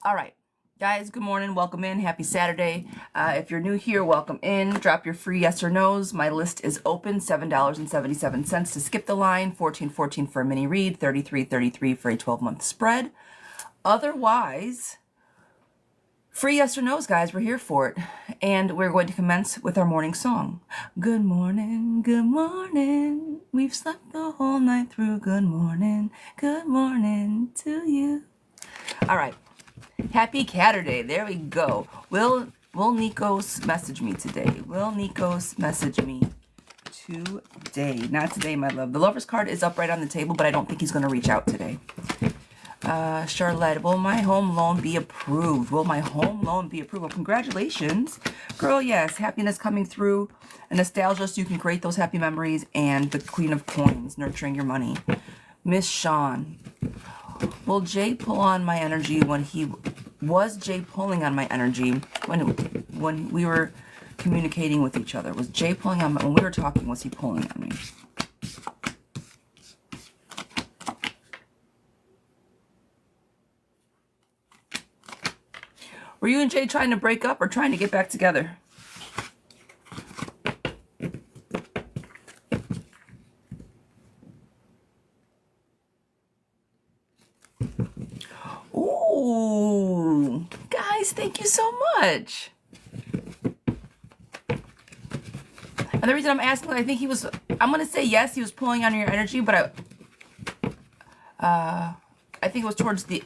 All right, guys, good morning. Welcome in. Happy Saturday. If you're new here, welcome in. Drop your free yes or no's. My list is open. $7.77 to skip the line, $14.14 for a mini read, $33.33 for a 12-month spread. Otherwise, free yes or no's, guys. We're here for it. And we're going to commence with our morning song. Good morning, good morning. We've slept the whole night through. Good morning to you. All right. Happy Catterday. There we go. Will Nikos message me today? Will Nikos message me today? Not today, my love. The lover's card is up right on the table, but I don't think he's going to reach out today. Charlotte, will my home loan be approved? Will my home loan be approved? Well, congratulations. Girl, yes. Happiness coming through. A nostalgia so you can create those happy memories. And the Queen of Coins, nurturing your money. Miss Sean. Will Jay pull on my energy when was Jay pulling on my energy when we were communicating with each other? Was Jay pulling on when we were talking, was he pulling on me? Were you and Jay trying to break up or trying to get back together? Ooh, guys, thank you so much. And the reason I'm asking, I think I'm going to say yes, he was pulling on your energy, but I think it was towards the,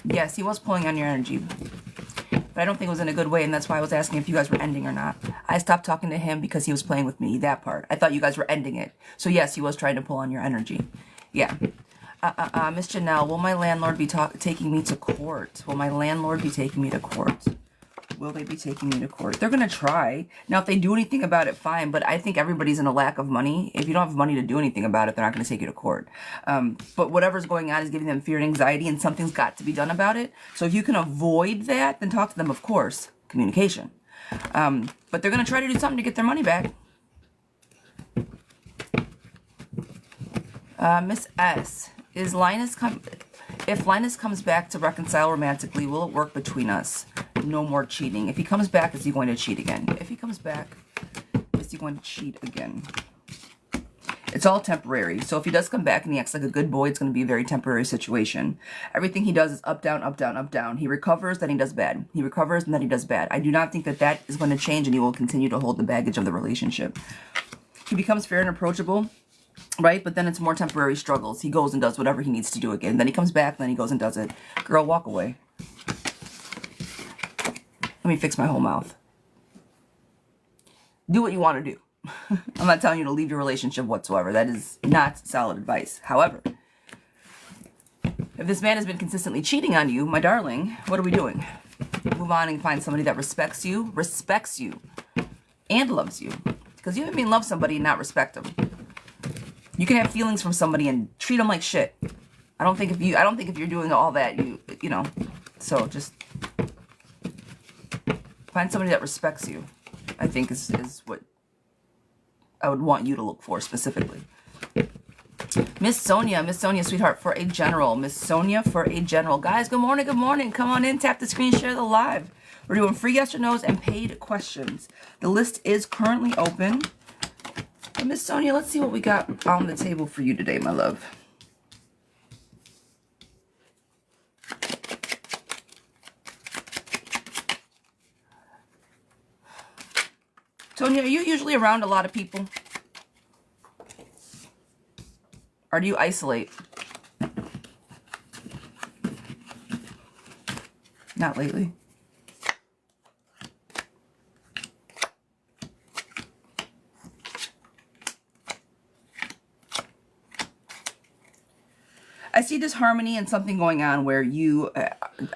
yes, he was pulling on your energy, but I don't think it was in a good way, and that's why I was asking if you guys were ending or not. I stopped talking to him because he was playing with me, that part. I thought you guys were ending it. So yes, he was trying to pull on your energy. Yeah. Miss Janelle, will my landlord be taking me to court? Will my landlord be taking me to court? Will they be taking me to court? They're going to try. Now, if they do anything about it, fine. But I think everybody's in a lack of money. If you don't have money to do anything about it, they're not going to take you to court. But whatever's going on is giving them fear and anxiety, and something's got to be done about it. So if you can avoid that, then talk to them, of course. Communication. But they're going to try to do something to get their money back. Miss S. If Linus comes back to reconcile romantically, will it work between us? No more cheating. If he comes back, is he going to cheat again? If he comes back, is he going to cheat again? It's all temporary. So if he does come back and he acts like a good boy, it's going to be a very temporary situation. Everything he does is up, down, up, down, up, down. He recovers, then he does bad. He recovers, and then he does bad. I do not think that that is going to change, and he will continue to hold the baggage of the relationship. He becomes fair and approachable. Right? But then it's more temporary struggles. He goes and does whatever he needs to do again. Then he comes back, and then he goes and does it. Girl, walk away. Let me fix my whole mouth. Do what you want to do. I'm not telling you to leave your relationship whatsoever. That is not solid advice. However, if this man has been consistently cheating on you, my darling, what are we doing? Move on and find somebody that respects you, and loves you. Because you haven't love somebody and not respect them. You can have feelings from somebody and treat them like shit. I don't think if you're doing all that, you know. So just find somebody that respects you. I think is what I would want you to look for specifically. Miss Sonia, sweetheart, for a general. Miss Sonia for a general. Guys, good morning, good morning. Come on in, tap the screen, share the live. We're doing free yes or no's and paid questions. The list is currently open. Miss Sonia, let's see what we got on the table for you today, my love. Sonia, are you usually around a lot of people? Or do you isolate? Not lately. see disharmony and something going on where you,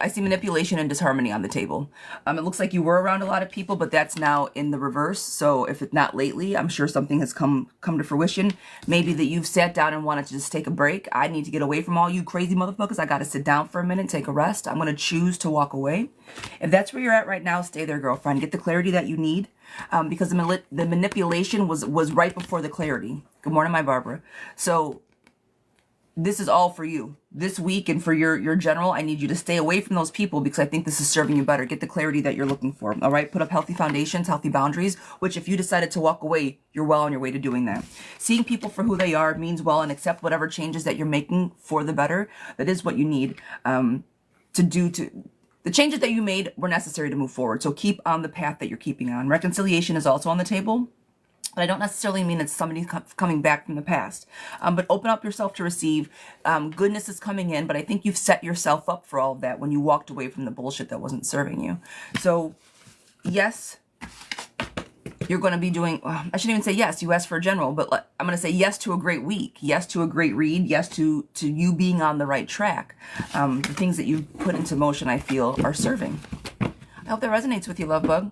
I see manipulation and disharmony on the table. It looks like you were around a lot of people, but that's now in the reverse. So if it's not lately, I'm sure something has come to fruition. Maybe that you've sat down and wanted to just take a break. I need to get away from all you crazy motherfuckers. I got to sit down for a minute, take a rest. I'm going to choose to walk away. If that's where you're at right now, stay there, girlfriend. Get the clarity that you need. Because the manipulation was right before the clarity. Good morning, my Barbara. So this is all for you this week, and for your general, I need you to stay away from those people because I think this is serving you better. Get the clarity that you're looking for. All right. Put up healthy foundations, healthy boundaries, which if you decided to walk away, you're well on your way to doing that. Seeing people for who they are means well, and accept whatever changes that you're making for the better. That is what you need the changes that you made were necessary to move forward. So keep on the path that you're keeping on. Reconciliation is also on the table. But I don't necessarily mean it's somebody coming back from the past. But open up yourself to receive. Goodness is coming in, but I think you've set yourself up for all of that when you walked away from the bullshit that wasn't serving you. So, yes, you're going to be doing, I shouldn't even say yes, you asked for a general, but I'm going to say yes to a great week. Yes to a great read. Yes to you being on the right track. The things that you've put into motion, I feel, are serving. I hope that resonates with you, love bug.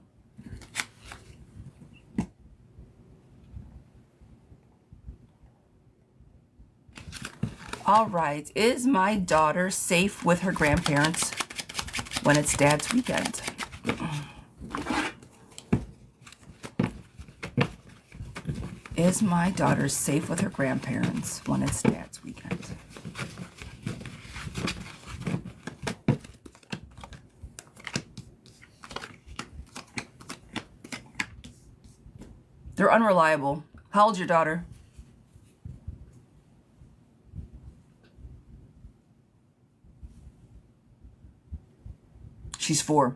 All right, is my daughter safe with her grandparents when it's dad's weekend? Is my daughter safe with her grandparents when it's dad's weekend? They're unreliable. How old's your daughter? She's 4.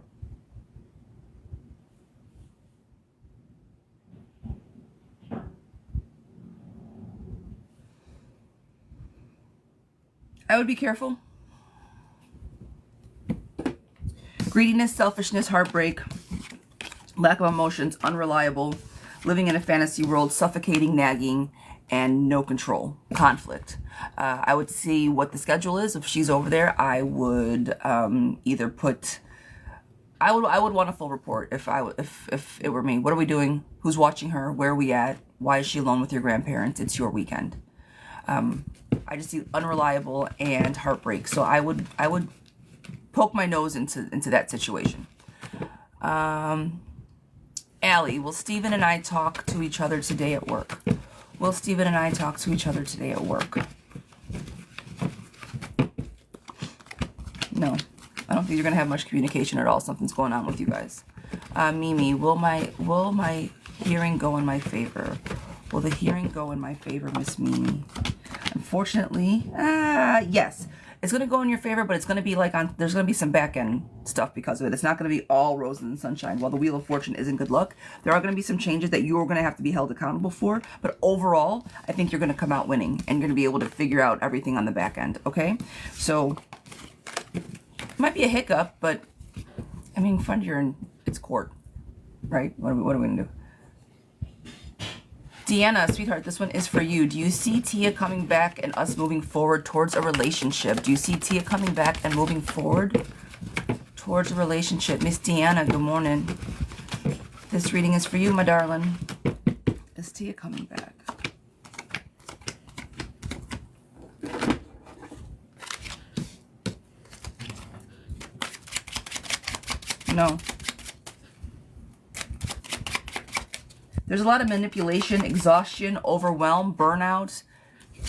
I would be careful. Greediness, selfishness, heartbreak, lack of emotions, unreliable, living in a fantasy world, suffocating, nagging, and no control, conflict. I would see what the schedule is. If she's over there, I would either put... I would want a full report if it were me. What are we doing? Who's watching her? Where are we at? Why is she alone with your grandparents? It's your weekend. I just see unreliable and heartbreak. So I would poke my nose into that situation. Allie, will Stephen and I talk to each other today at work? Will Stephen and I talk to each other today at work? No. I don't think you're going to have much communication at all. Something's going on with you guys. Mimi, will my hearing go in my favor? Will the hearing go in my favor, Miss Mimi? Unfortunately, yes. It's going to go in your favor, but it's going to be like there's going to be some back end stuff because of it. It's not going to be all roses and sunshine. While the Wheel of Fortune isn't good luck, there are going to be some changes that you're going to have to be held accountable for. But overall, I think you're going to come out winning and you're going to be able to figure out everything on the back end. Okay? So... might be a hiccup, but I mean, fund you're in its court, right? What are we gonna do? Deanna, sweetheart, this one is for you. Do you see Tia coming back and us moving forward towards a relationship? Do you see Tia coming back and moving forward towards a relationship? Miss Deanna, good morning. This reading is for you, my darling. Is Tia coming back? No. There's a lot of manipulation, exhaustion, overwhelm, burnout.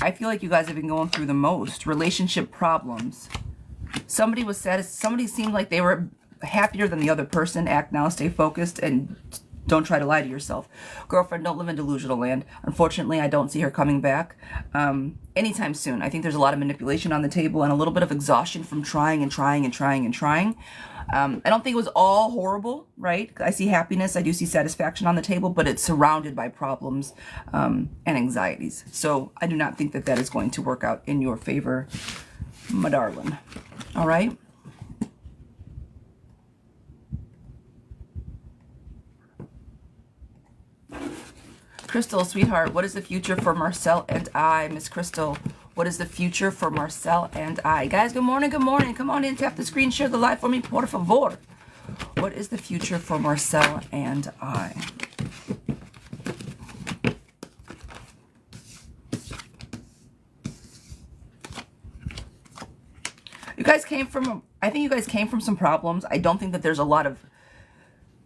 I feel like you guys have been going through the most. Relationship problems. Somebody was somebody seemed like they were happier than the other person. Act now, stay focused, and don't try to lie to yourself. Girlfriend, don't live in delusional land. Unfortunately, I don't see her coming back anytime soon. I think there's a lot of manipulation on the table and a little bit of exhaustion from trying and trying and trying and trying. I don't think it was all horrible, right? I see happiness. I do see satisfaction on the table, but it's surrounded by problems and anxieties. So I do not think that that is going to work out in your favor, my darling. All right? Crystal, sweetheart, what is the future for Marcel and I? Miss Crystal, What is the future for Marcel and I? Guys, good morning, good morning. Come on in, tap the screen, share the live for me, por favor. What is the future for Marcel and I? You guys came from, I think you guys came from some problems. I don't think that there's a lot of,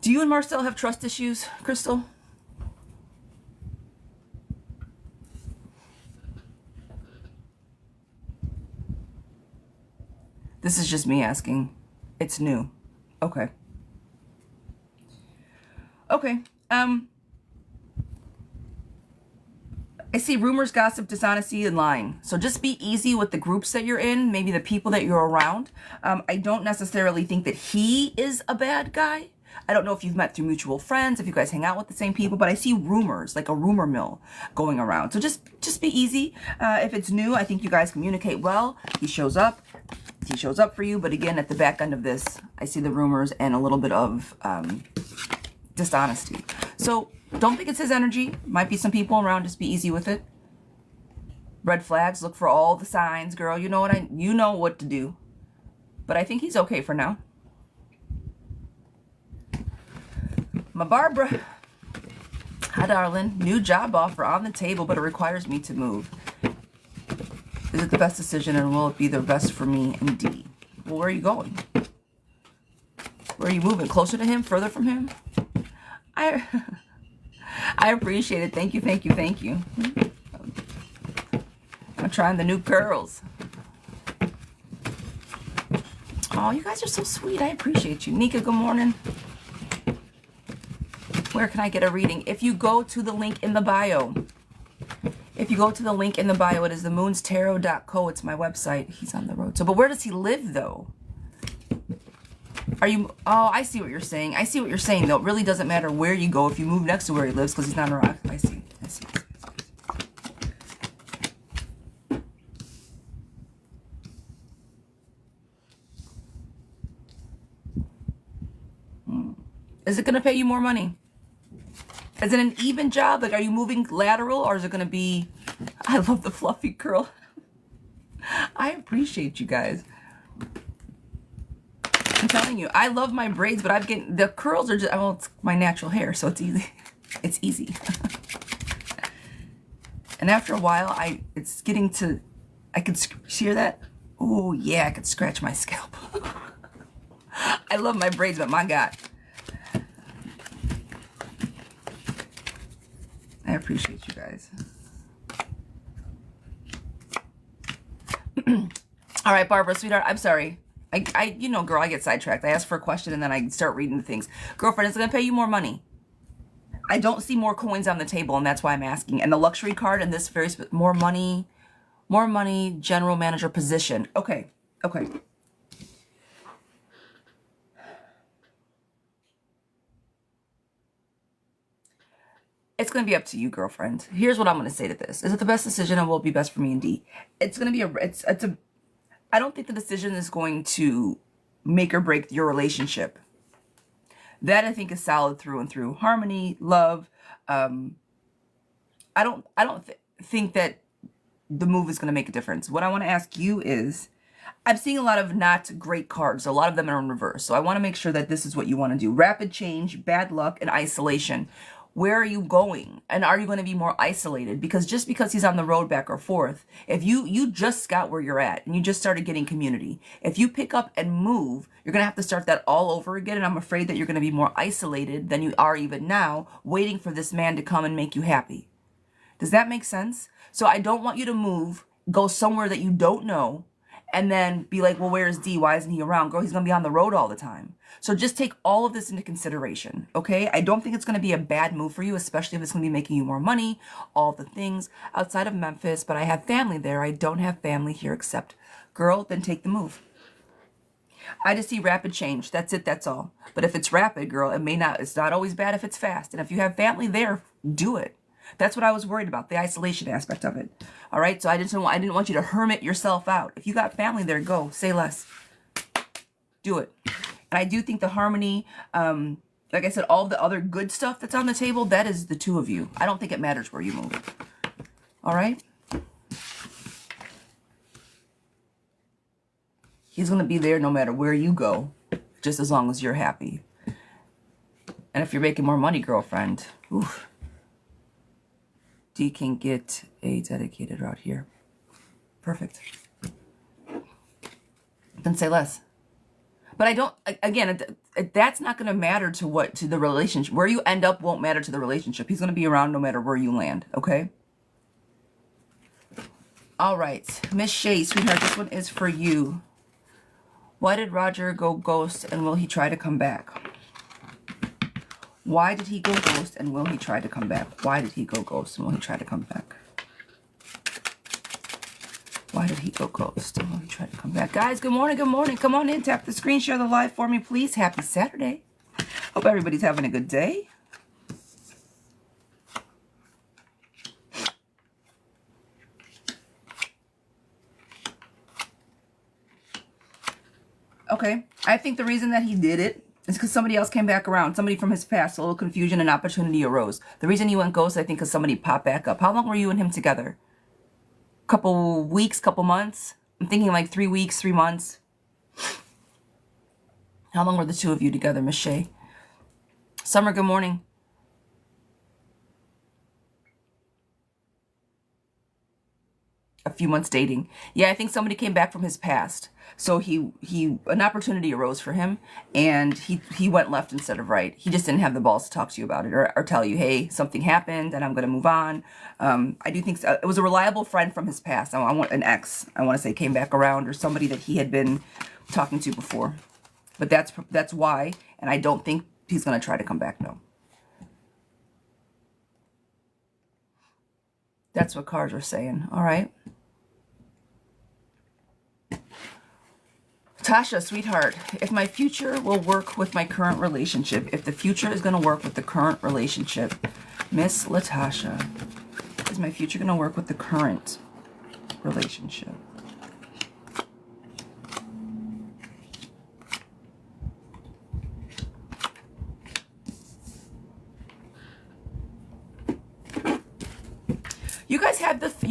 do you and Marcel have trust issues, Crystal? This is just me asking. It's new. Okay. Okay. I see rumors, gossip, dishonesty, and lying. So just be easy with the groups that you're in, maybe the people that you're around. I don't necessarily think that he is a bad guy. I don't know if you've met through mutual friends, if you guys hang out with the same people, but I see rumors, like a rumor mill going around. So just be easy. If it's new, I think you guys communicate well. He shows up for you. But again, at the back end of this, I see the rumors and a little bit of dishonesty. So don't think it's his energy. Might be some people around. Just be easy with it. Red flags. Look for all the signs, girl. You know what to do. But I think he's okay for now. My Barbara. Hi, darling. New job offer on the table, but it requires me to move. Is it the best decision, and will it be the best for me and Dee? Well, where are you going? Where are you moving? Closer to him? Further from him? I appreciate it. Thank you, thank you, thank you. I'm trying the new curls. Oh, you guys are so sweet. I appreciate you. Nika, good morning. Where can I get a reading? If you go to the link in the bio. If you go to the link in the bio, it is themoonstarot.co. It's my website. He's on the road. So, but where does he live, though? Are you... Oh, I see what you're saying. I see what you're saying, though. It really doesn't matter where you go if you move next to where he lives because he's not around. I see. I see. Is it going to pay you more money? Is it an even job? Like, are you moving lateral or is it going to be... I love the fluffy curl. I appreciate you guys. I'm telling you, I love my braids, but I've getting... The curls are just... Well, it's my natural hair, so it's easy. It's easy. And after a while, it's getting to... I could hear that? Oh, yeah, I could scratch my scalp. I love my braids, but my God. I appreciate you guys. All right, Barbara, sweetheart, I'm sorry. You know, girl, I get sidetracked. I ask for a question and then I start reading the things. Girlfriend, is it going to pay you more money? I don't see more coins on the table, and that's why I'm asking. And the luxury card and this very more money, general manager position. Okay, okay. It's going to be up to you, girlfriend. Here's what I'm going to say to this. Is it the best decision and will it be best for me and Dee? It's going to be I don't think the decision is going to make or break your relationship. That I think is solid through and through. Harmony, love. I don't think that the move is going to make a difference. What I want to ask you is, I'm seeing a lot of not great cards. A lot of them are in reverse. So I want to make sure that this is what you want to do. Rapid change, bad luck, and isolation. Where are you going? And are you going to be more isolated? Because just because he's on the road back or forth, if you just got where you're at and you just started getting community, if you pick up and move, you're going to have to start that all over again. And I'm afraid that you're going to be more isolated than you are even now, waiting for this man to come and make you happy. Does that make sense? So I don't want you to move, go somewhere that you don't know, and then be like, well, where's D? Why isn't he around? Girl, he's going to be on the road all the time. So just take all of this into consideration, okay? I don't think it's going to be a bad move for you, especially if it's going to be making you more money, all the things outside of Memphis. But I have family there. I don't have family here except, girl, then take the move. I just see rapid change. That's it. That's all. But if it's rapid, girl, it's not always bad if it's fast. And if you have family there, do it. That's what I was worried about, the isolation aspect of it. All right? So I didn't want you to hermit yourself out. If you got family there, go. Say less. Do it. And I do think the harmony, like I said, all the other good stuff that's on the table, that is the two of you. I don't think it matters where you move. All right? He's going to be there no matter where you go, just as long as you're happy. And if you're making more money, girlfriend, oof, D can get a dedicated route here. Perfect. Then say less. But I don't, again, that's not going to matter to the relationship. Where you end up won't matter to the relationship. He's going to be around no matter where you land, okay? All right, Miss Shay, sweetheart, this one is for you. Why did Roger go ghost, and will he try to come back? Why did he go ghost, and will he try to come back? Why did he go ghost, and will he try to come back? Why did he go ghost, and will he try to come back? Guys, good morning, good morning. Come on in, tap the screen, share the live for me, please. Happy Saturday. Hope everybody's having a good day. Okay, I think the reason that he did it is because somebody else came back around. Somebody from his past, a little confusion and opportunity arose. The reason he went ghost, I think, because somebody popped back up. How long were you and him together? Couple weeks, couple months? I'm thinking like 3 weeks, 3 months. How long were the two of you together, Miss Shay? Summer, good morning. A few months dating. Yeah, I think somebody came back from his past. So an opportunity arose for him, and he went left instead of right. He just didn't have the balls to talk to you about it, or tell you, hey, something happened and I'm going to move on. I do think so. It was a reliable friend from his past. I want an ex, I want to say, came back around, or somebody that he had been talking to before. But that's why, and I don't think he's going to try to come back, no. That's what cards are saying. All right. Tasha, sweetheart, if my future will work with my current relationship, if the future is going to work with the current relationship, Miss Latasha, is my future going to work with the current relationship? You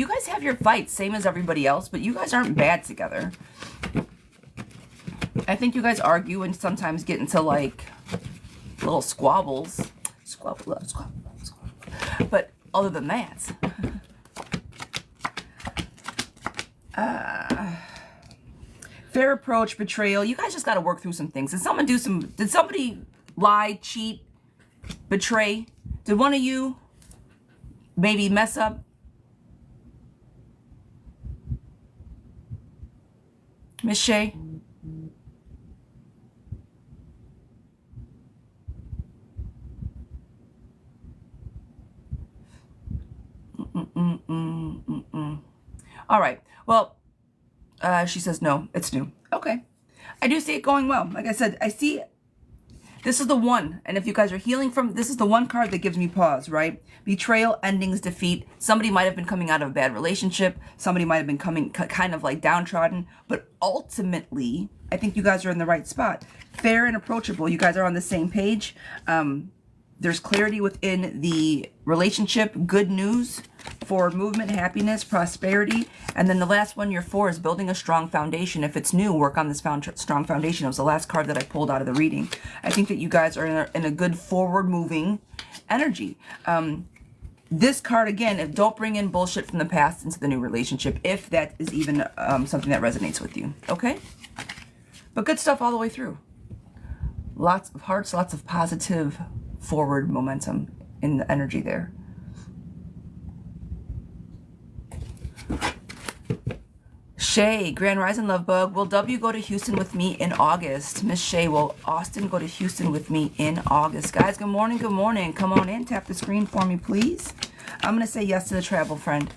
guys have your fights, same as everybody else, but you guys aren't bad together. I think you guys argue and sometimes get into like little squabbles. Squabble. But other than that, fair approach, betrayal. You guys just got to work through some things. Did somebody lie, cheat, betray? Did one of you maybe mess up? Miss Shay? All right. Well, she says no, it's new. Okay. I do see it going well. Like I said, I see this is the one. And if you guys are healing from, this is the one card that gives me pause, right? Betrayal, endings, defeat. Somebody might have been coming out of a bad relationship. Somebody might have been coming kind of like downtrodden. But ultimately, I think you guys are in the right spot. Fair and approachable. You guys are on the same page. There's clarity within the relationship, good news, forward movement, happiness, prosperity. And then the last one, your 4, is building a strong foundation. If it's new, work on this strong foundation. It was the last card that I pulled out of the reading. I think that you guys are in a good forward moving energy. This card, again, don't bring in bullshit from the past into the new relationship, if that is even something that resonates with you, okay? But good stuff all the way through. Lots of hearts, lots of positive forward momentum in the energy there. Shay, Grand Rising Love Bug, will W go to Houston with me in August? Miss Shay, will Austin go to Houston with me in August? Guys, good morning, good morning. Come on in, tap the screen for me, please. I'm going to say yes to the travel, friend.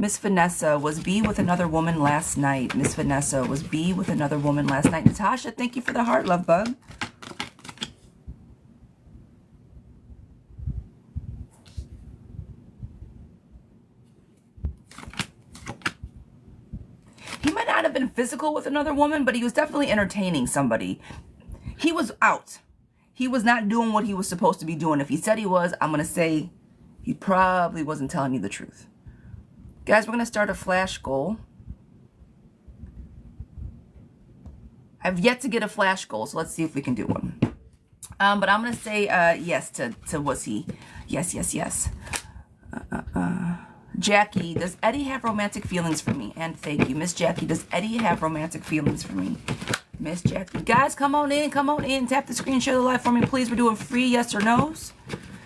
Miss Vanessa, was B with another woman last night? Miss Vanessa, was B with another woman last night? Natasha, thank you for the heart, Love Bug. He might not have been physical with another woman, but he was definitely entertaining somebody. He was out. He was not doing what he was supposed to be doing. If he said he was, I'm going to say he probably wasn't telling you the truth. Guys, we're going to start a flash goal. I've yet to get a flash goal, so let's see if we can do one. But I'm going to say yes to was he. Yes, yes, yes. Jackie, does Eddie have romantic feelings for me? And thank you. Miss Jackie, does Eddie have romantic feelings for me? Miss Jackie. Guys, come on in. Come on in. Tap the screen, share the live for me, please. We're doing free yes or no's.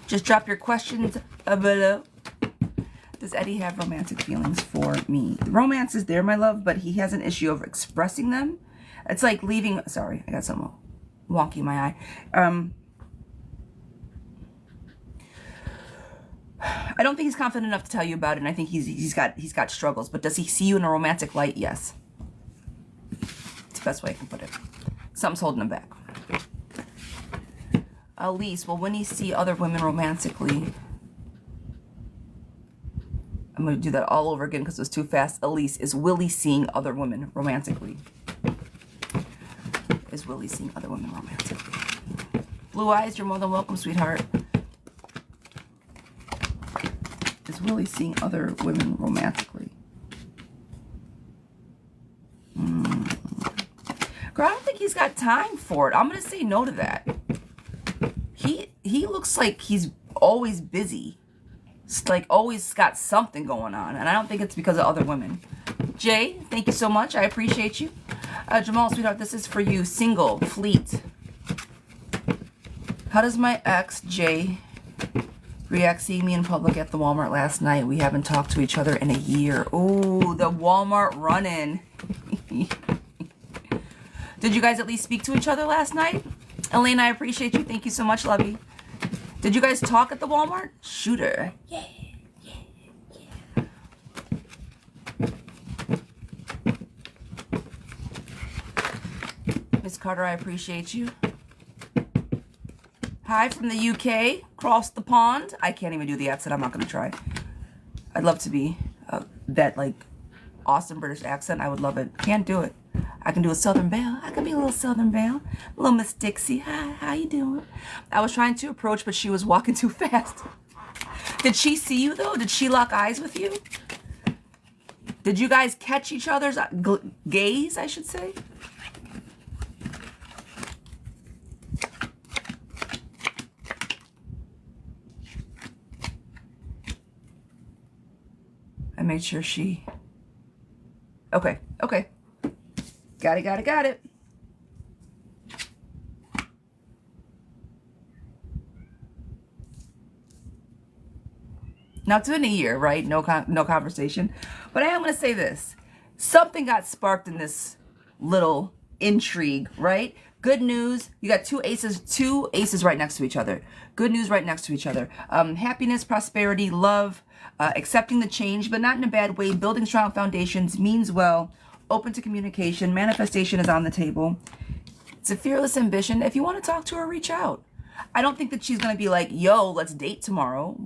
Just drop your questions below. Does Eddie have romantic feelings for me? The romance is there, my love, but he has an issue of expressing them. It's like leaving... Sorry, I got something wonky in my eye. I don't think he's confident enough to tell you about it, and I think he's got struggles. But does he see you in a romantic light? Yes. It's the best way I can put it. Something's holding him back. Elise, well, when he see other women romantically... I'm going to do that all over again because it was too fast. Elise, is Willie seeing other women romantically? Is Willie seeing other women romantically? Blue Eyes, you're more than welcome, sweetheart. Is Willie seeing other women romantically? Girl, I don't think he's got time for it. I'm going to say no to that. He looks like he's always busy. It's like always got something going on. And I don't think it's because of other women. Jay, thank you so much. I appreciate you. Jamal, sweetheart, this is for you. Single, fleet. How does my ex, Jay, react seeing me in public at the Walmart last night? We haven't talked to each other in a year. Ooh, the Walmart run-in. Did you guys at least speak to each other last night? Elaine, I appreciate you. Thank you so much, lovey. Did you guys talk at the Walmart? Shooter. Yeah, yeah, yeah. Miss Carter, I appreciate you. Hi from the UK. Cross the pond. I can't even do the accent. I'm not going to try. I'd love to be that, like, awesome British accent. I would love it. Can't do it. I can do a Southern Belle. I can be a little Southern Belle. A little Miss Dixie. Hi, how you doing? I was trying to approach, but she was walking too fast. Did she see you, though? Did she lock eyes with you? Did you guys catch each other's gaze, I should say? I made sure she... Okay, okay. Got it. Now, it's been a year, right? No conversation. But I am going to say this. Something got sparked in this little intrigue, right? Good news. You got two aces right next to each other. Good news right next to each other. Happiness, prosperity, love, accepting the change, but not in a bad way. Building strong foundations, means well. Open to communication. Manifestation is on the table. It's a fearless ambition. If you want to talk to her, reach out. I don't think that she's going to be like, yo, let's date tomorrow.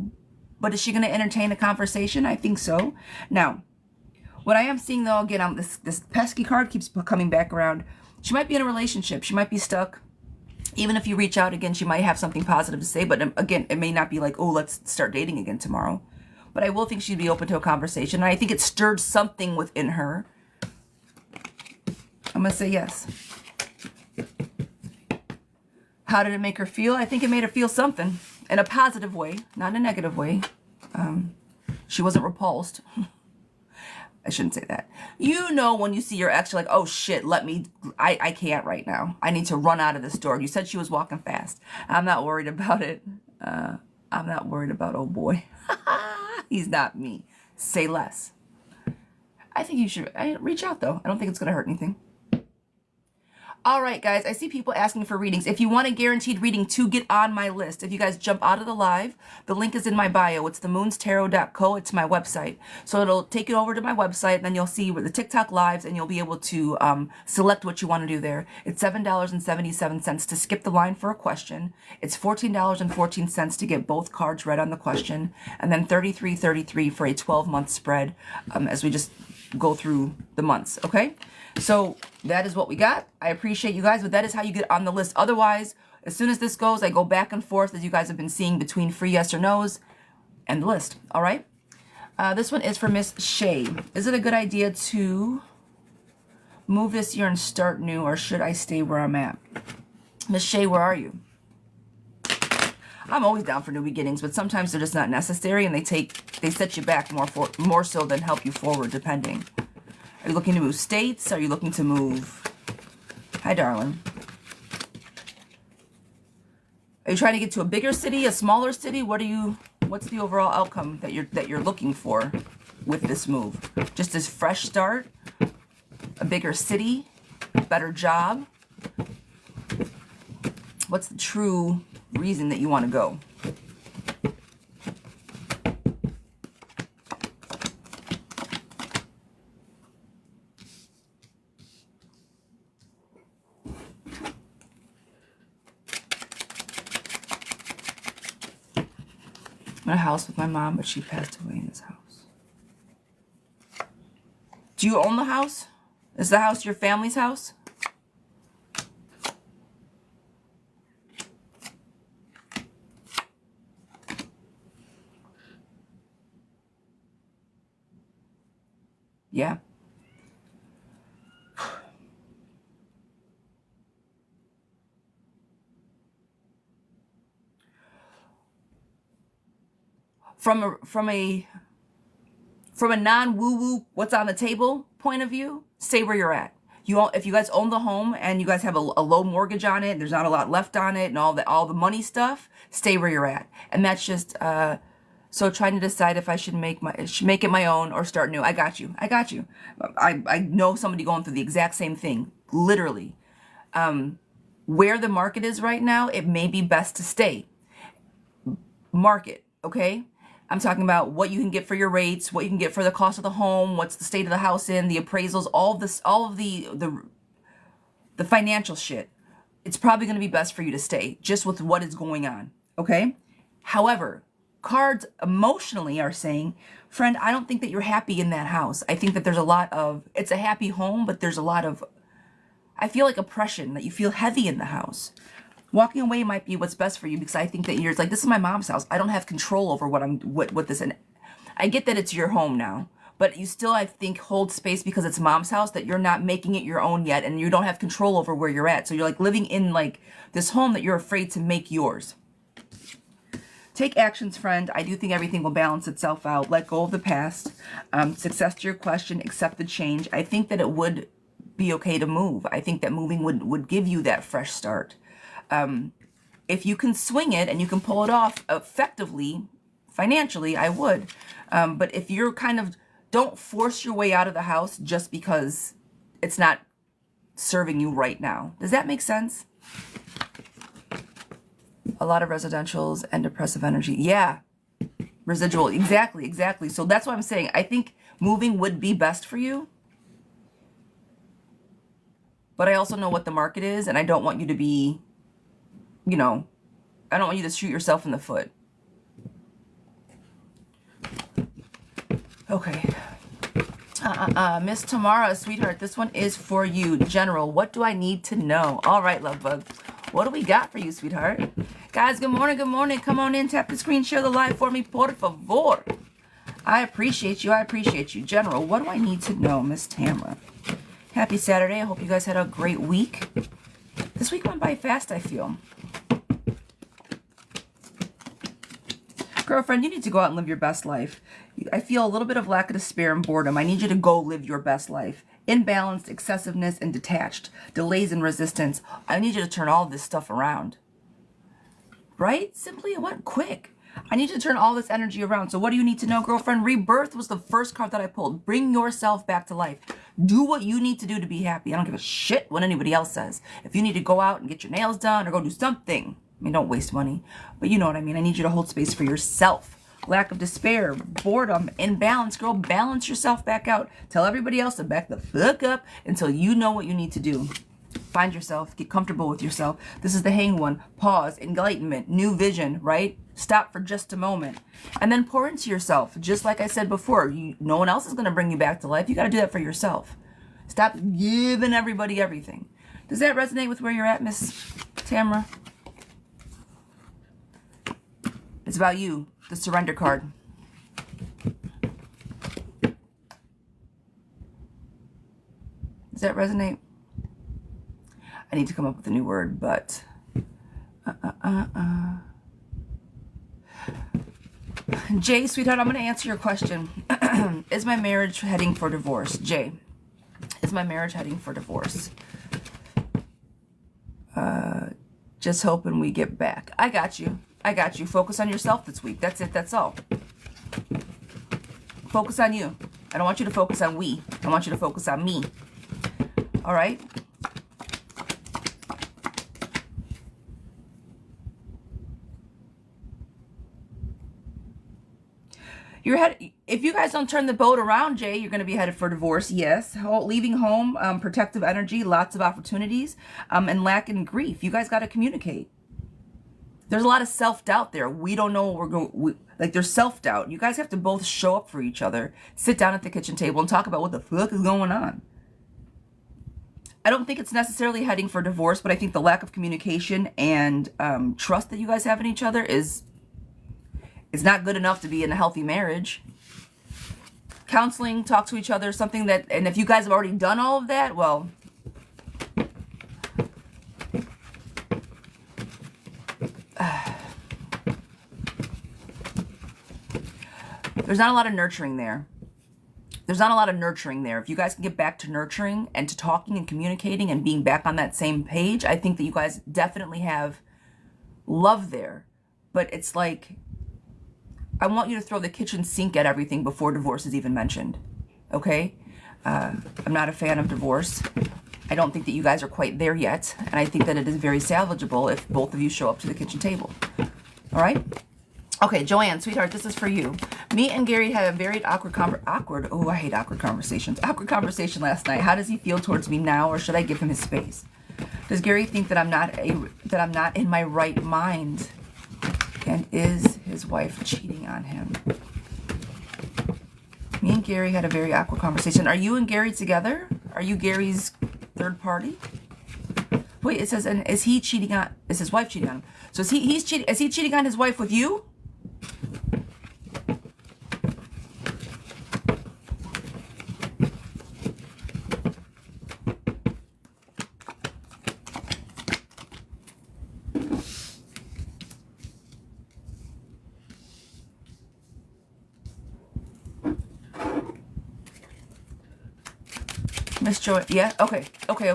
But is she going to entertain a conversation? I think so. Now, what I am seeing, though, again, this pesky card keeps coming back around. She might be in a relationship. She might be stuck. Even if you reach out again, she might have something positive to say. But again, it may not be like, oh, let's start dating again tomorrow. But I will think she'd be open to a conversation. And I think it stirred something within her. I'm going to say yes. How did it make her feel? I think it made her feel something in a positive way, not in a negative way. She wasn't repulsed. I shouldn't say that. You know, when you see your ex, you're like, oh shit, I can't right now. I need to run out of this door. You said she was walking fast. I'm not worried about it. I'm not worried about, oh boy. He's not me. Say less. I think you should reach out, though. I don't think it's going to hurt anything. All right, guys, I see people asking for readings. If you want a guaranteed reading to get on my list, if you guys jump out of the live, the link is in my bio. It's themoonstarot.co. It's my website. So it'll take you over to my website, and then you'll see the TikTok lives, and you'll be able to select what you want to do there. It's $7.77 to skip the line for a question. It's $14.14 to get both cards read on the question, and then $33.33 for a 12-month spread as we just go through the months, okay? So that is what we got. I appreciate you guys, but that is how you get on the list. Otherwise, as soon as this goes, I go back and forth, as you guys have been seeing, between free yes or no's and the list. All right? This one is for Miss Shay. Is it a good idea to Move this year and start new, or should I stay where I'm at? Miss Shay, where are you? I'm always down for new beginnings, but sometimes they're just not necessary, and they set you back more so than help you forward, depending. Are you looking to move states? Are you looking to move? Hi, darling. Are you trying to get to a bigger city, a smaller city? What's the overall outcome that you're looking for with this move? Just this fresh start, a bigger city, better job. What's the true reason that you want to go? I'm in a house with my mom, but she passed away in this house. Do you own the house? Is the house your family's house? Yeah. From a non-woo-woo, what's on the table point of view, stay where you're at. If you guys own the home and you guys have a low mortgage on it, there's not a lot left on it, and all the money stuff, stay where you're at. And that's just so trying to decide if I should make it my own or start new. I got you. I know somebody going through the exact same thing, literally. Where the market is right now, it may be best to stay. Market, okay? I'm talking about what you can get for your rates, what you can get for the cost of the home, what's the state of the house in, the appraisals, all of the financial shit. It's probably going to be best for you to stay just with what is going on, okay? However, cards emotionally are saying, friend, I don't think that you're happy in that house. I think that there's a lot of, it's a happy home, but there's a lot of, I feel like oppression, that you feel heavy in the house. Walking away might be what's best for you, because I think that you're like, this is my mom's house. I don't have control over what this, and I get that it's your home now, but you still, I think, hold space because it's mom's house, that you're not making it your own yet, and you don't have control over where you're at. So you're like living in like this home that you're afraid to make yours. Take actions, friend. I do think everything will balance itself out. Let go of the past. Success to your question. Accept the change. I think that it would be okay to move. I think that moving would give you that fresh start. If you can swing it and you can pull it off effectively, financially, I would. But if you're don't force your way out of the house just because it's not serving you right now. Does that make sense? A lot of residentials and depressive energy. Yeah. Residual. Exactly. So that's what I'm saying. I think moving would be best for you. But I also know what the market is, and I don't want you to be, I don't want you to shoot yourself in the foot. Okay. Miss Tamara, sweetheart, this one is for you. General, what do I need to know? All right, love bug. What do we got for you, sweetheart? Guys, good morning, good morning. Come on in, tap the screen, share the live for me, por favor. I appreciate you. General, what do I need to know, Miss Tamara? Happy Saturday. I hope you guys had a great week. This week went by fast, I feel. Girlfriend, you need to go out and live your best life. I feel a little bit of lack of despair and boredom. I need you to go live your best life. Imbalanced, excessiveness, and detached. Delays and resistance. I need you to turn all this stuff around. Right? Simply, it went quick. I need you to turn all this energy around. So what do you need to know, girlfriend? Rebirth was the first card that I pulled. Bring yourself back to life. Do what you need to do to be happy. I don't give a shit what anybody else says. If you need to go out and get your nails done or go do something, I mean, don't waste money, but you know what I mean. I need you to hold space for yourself. Lack of despair, boredom, imbalance. Girl, balance yourself back out. Tell everybody else to back the fuck up until you know what you need to do. Find yourself. Get comfortable with yourself. This is the Hanged One. Pause. Enlightenment. New vision, right? Stop for just a moment. And then pour into yourself. Just like I said before, no one else is going to bring you back to life. You got to do that for yourself. Stop giving everybody everything. Does that resonate with where you're at, Miss Tamara? It's about you, the surrender card. Does that resonate? I need to come up with a new word, but Jay, sweetheart, I'm going to answer your question. Is my marriage heading for divorce? Jay, is my marriage heading for divorce? Just hoping we get back. I got you. I got you. Focus on yourself this week. That's it. That's all. Focus on you. I don't want you to focus on we. I want you to focus on me. All right? If you guys don't turn the boat around, Jay, you're going to be headed for divorce. Yes. Leaving home, protective energy, lots of opportunities, and lack and grief. You guys got to communicate. There's a lot of self-doubt there. We don't know what we're going. Like, there's self-doubt. You guys have to both show up for each other, sit down at the kitchen table, and talk about what the fuck is going on. I don't think it's necessarily heading for divorce, but I think the lack of communication and trust that you guys have in each other is not good enough to be in a healthy marriage. Counseling, talk to each other, something that, and if you guys have already done all of that, well, there's not a lot of nurturing there. There's not a lot of nurturing there. If you guys can get back to nurturing and to talking and communicating and being back on that same page, I think that you guys definitely have love there. But it's like, I want you to throw the kitchen sink at everything before divorce is even mentioned. Okay? I'm not a fan of divorce. I don't think that you guys are quite there yet. And I think that it is very salvageable if both of you show up to the kitchen table. All right? Okay, Joanne, sweetheart, this is for you. Me and Gary had a very awkward oh, I hate awkward conversations. Awkward conversation last night. How does he feel towards me now, or should I give him his space? Does Gary think that I'm not in my right mind? And is his wife cheating on him? Me and Gary had a very awkward conversation. Are you and Gary together? Are you Gary's third party? Wait, it says, and is he cheating on, is his wife cheating on him? So is he cheating on his wife with you? Miss Joy, yeah? Okay. Okay.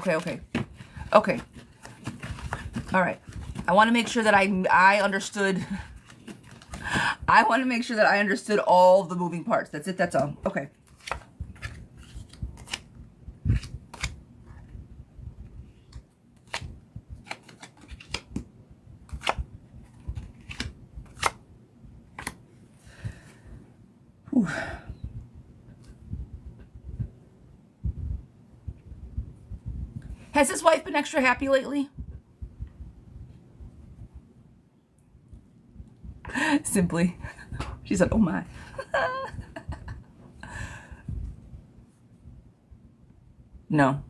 All right. I want to make sure that I understood. I want to make sure that I understood all the moving parts. That's it. That's all. Okay. Whew. Has his wife been extra happy lately? Simply. She said, oh my. No.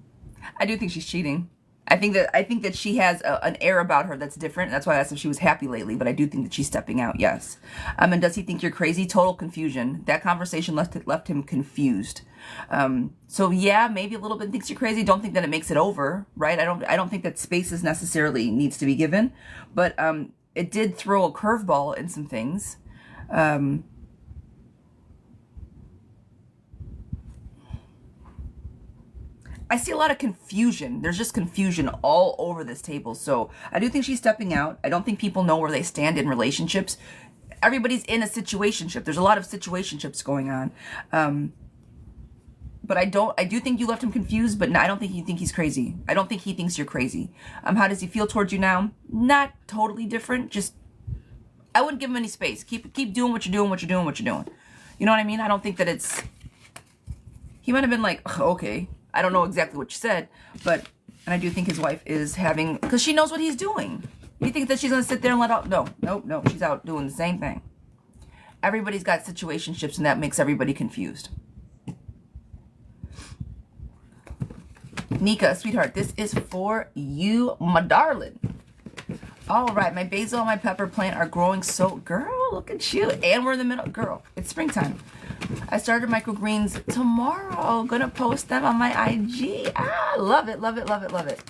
I do think she's cheating. I think that she has an air about her that's different. That's why I asked if she was happy lately, but I do think that she's stepping out, yes. And does he think you're crazy? Total confusion. That conversation left him confused. So yeah, maybe a little bit thinks you're crazy. Don't think that it makes it over, right? I don't think that spaces necessarily needs to be given, but it did throw a curveball in some things. I see a lot of confusion. There's just confusion all over this table. So I do think she's stepping out. I don't think people know where they stand in relationships. Everybody's in a situationship. There's a lot of situationships going on. But I do think you left him confused, but I don't think you think he's crazy. I don't think he thinks you're crazy. How does he feel towards you now? Not totally different. Just, I wouldn't give him any space. Keep doing what you're doing, You know what I mean? I don't think that it's, he might have been like, oh, okay. I don't know exactly what you said, but, and I do think his wife is having, because she knows what he's doing. You think that she's going to sit there and let out? No, she's out doing the same thing. Everybody's got situationships, and that makes everybody confused. Nika, sweetheart, this is for you, my darling. All right, my basil and my pepper plant are growing so, girl, look at you. And we're in the middle, girl, it's springtime. I started microgreens tomorrow. Gonna post them on my IG. Ah, love it, love it, love it, love it.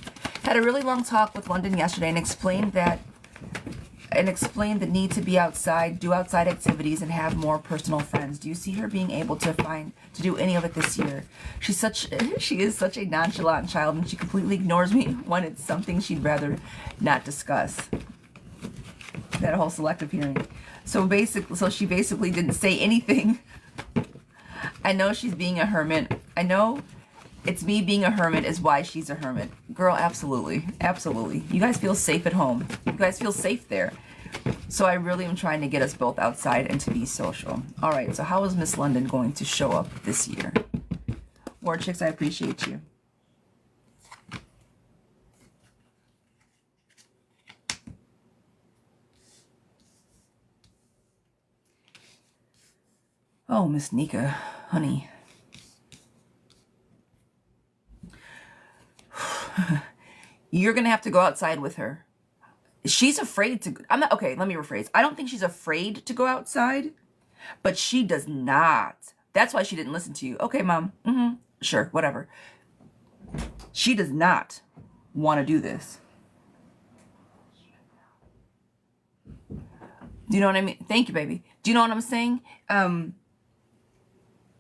Had a really long talk with London yesterday and explained the need to be outside, do outside activities, and have more personal friends. Do you see her being able to do any of it this year? She is such a nonchalant child, and she completely ignores me when it's something she'd rather not discuss. That whole selective hearing. So she basically didn't say anything. I know she's being a hermit. I know it's me being a hermit is why she's a hermit. Girl, absolutely. Absolutely. You guys feel safe at home. You guys feel safe there. So I really am trying to get us both outside and to be social. All right, so how is Miss London going to show up this year? War Chicks, I appreciate you. Oh, Miss Nika, honey. You're going to have to go outside with her. She's afraid to, okay, let me rephrase. I don't think she's afraid to go outside, but she does not. That's why she didn't listen to you. Okay, Mom. Sure, whatever. She does not want to do this. Do you know what I mean? Thank you, baby. Do you know what I'm saying?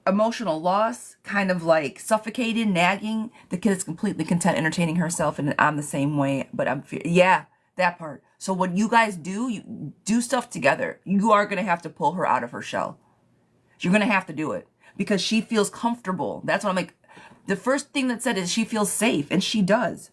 Emotional loss, kind of like suffocated, nagging. The kid is completely content entertaining herself, and I'm the same way, but yeah, that part. So what you guys do, you do stuff together. You are going to have to pull her out of her shell. You're going to have to do it because she feels comfortable. That's what I'm like. The first thing that said is she feels safe, and she does.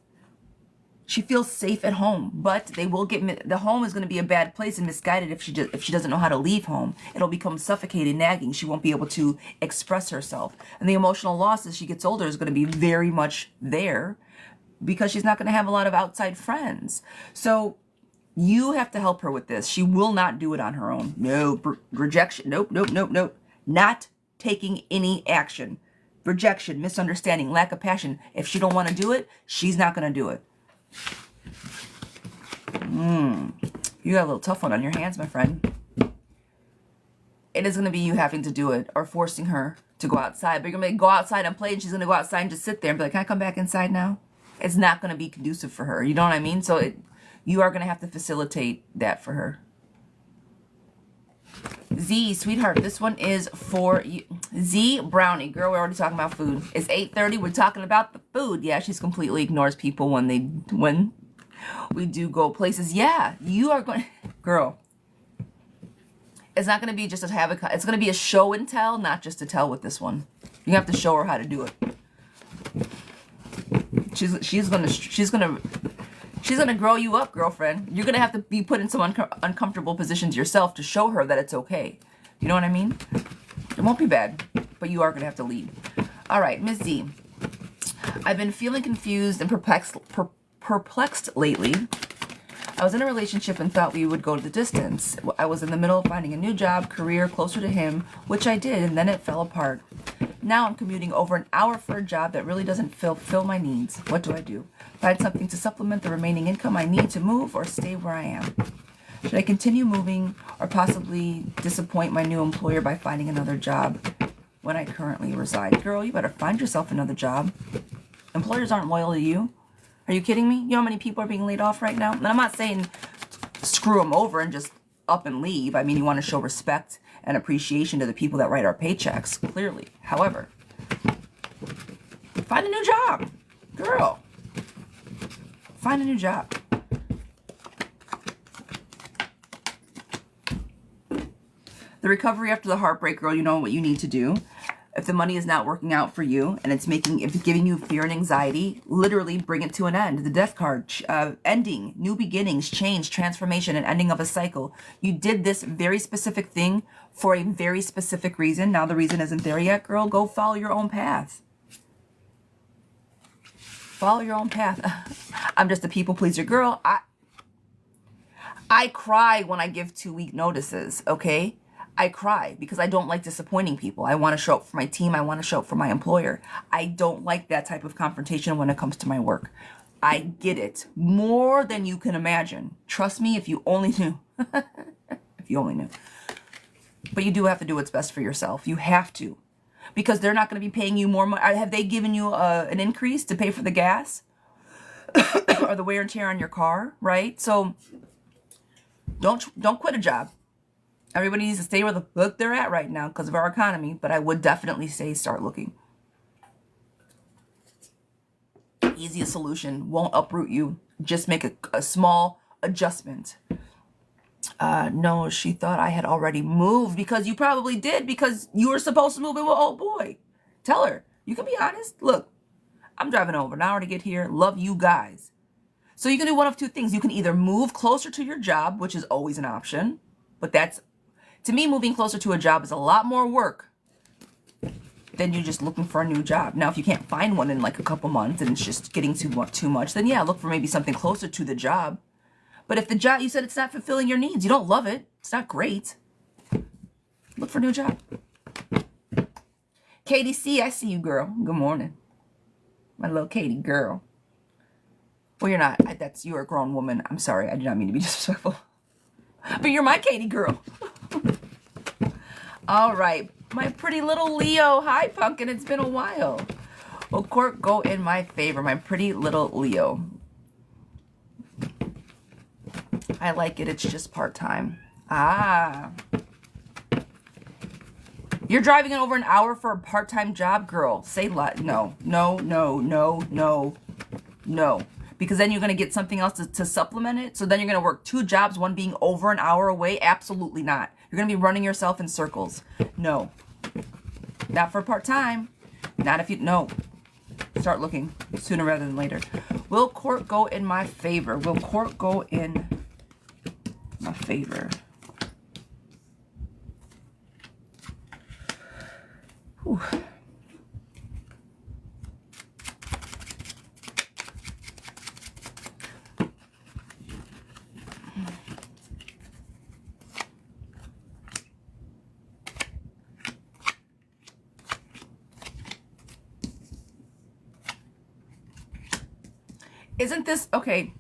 She feels safe at home, but they will the home is going to be a bad place and misguided if she doesn't know how to leave home. It'll become suffocated, nagging. She won't be able to express herself. And the emotional loss as she gets older is going to be very much there because she's not going to have a lot of outside friends. So you have to help her with this. She will not do it on her own. No, rejection. Nope, nope, nope, nope. Not taking any action. Rejection, misunderstanding, lack of passion. If she don't want to do it, she's not going to do it. You got a little tough one on your hands, my friend. It is going to be you having to do it or forcing her to go outside. But you're going to go outside and play, and she's going to go outside and just sit there and be like, can I come back inside now? It's not going to be conducive for her. You know what I mean? So you are going to have to facilitate that for her. Z, sweetheart, this one is for you. Z, brownie. Girl, we're already talking about food. It's 8:30. We're talking about the food. Yeah, she's completely ignores people when we do go places. Yeah, you are going, girl. It's not going to be just to have it's going to be a show and tell, not just to tell with this one. You have to show her how to do it. She's gonna grow you up, girlfriend. You're gonna have to be put in some uncomfortable positions yourself to show her that it's okay. You know what I mean? It won't be bad, but you are gonna have to lead. All right, Ms. Z. I've been feeling confused and perplexed lately. I was in a relationship and thought we would go to the distance. I was in the middle of finding a new job, career closer to him, which I did, and then it fell apart. Now I'm commuting over an hour for a job that really doesn't fill my needs. What do I do? Find something to supplement the remaining income I need to move or stay where I am? Should I continue moving or possibly disappoint my new employer by finding another job when I currently reside? Girl, you better find yourself another job. Employers aren't loyal to you. Are you kidding me? You know how many people are being laid off right now? And I'm not saying screw them over and just up and leave. I mean, you want to show respect and appreciation to the people that write our paychecks, clearly. However, find a new job. Girl, find a new job. The recovery after the heartbreak, girl, you know what you need to do. If the money is not working out for you and if it's giving you fear and anxiety, literally bring it to an end. The death card, ending, new beginnings, change, transformation, and ending of a cycle. You did this very specific thing for a very specific reason. Now the reason isn't there yet, girl. Go follow your own path. Follow your own path. I'm just a people pleaser, girl. I cry when I give 2-week notices, okay? I cry because I don't like disappointing people. I want to show up for my team. I want to show up for my employer. I don't like that type of confrontation when it comes to my work. I get it. More than you can imagine. Trust me, if you only knew. If you only knew. But you do have to do what's best for yourself. You have to. Because they're not going to be paying you more money. Have they given you an increase to pay for the gas? Or the wear and tear on your car, right? So don't quit a job. Everybody needs to stay where the fuck they're at right now because of our economy. But I would definitely say start looking. Easiest solution. Won't uproot you. Just make a small adjustment. No, she thought I had already moved because you probably did because you were supposed to move in with old boy. Tell her. You can be honest. Look, I'm driving over an hour to get here. Love you guys. So you can do one of two things. You can either move closer to your job, which is always an option. But that's, to me, moving closer to a job is a lot more work than you just looking for a new job. Now, if you can't find one in like a couple months and it's just getting too much, then yeah, look for maybe something closer to the job. But if the job, you said it's not fulfilling your needs, you don't love it, it's not great, look for a new job. Katie C, I see you, girl. Good morning. My little Katie girl. Well, you're not. You're a grown woman. I'm sorry. I did not mean to be disrespectful. But you're my Katie girl. All right. My pretty little Leo. Hi, Pumpkin. It's been a while. Will court go in my favor? My pretty little Leo. I like it. It's just part-time. Ah. You're driving over an hour for a part-time job? Girl, say no. No, no, no, no, no. Because then you're going to get something else to supplement it. So then you're going to work 2 jobs, one being over an hour away. Absolutely not. You're going to be running yourself in circles. No. Not for part-time. Not if you... No. Start looking sooner rather than later. Will court go in my favor? Will court go in my favor? Whew. Isn't this, okay,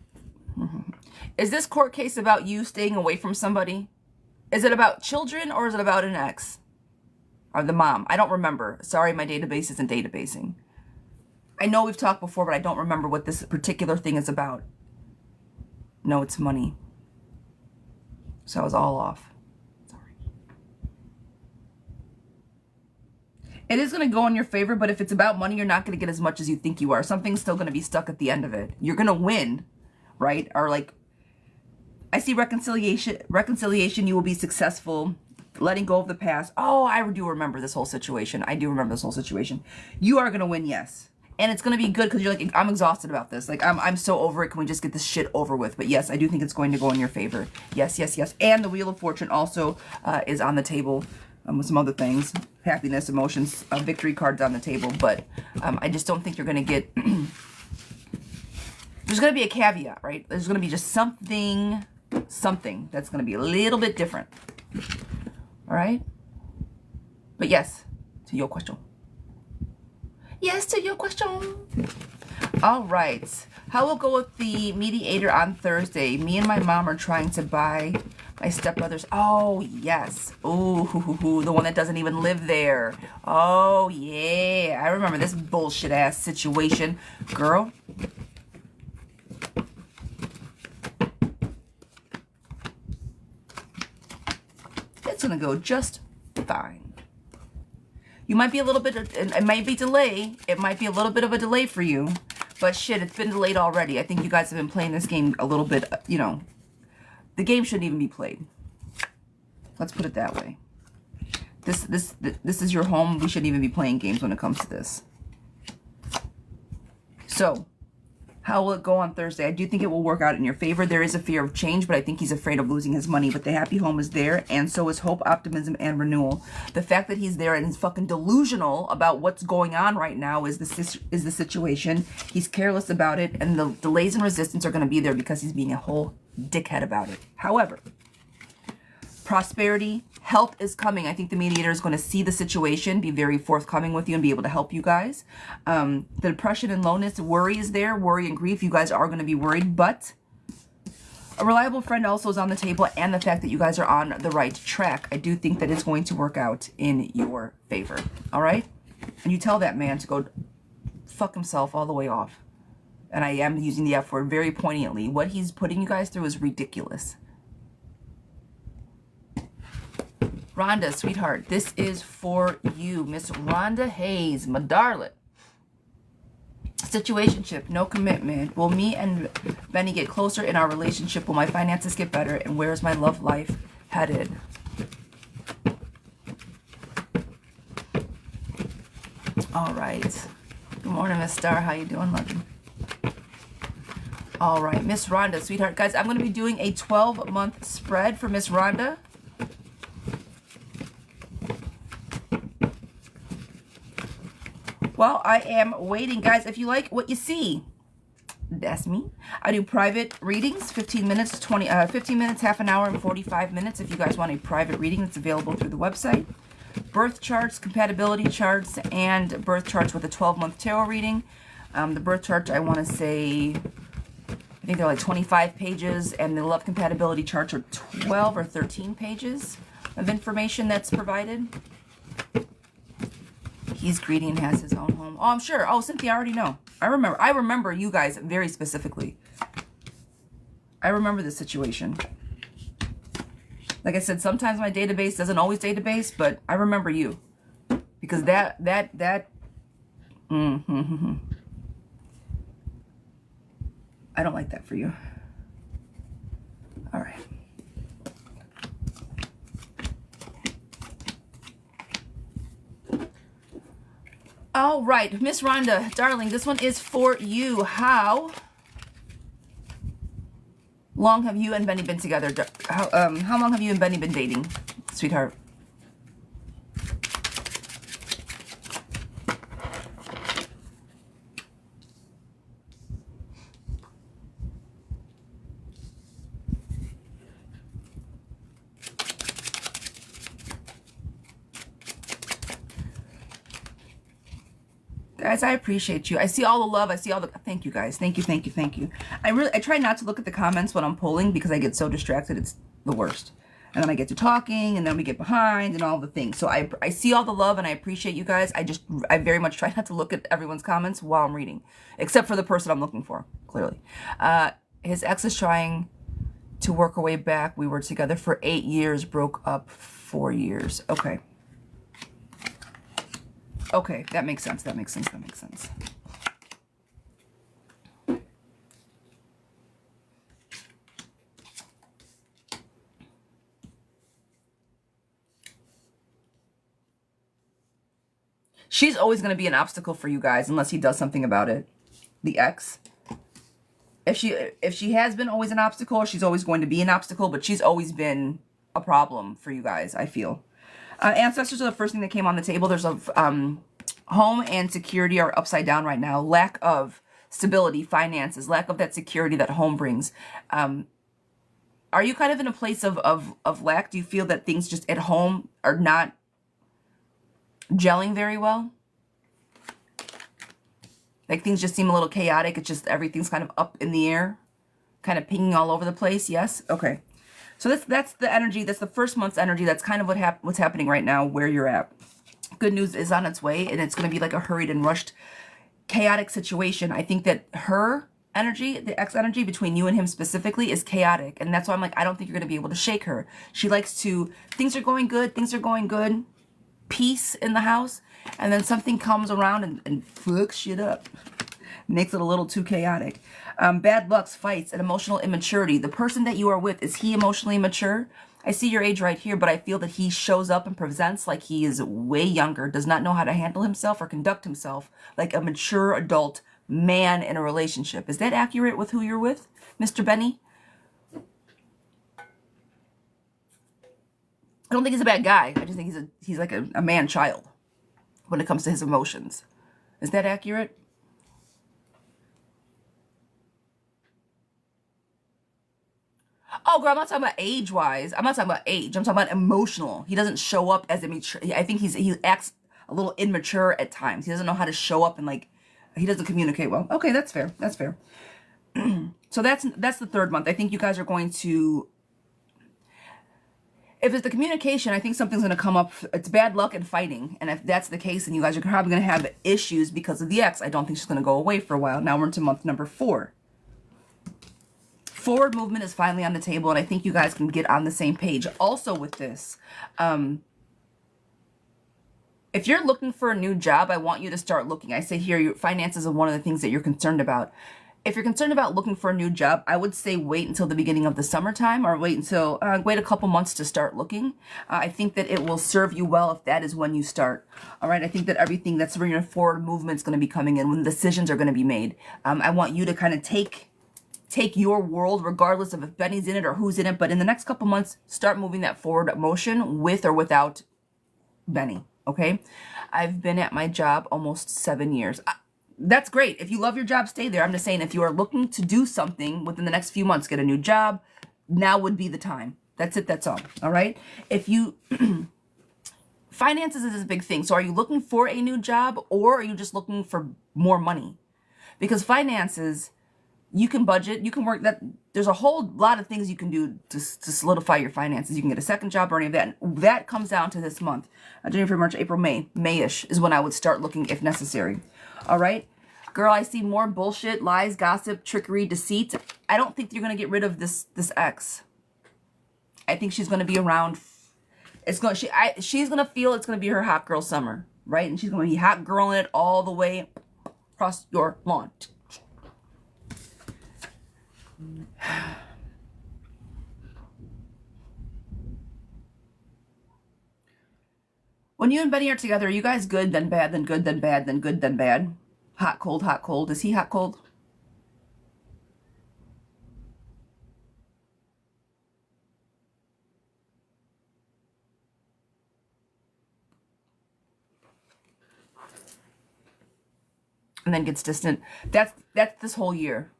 is this court case about you staying away from somebody? Is it about children or is it about an ex? Or the mom? I don't remember. Sorry, my database isn't databasing. I know we've talked before, but I don't remember what this particular thing is about. No, it's money. So I was all off. Sorry. It is going to go in your favor, but if it's about money, you're not going to get as much as you think you are. Something's still going to be stuck at the end of it. You're going to win, right? Or like, I see reconciliation. Reconciliation, you will be successful. Letting go of the past. Oh, I do remember this whole situation. I do remember this whole situation. You are going to win, yes. And it's going to be good because you're like, I'm exhausted about this. Like, I'm so over it. Can we just get this shit over with? But yes, I do think it's going to go in your favor. Yes, yes, yes. And the Wheel of Fortune also is on the table with some other things. Happiness, emotions, victory cards on the table. But I just don't think you're going to get... There's going to be a caveat, right? There's going to be just something that's going to be a little bit different. All right? But yes, to your question. Yes, to your question. All right. How will go with the mediator on Thursday? Me and my mom are trying to buy my stepbrother's. Oh, yes. Ooh, the one that doesn't even live there. Oh, yeah. I remember this bullshit ass situation. Girl. It's going to go just fine. You might be a little bit, it might be delay. It might be a little bit of a delay for you. But shit, it's been delayed already. I think you guys have been playing this game a little bit, you know. The game shouldn't even be played. Let's put it that way. This is your home. We shouldn't even be playing games when it comes to this. So, how will it go on Thursday? I do think it will work out in your favor. There is a fear of change, but I think he's afraid of losing his money. But the happy home is there, and so is hope, optimism, and renewal. The fact that he's there and he's fucking delusional about what's going on right now is the situation. He's careless about it, and the delays and resistance are going to be there because he's being a whole dickhead about it. However, prosperity, help is coming. I think the mediator is going to see the situation, be very forthcoming with you, and be able to help you guys. The depression and lowness, worry is there, worry and grief. You guys are going to be worried, but a reliable friend also is on the table, and the fact that you guys are on the right track. I do think that it's going to work out in your favor. All right? And you tell that man to go fuck himself all the way off. And I am using the F word very poignantly. What he's putting you guys through is ridiculous. Rhonda, sweetheart, this is for you. Miss Rhonda Hayes, my darling. Situationship, no commitment. Will me and Benny get closer in our relationship? Will my finances get better? And where is my love life headed? All right. Good morning, Miss Star. How you doing, love you? All right, Miss Rhonda, sweetheart. Guys, I'm going to be doing a 12-month spread for Miss Rhonda. Well, I am waiting, guys. If you like what you see, that's me. I do private readings, 15 minutes, 15 minutes, half an hour, and 45 minutes. If you guys want a private reading, it's available through the website. Birth charts, compatibility charts, and birth charts with a 12-month tarot reading. The birth chart, I want to say, I think they're like 25 pages, and the love compatibility charts are 12 or 13 pages of information that's provided. He's greedy and has his own home. Oh, I'm sure. Oh, Cynthia, I already know. I remember you guys very specifically. I remember the situation. Like I said, sometimes my database doesn't always database, but I remember you. Because I don't like that for you. All right. All right, Miss Rhonda, darling, this one is for you. How long have you and Benny been together? How long have you and Benny been dating, sweetheart? Guys, I appreciate you. I see all the love. I see all the... Thank you, guys. Thank you, thank you, thank you. I try not to look at the comments when I'm pulling because I get so distracted. It's the worst. And then I get to talking, and then we get behind and all the things. So I see all the love, and I appreciate you guys. I very much try not to look at everyone's comments while I'm reading. Except for the person I'm looking for, clearly. His ex is trying to work her way back. We were together for 8 years, broke up 4 years. Okay. Okay, that makes sense. That makes sense. That makes sense. She's always going to be an obstacle for you guys unless he does something about it. The ex. If she has been always an obstacle, or she's always going to be an obstacle, but she's always been a problem for you guys, I feel. Ancestors are the first thing that came on the table. There's a home and security are upside down right now. Lack of stability, finances, lack of that security that home brings. Are you kind of in a place of lack? Do you feel that things just at home are not gelling very well? Like things just seem a little chaotic. It's just everything's kind of up in the air, kind of pinging all over the place. Yes? Okay. So that's the energy. That's the first month's energy. That's kind of what's happening right now where you're at. Good news is on its way, and it's going to be like a hurried and rushed, chaotic situation. I think that her energy, the ex energy between you and him specifically, is chaotic. And that's why I'm like, I don't think you're going to be able to shake her. She likes to, things are going good, peace in the house, and then something comes around and fucks shit up. Makes it a little too chaotic. Bad lucks, fights, and emotional immaturity. The person that you are with, is he emotionally mature? I see your age right here, but I feel that he shows up and presents like he is way younger, does not know how to handle himself or conduct himself like a mature adult man in a relationship. Is that accurate with who you're with, Mr. Benny? I don't think he's a bad guy. I just think he's like a man-child when it comes to his emotions. Is that accurate? Oh, girl, I'm not talking about age-wise. I'm not talking about age. I'm talking about emotional. He doesn't show up as immature. I think he acts a little immature at times. He doesn't know how to show up and, like, he doesn't communicate well. Okay, that's fair. That's fair. So that's the third month. I think you guys are going to, if it's the communication, I think something's going to come up. It's bad luck and fighting. And if that's the case, then you guys are probably going to have issues because of the ex. I don't think she's going to go away for a while. Now we're into month number 4. Forward movement is finally on the table, and I think you guys can get on the same page. Also with this, if you're looking for a new job, I want you to start looking. I say here, your finances are one of the things that you're concerned about. If you're concerned about looking for a new job, I would say wait until the beginning of the summertime, or wait a couple months to start looking. I think that it will serve you well if that is when you start. All right. I think that everything that's for your forward movement is going to be coming in when decisions are going to be made. I want you to kind of take your world, regardless of if Benny's in it or who's in it. But in the next couple months, start moving that forward motion with or without Benny. Okay. I've been at my job almost 7 years. That's great. If you love your job, stay there. I'm just saying, if you are looking to do something within the next few months, get a new job, now would be the time. That's it. That's all. All right. If you, finances is a big thing. So are you looking for a new job, or are you just looking for more money? Because finances, you can budget, you can work that. There's a whole lot of things you can do to solidify your finances. You can get a second job or any of that. And that comes down to this month. January, February, March, April, May-ish is when I would start looking if necessary. All right. Girl, I see more bullshit, lies, gossip, trickery, deceit. I don't think you're going to get rid of this ex. I think she's going to be around. She's going to feel it's going to be her hot girl summer, right? And she's going to be hot girling it all the way across your lawn. When you and Benny are together, are you guys good, then bad, then good, then bad, then good, then bad? Hot, cold, hot, cold. Is he hot, cold? And then gets distant. That's this whole year.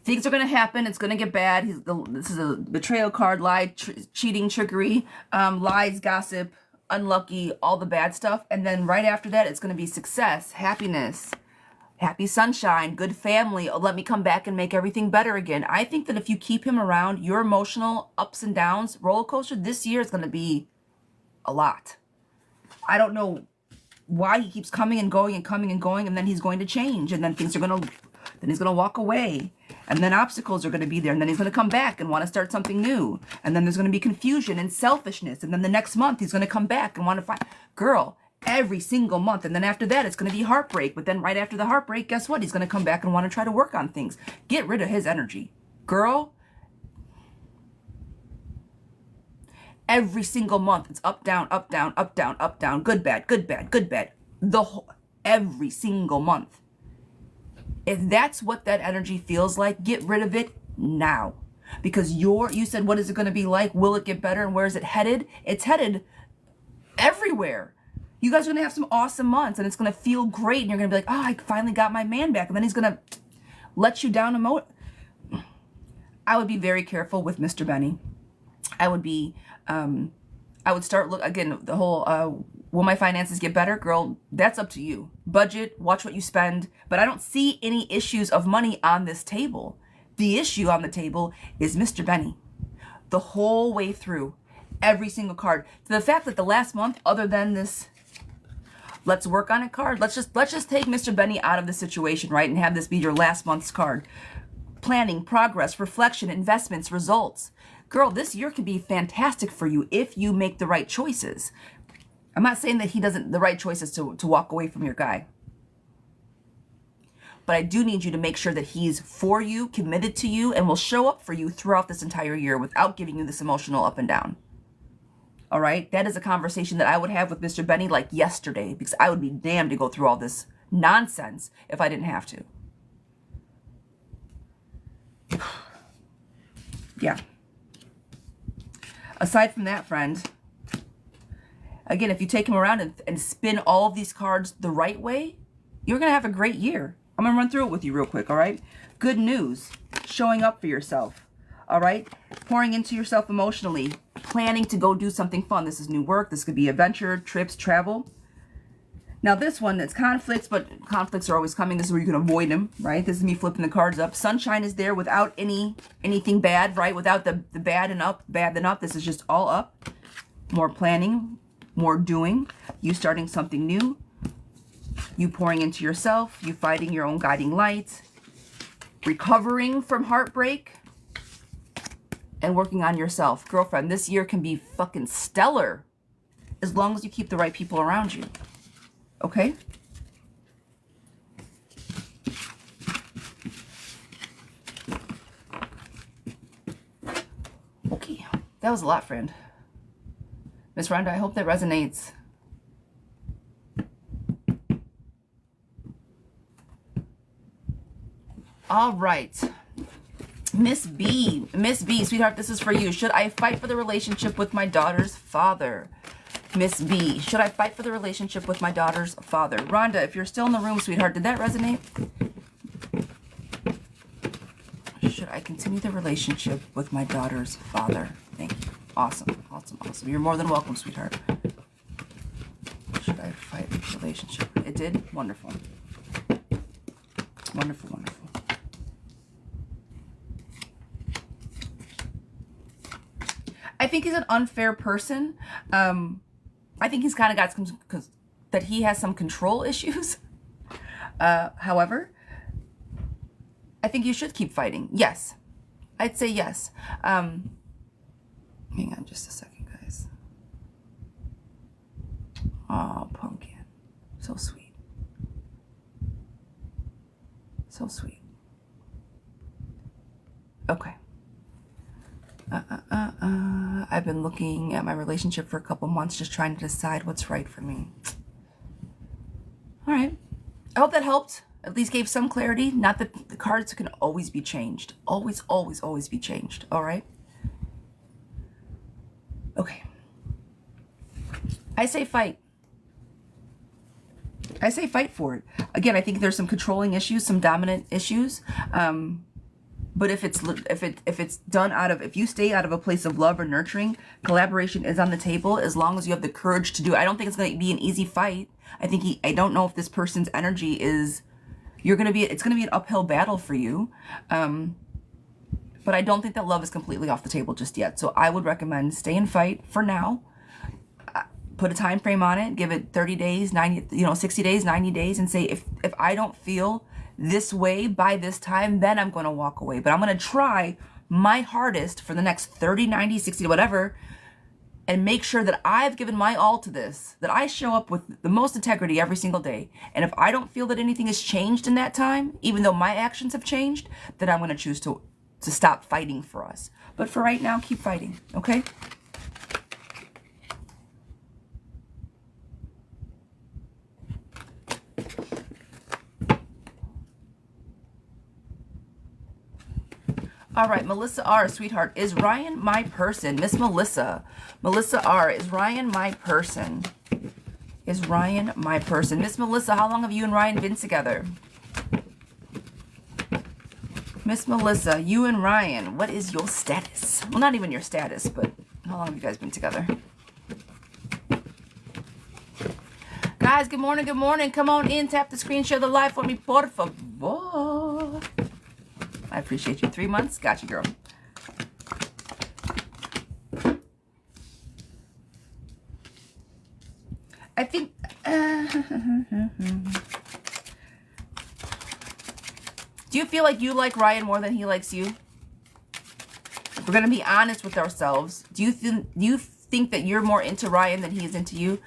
Things are going to happen. It's going to get bad. This is a betrayal card, lie, cheating, trickery, lies, gossip, unlucky, all the bad stuff. And then right after that, it's going to be success, happiness, happy sunshine, good family. Oh, let me come back and make everything better again. I think that if you keep him around, your emotional ups and downs roller coaster this year is going to be a lot. I don't know why he keeps coming and going and coming and going, and then he's going to change, and then things are going to, then he's going to walk away. And then obstacles are going to be there. And then he's going to come back and want to start something new. And then there's going to be confusion and selfishness. And then the next month he's going to come back and want to find. Girl, every single month. And then after that, it's going to be heartbreak. But then right after the heartbreak, guess what? He's going to come back and want to try to work on things. Get rid of his energy. Girl, every single month, it's up, down, up, down, up, down, up, down. Good, bad, good, bad, good, bad. Every single month. If that's what that energy feels like, get rid of it now. Because you said, what is it going to be like? Will it get better? And where is it headed? It's headed everywhere. You guys are going to have some awesome months, and it's going to feel great. And you're going to be like, oh, I finally got my man back. And then he's going to let you down. I would be very careful with Mr. Benny. I would be, I would start again, the whole, will my finances get better? Girl, that's up to you. Budget, watch what you spend. But I don't see any issues of money on this table. The issue on the table is Mr. Benny. The whole way through. Every single card. To the fact that the last month, other than this, let's work on it card. Let's just take Mr. Benny out of the situation, right? And have this be your last month's card. Planning, progress, reflection, investments, results. Girl, this year can be fantastic for you if you make the right choices. I'm not saying that he doesn't, the right choice is to walk away from your guy. But I do need you to make sure that he's for you, committed to you, and will show up for you throughout this entire year without giving you this emotional up and down. All right? That is a conversation that I would have with Mr. Benny like yesterday, because I would be damned to go through all this nonsense if I didn't have to. Yeah. Aside from that, friend, again, if you take him around and spin all of these cards the right way, you're going to have a great year. I'm going to run through it with you real quick, all right? Good news, showing up for yourself, all right? Pouring into yourself emotionally, planning to go do something fun. This is new work. This could be adventure, trips, travel. Now this one, it's conflicts, but conflicts are always coming. This is where you can avoid them, right? This is me flipping the cards up. Sunshine is there without anything bad, right? Without the bad and up, bad and up. This is just all up. More planning, more doing. You starting something new. You pouring into yourself. You fighting your own guiding light. Recovering from heartbreak. And working on yourself. Girlfriend, this year can be fucking stellar as long as you keep the right people around you. Okay? Okay. That was a lot, friend. Miss Rhonda, I hope that resonates. All right. Miss B, sweetheart, this is for you. Should I fight for the relationship with my daughter's father? Miss B, should I fight for the relationship with my daughter's father? Rhonda, if you're still in the room, sweetheart, did that resonate? Should I continue the relationship with my daughter's father? Thank you. Awesome, awesome, awesome. You're more than welcome, sweetheart. Should I fight the relationship? It did? Wonderful. Wonderful, wonderful. I think he's an unfair person. I think he's kind of got some, that he has some control issues. However, I think you should keep fighting. Yes. I'd say yes. Hang on just a second, guys. Oh, pumpkin. So sweet. So sweet. Okay. I've been looking at my relationship for a couple months, just trying to decide what's right for me. All right. I hope that helped. At least gave some clarity. Not that the cards can always be changed. Always, always, always be changed. All right. Okay. I say fight. I say fight for it. Again, I think there's some controlling issues, some dominant issues. But if it's done out of, if you stay out of a place of love or nurturing, collaboration is on the table as long as you have the courage to do it. I don't think it's going to be an easy fight. I don't know if this person's energy is, it's going to be an uphill battle for you. But I don't think that love is completely off the table just yet. So I would recommend stay and fight for now. Put a time frame on it. Give it 30 days, 60 days, 90 days, and say, if I don't feel this way by this time, then I'm going to walk away. But I'm going to try my hardest for the next 30, 90, 60, whatever, and make sure that I've given my all to this, that I show up with the most integrity every single day. And if I don't feel that anything has changed in that time, even though my actions have changed, then I'm going to choose to stop fighting for us. But for right now, keep fighting, okay? All right, Melissa R, sweetheart, is Ryan my person? Miss Melissa. Melissa R, is Ryan my person? Is Ryan my person? Miss Melissa, how long have you and Ryan been together? Miss Melissa, you and Ryan, what is your status? Well, not even your status, but how long have you guys been together? Guys, good morning, good morning. Come on in, tap the screen, share the live for me, por favor. I appreciate you. 3 months? Got you, girl. I think... do you feel like you like Ryan more than he likes you? If we're going to be honest with ourselves, do you think that you're more into Ryan than he is into you?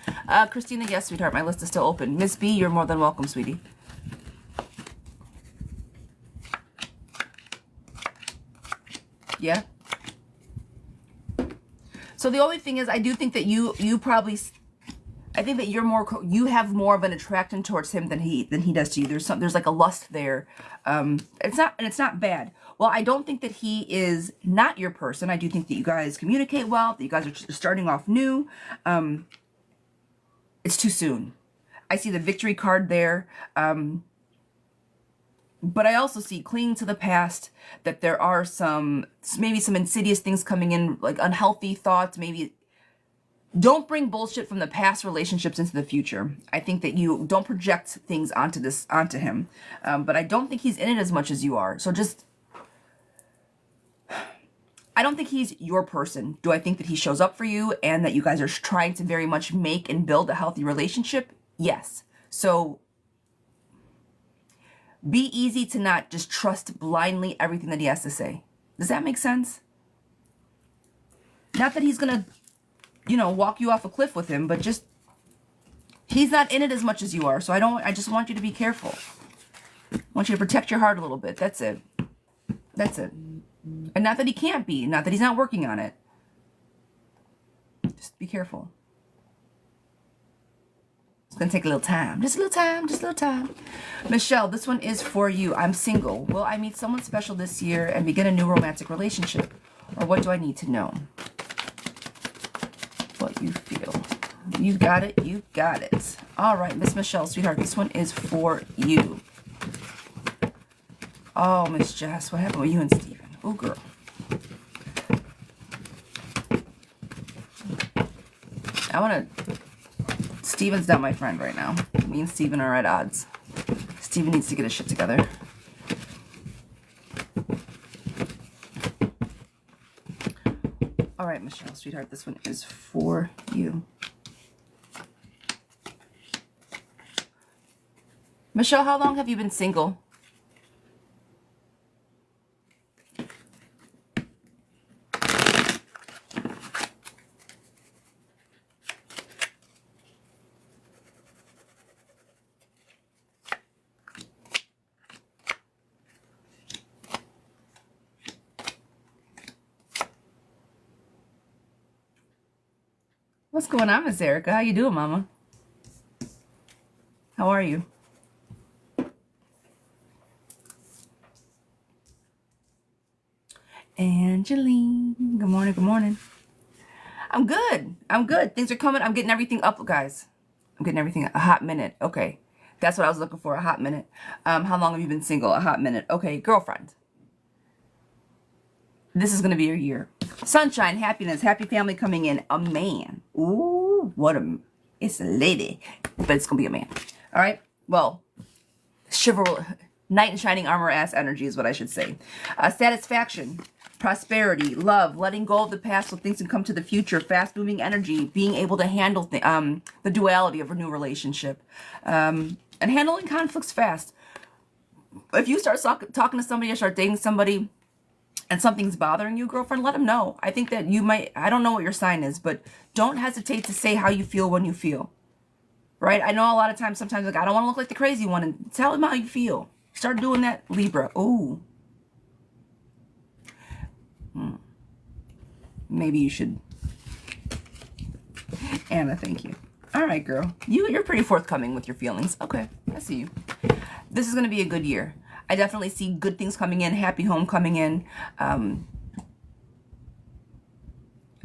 Christina, yes, sweetheart. My list is still open. Miss B, you're more than welcome, sweetie. Yeah. So the only thing is, I do think that you probably, I think that you have more of an attraction towards him than he does to you. There's like a lust there. It's not bad. Well, I don't think that he is not your person. I do think that you guys communicate well, that you guys are starting off new. It's too soon. I see the victory card there. But I also see clinging to the past, that there are maybe some insidious things coming in, like unhealthy thoughts. Maybe don't bring bullshit from the past relationships into the future. I think that you don't project things onto him. But I don't think he's in it as much as you are. So I don't think he's your person. Do I think that he shows up for you and that you guys are trying to very much make and build a healthy relationship? Yes. So be easy to not just trust blindly everything that he has to say. Does that make sense? Not that he's gonna, walk you off a cliff with him, but just, he's not in it as much as you are. So I just want you to be careful. I want you to protect your heart a little bit. That's it. That's it. And not that he can't be, not that he's not working on it. Just be careful. It's going to take a little time. Just a little time. Just a little time. Michelle, this one is for you. I'm single. Will I meet someone special this year and begin a new romantic relationship? Or what do I need to know? What you feel. You got it. You got it. All right, Miss Michelle, sweetheart, this one is for you. Oh, Miss Jess, what happened with you and Steven? Oh, girl. Steven's not my friend right now. Me and Steven are at odds. Steven needs to get his shit together. All right, Michelle, sweetheart, this one is for you. Michelle, how long have you been single? What's going on, Miss Erica? How you doing, Mama? How are you? Angeline, good morning, good morning. I'm good. I'm good. Things are coming. I'm getting everything up, guys. I'm getting everything. A hot minute. Okay. That's what I was looking for, a hot minute. How long have you been single? A hot minute. Okay, girlfriend. This is going to be your year. Sunshine, happiness, happy family coming in. A man. Ooh, it's a lady. But it's going to be a man. All right? Well, knight in shining armor ass energy is what I should say. Satisfaction, prosperity, love, letting go of the past so things can come to the future, fast moving energy, being able to handle the duality of a new relationship, and handling conflicts fast. If you start talking to somebody or start dating somebody and something's bothering you, girlfriend, let them know. I think that you might, I don't know what your sign is, but don't hesitate to say how you feel when you feel. Right? I know a lot of times, sometimes, like, I don't want to look like the crazy one, and tell them how you feel. Start doing that, Libra. Ooh. Maybe you should. Anna, thank you. All right, girl. You're pretty forthcoming with your feelings. Okay, I see you. This is going to be a good year. I definitely see good things coming in, happy home coming in, and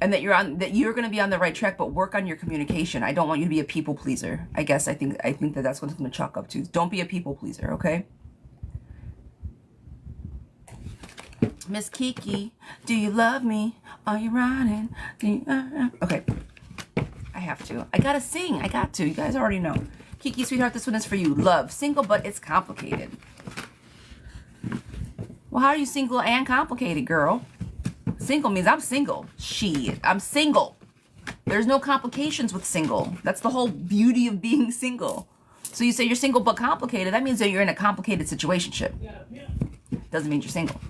that you're going to be on the right track. But work on your communication. I don't want you to be a people pleaser. I think that that's what it's going to chalk up to. Don't be a people pleaser, okay? Miss Kiki, do you love me? Are you riding? Okay. I have to. I gotta sing. I got to. You guys already know. Kiki, sweetheart, this one is for you. Love. Single, but it's complicated. Well, how are you single and complicated, girl? Single means I'm single. Shit. I'm single. There's no complications with single. That's the whole beauty of being single. So you say you're single but complicated. That means that you're in a complicated situationship. Doesn't mean you're single.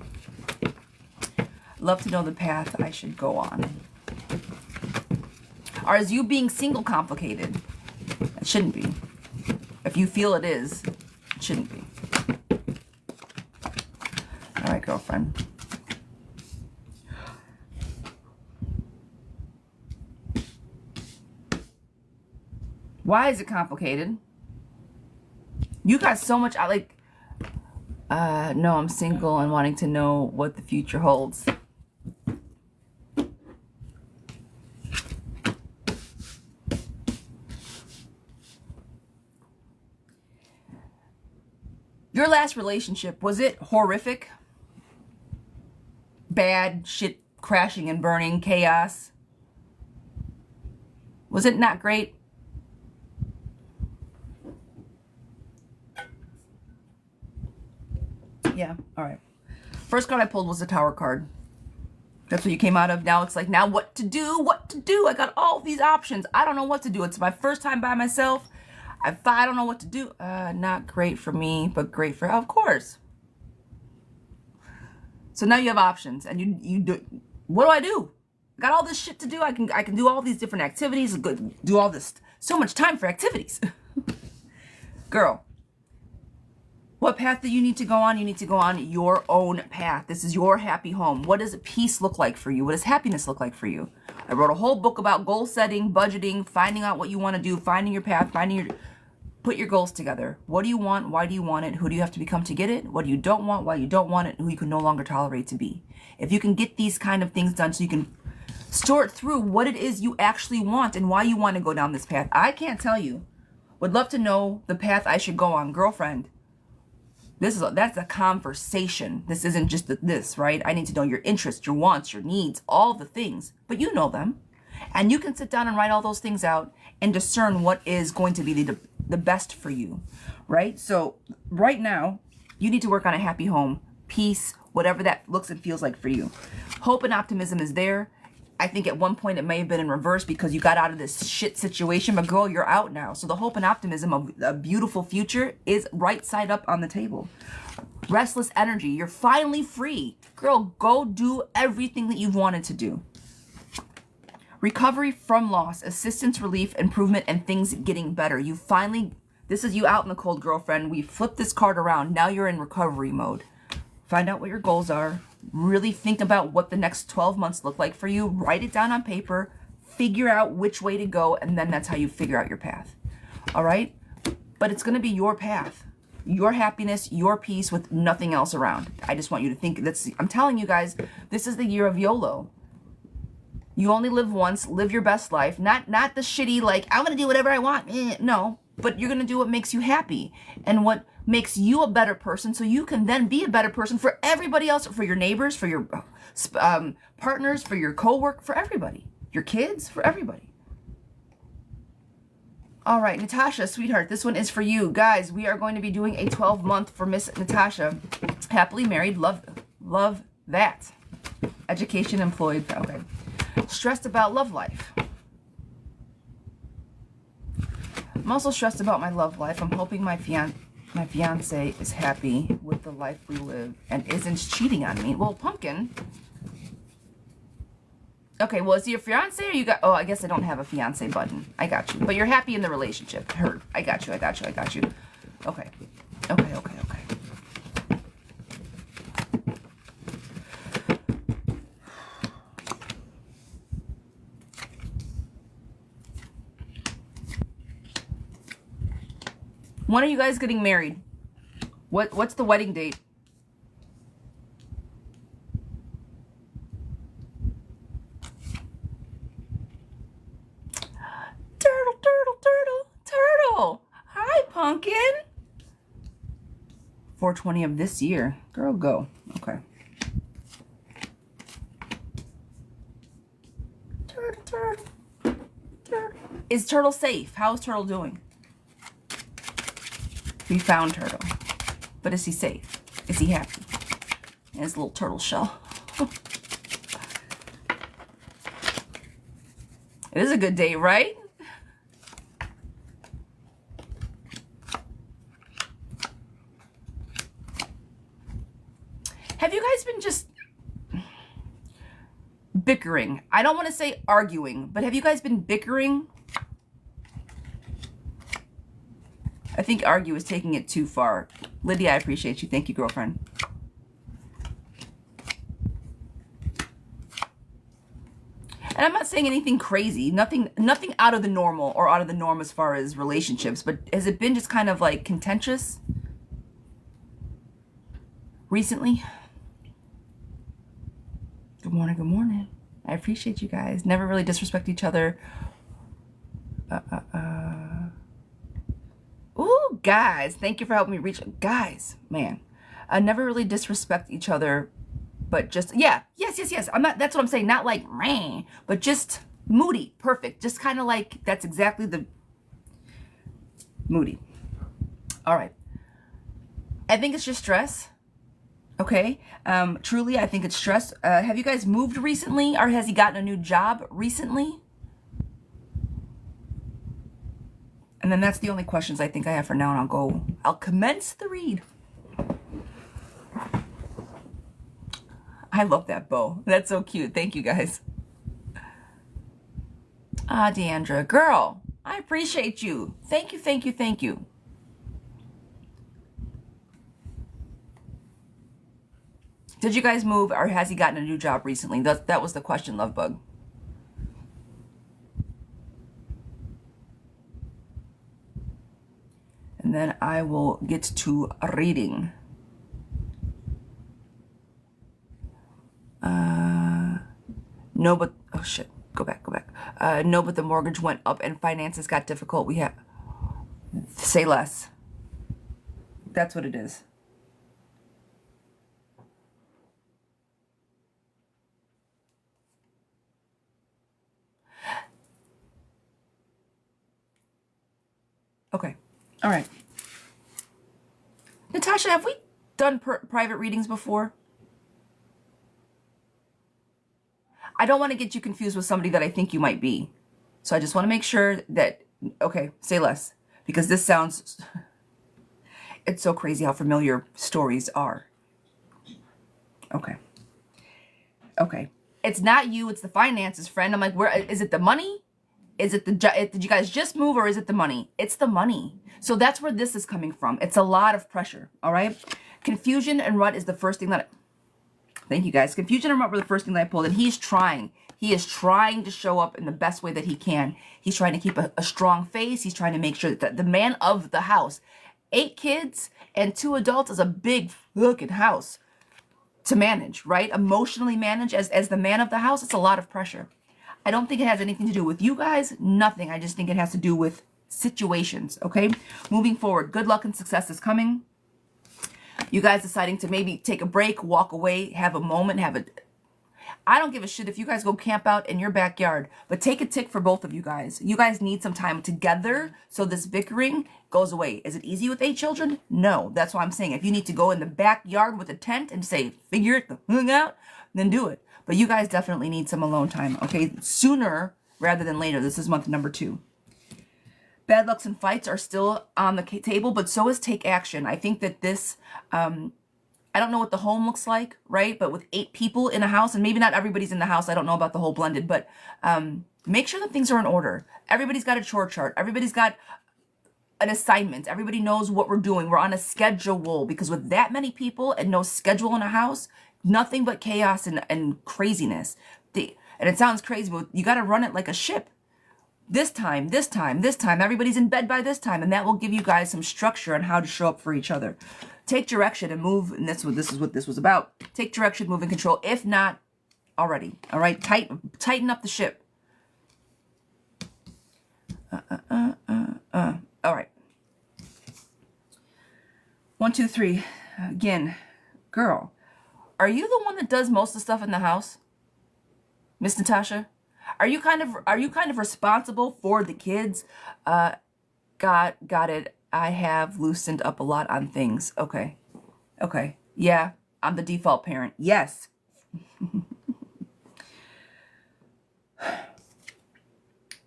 Love to know the path I should go on. Or is you being single complicated? It shouldn't be. If you feel it is, it shouldn't be. All right, girlfriend. Why is it complicated? You got so much, no, I'm single and wanting to know what the future holds. Your last relationship, was it horrific? Bad, shit crashing and burning, chaos? Was it not great? Yeah, all right. First card I pulled was the Tower card. That's what you came out of. Now it's like, now what to do? What to do? I got all these options. I don't know what to do. It's my first time by myself. I don't know what to do. Not great for me, but great for, of course. So now you have options, and you do. What do I do? I got all this shit to do. I can do all these different activities. Do all this. So much time for activities. Girl, what path do you need to go on? You need to go on your own path. This is your happy home. What does peace look like for you? What does happiness look like for you? I wrote a whole book about goal setting, budgeting, finding out what you want to do, finding your path, put your goals together. What do you want? Why do you want it? Who do you have to become to get it? What do you don't want? Why you don't want it? Who you can no longer tolerate to be. If you can get these kind of things done so you can sort through what it is you actually want and why you want to go down this path. I can't tell you. Would love to know the path I should go on. Girlfriend, that's a conversation. This isn't just this, right? I need to know your interests, your wants, your needs, all the things. But you know them. And you can sit down and write all those things out and discern what is going to be the best for you, right? So right now, you need to work on a happy home, peace, whatever that looks and feels like for you. Hope and optimism is there. I think at one point it may have been in reverse because you got out of this shit situation, but girl, you're out now. So the hope and optimism of a beautiful future is right side up on the table. Restless energy, you're finally free. Girl, go do everything that you've wanted to do. Recovery from loss, assistance, relief, improvement, and things getting better. You finally, this is you out in the cold, girlfriend. We flipped this card around. Now you're in recovery mode. Find out what your goals are. Really think about what the next 12 months look like for you. Write it down on paper. Figure out which way to go, and then that's how you figure out your path. All right? But it's going to be your path. Your happiness, your peace with nothing else around. I just want you to think that's, I'm telling you guys, this is the year of YOLO. You only live once. Live your best life. Not the shitty, like, I'm going to do whatever I want. No, but you're going to do what makes you happy and what makes you a better person so you can then be a better person for everybody else, for your neighbors, for your partners, for your co-work, for everybody. Your kids, for everybody. All right, Natasha, sweetheart, this one is for you. Guys, we are going to be doing a 12-month for Miss Natasha. Happily married. Love that. Education, employed. Okay. Stressed about love life. I'm also stressed about my love life. I'm hoping my fiance is happy with the life we live and isn't cheating on me. Well, pumpkin. Okay, well, is he your fiance or you got... Oh, I guess I don't have a fiance button. I got you. But you're happy in the relationship. Heard. I got you. Okay. When are you guys getting married? What's the wedding date? Turtle. Hi, pumpkin. 420 of this year. Girl, go. Okay. Turtle. Is Turtle safe? How is Turtle doing? We found Turtle. But is he safe? Is he happy? In his little turtle shell. It is a good day, right? Have you guys been just bickering? I don't want to say arguing, but have you guys been bickering? I think argue is taking it too far. Lydia, I appreciate you. Thank you, girlfriend. And I'm not saying anything crazy, nothing out of the normal or out of the norm as far as relationships, but has it been just kind of like contentious recently? Good morning. I appreciate you guys. Never really disrespect each other. Ooh, guys, thank you for helping me reach. Guys, man, I never really disrespect each other, but just, yeah, yes. I'm not, that's what I'm saying. Not like, man, but just moody, perfect. Just kind of like, that's exactly the moody. All right. I think it's just stress. Okay. Truly, I think it's stress. Have you guys moved recently, or has he gotten a new job recently? And then that's the only questions I think I have for now, and I'll commence the read. I love that bow. That's so cute. Thank you, guys. Ah, Deandra, girl, I appreciate you. Thank you. Did you guys move, or has he gotten a new job recently? That was the question, Lovebug. And then I will get to reading. No, but, oh shit, go back. No, but the mortgage went up and finances got difficult. We have, say less. That's what it is. Okay, all right. Natasha, have we done private readings before? I don't want to get you confused with somebody that I think you might be. So I just want to make sure that, okay, say less. Because this sounds, it's so crazy how familiar stories are. Okay. It's not you, it's the finances, friend. I'm like, where, is it the money? Is it did you guys just move, or is it the money? It's the money. So that's where this is coming from. It's a lot of pressure, all right? Confusion and rut is the first thing that, thank you guys. Confusion and rut were the first thing that I pulled, and he's trying. He is trying to show up in the best way that he can. He's trying to keep a strong face. He's trying to make sure that the man of the house, 8 kids and 2 adults is a big fucking house to manage, right? Emotionally manage as the man of the house. It's a lot of pressure. I don't think it has anything to do with you guys. Nothing. I just think it has to do with situations, okay? Moving forward, good luck and success is coming. You guys deciding to maybe take a break, walk away, have a moment, I don't give a shit if you guys go camp out in your backyard, but take a tick for both of you guys. You guys need some time together so this bickering goes away. Is it easy with 8 children? No. That's why I'm saying if you need to go in the backyard with a tent and say, figure it the hung out, then do it. But you guys definitely need some alone time, okay? Sooner rather than later. This is month number 2. Bad lucks and fights are still on the table, but so is take action. I think that this, I don't know what the home looks like, right? But with 8 people in a house, and maybe not everybody's in the house. I don't know about the whole blended, but make sure that things are in order. Everybody's got a chore chart. Everybody's got an assignment. Everybody knows what we're doing. We're on a schedule, because with that many people and no schedule in a house, nothing but chaos and craziness. And it sounds crazy, but you got to run it like a ship. This time, everybody's in bed by this time, and that will give you guys some structure on how to show up for each other. Take direction and move, and this is what this was about. Take direction, move, and control, if not already. All right, tighten up the ship. All right. 1, 2, 3. Again, girl, are you the one that does most of the stuff in the house, Miss Natasha? Are you kind of responsible for the kids? Got it. I have loosened up a lot on things. Okay. Yeah, I'm the default parent. Yes.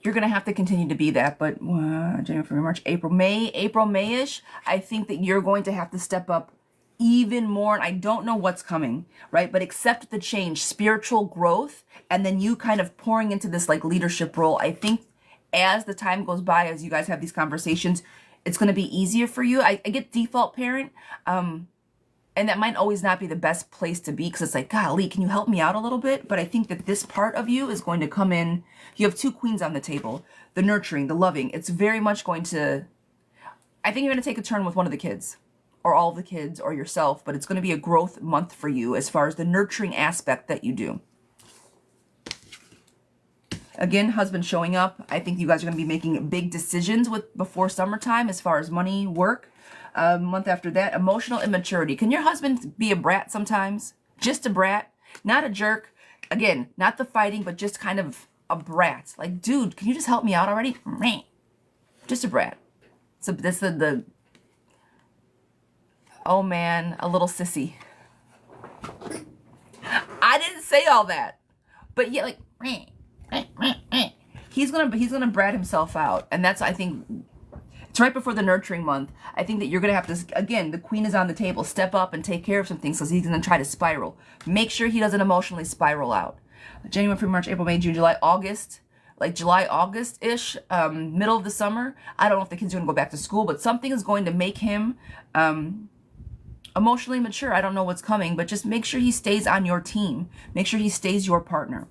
You're gonna have to continue to be that, but January, February, March, April, May-ish. I think that you're going to have to step up even more, and I don't know what's coming, right? But accept the change, spiritual growth, and then you kind of pouring into this like leadership role. I think as the time goes by, as you guys have these conversations, it's going to be easier for you. I get default parent, and that might always not be the best place to be, because it's like, golly, can you help me out a little bit? But I think that this part of you is going to come in. You have 2 queens on the table, the nurturing, the loving. It's very much going to, I think you're going to take a turn with one of the kids, or all of the kids, or yourself, but it's going to be a growth month for you as far as the nurturing aspect that you do. Again, husband showing up. I think you guys are going to be making big decisions before summertime as far as money, work. Month after that, emotional immaturity. Can your husband be a brat sometimes? Just a brat, not a jerk. Again, not the fighting, but just kind of a brat. Like, dude, can you just help me out already? Just a brat. So that's the oh man, a little sissy. I didn't say all that, but yeah, like he's gonna brat himself out, and that's, I think, it's right before the nurturing month. I think that you're gonna have to, again, the queen is on the table, step up and take care of some things, because he's gonna try to spiral. Make sure he doesn't emotionally spiral out. January, February, March, April, May, June, July, August, like July, August-ish, middle of the summer. I don't know if the kids are gonna go back to school, but something is going to make him emotionally mature. I don't know what's coming, but just make sure he stays on your team. Make sure he stays your partner.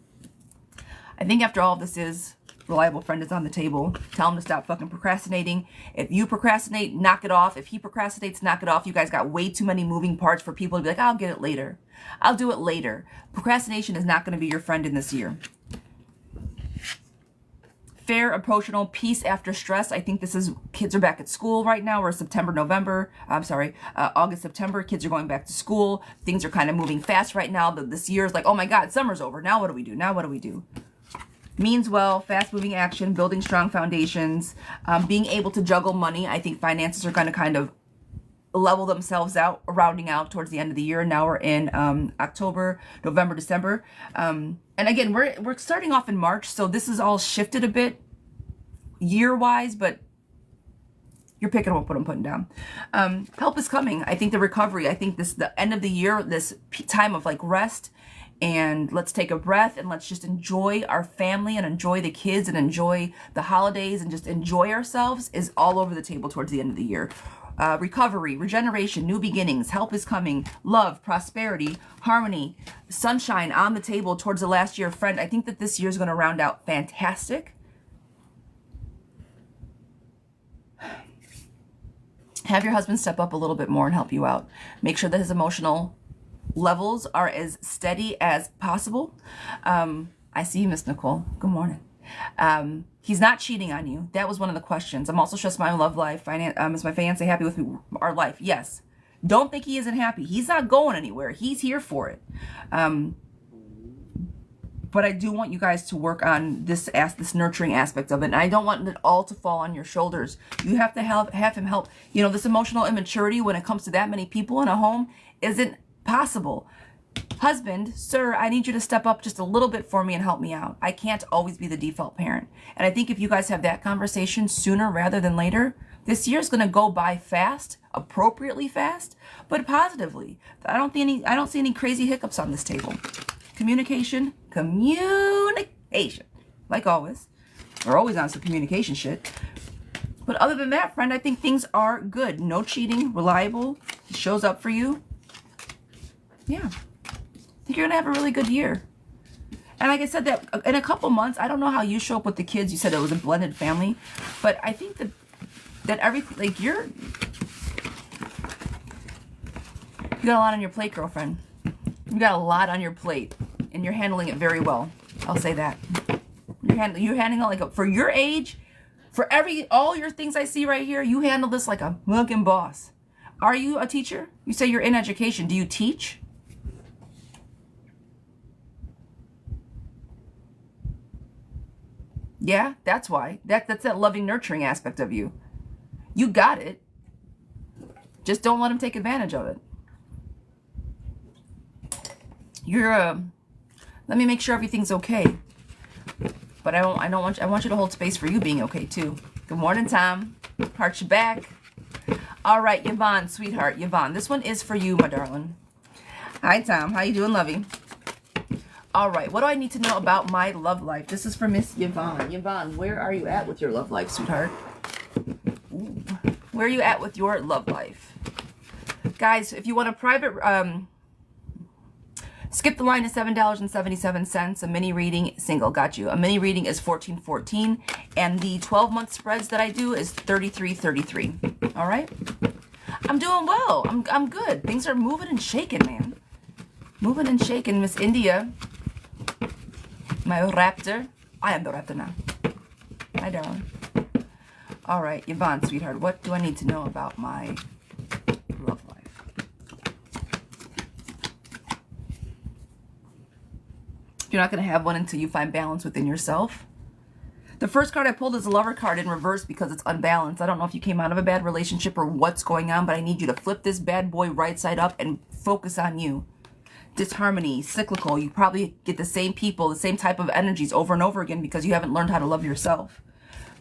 I think after all of this is, reliable friend is on the table. Tell him to stop fucking procrastinating. If you procrastinate, knock it off. If he procrastinates, knock it off. You guys got way too many moving parts for people to be like, I'll get it later. I'll do it later. Procrastination is not going to be your friend in this year. Fair, approachable, peace after stress. I think this is, kids are back at school right now. We're August, September. Kids are going back to school. Things are kind of moving fast right now. This year is like, oh my God, summer's over. Now what do we do? Now what do we do? Means well, fast-moving action, building strong foundations, being able to juggle money. I think finances are going to kind of level themselves out, rounding out towards the end of the year. Now we're in October, November, December. And again, we're starting off in March, so this is all shifted a bit year-wise, but you're picking up what I'm putting down. Help is coming. I think the recovery, I think the end of the year, this time of like rest, and let's take a breath and let's just enjoy our family and enjoy the kids and enjoy the holidays and just enjoy ourselves is all over the table towards the end of the year. Recovery, regeneration, new beginnings, help is coming, love, prosperity, harmony, sunshine on the table towards the last year. Friend, I think that this year is going to round out fantastic. Have your husband step up a little bit more and help you out. Make sure that his emotional levels are as steady as possible. I see you, Miss Nicole. Good morning. He's not cheating on you. That was one of the questions. I'm also stressed my love life. Is my fiance happy with our life? Yes. Don't think he isn't happy. He's not going anywhere. He's here for it. But I do want you guys to work on this nurturing aspect of it. And I don't want it all to fall on your shoulders. You have to have him help. You know, this emotional immaturity when it comes to that many people in a home isn't possible. Husband, sir, I need you to step up just a little bit for me and help me out. I can't always be the default parent. And I think if you guys have that conversation sooner rather than later, this year's going to go by fast, appropriately fast, but positively. I don't see any crazy hiccups on this table. Communication. Like always. We're always on some communication shit. But other than that, friend, I think things are good. No cheating, reliable. He shows up for you. Yeah. I think you're going to have a really good year. And like I said, that in a couple months, I don't know how you show up with the kids. You said it was a blended family. But I think that everything, like you got a lot on your plate, girlfriend. You got a lot on your plate. And you're handling it very well. I'll say that. You're handling it like for your age, for all your things I see right here, you handle this like a fucking boss. Are you a teacher? You say you're in education. Do you teach? Yeah, that's why. That's that loving, nurturing aspect of you. You got it. Just don't let him take advantage of it. Let me make sure everything's okay. But I want you to hold space for you being okay too. Good morning, Tom. Heart you back. All right, Yvonne, sweetheart, Yvonne. This one is for you, my darling. Hi, Tom. How you doing, lovey? All right, what do I need to know about my love life? This is for Miss Yvonne. Yvonne, where are you at with your love life, sweetheart? Ooh. Where are you at with your love life? Guys, if you want a private... skip the line is $7.77. A mini reading, single, got you. A mini reading is $14.14, and the 12-month spreads that I do is $33.33. All right, I'm doing well. I'm good. Things are moving and shaking, man. Moving and shaking, Miss India, my raptor. I am Dorotana. Hi, darling. All right, Yvonne, sweetheart, what do I need to know about my love life? You're not going to have one until you find balance within yourself. The first card I pulled is a lover card in reverse because it's unbalanced. I don't know if you came out of a bad relationship or what's going on, but I need you to flip this bad boy right side up and focus on you. Disharmony, cyclical. You probably get the same people, the same type of energies over and over again because you haven't learned how to love yourself.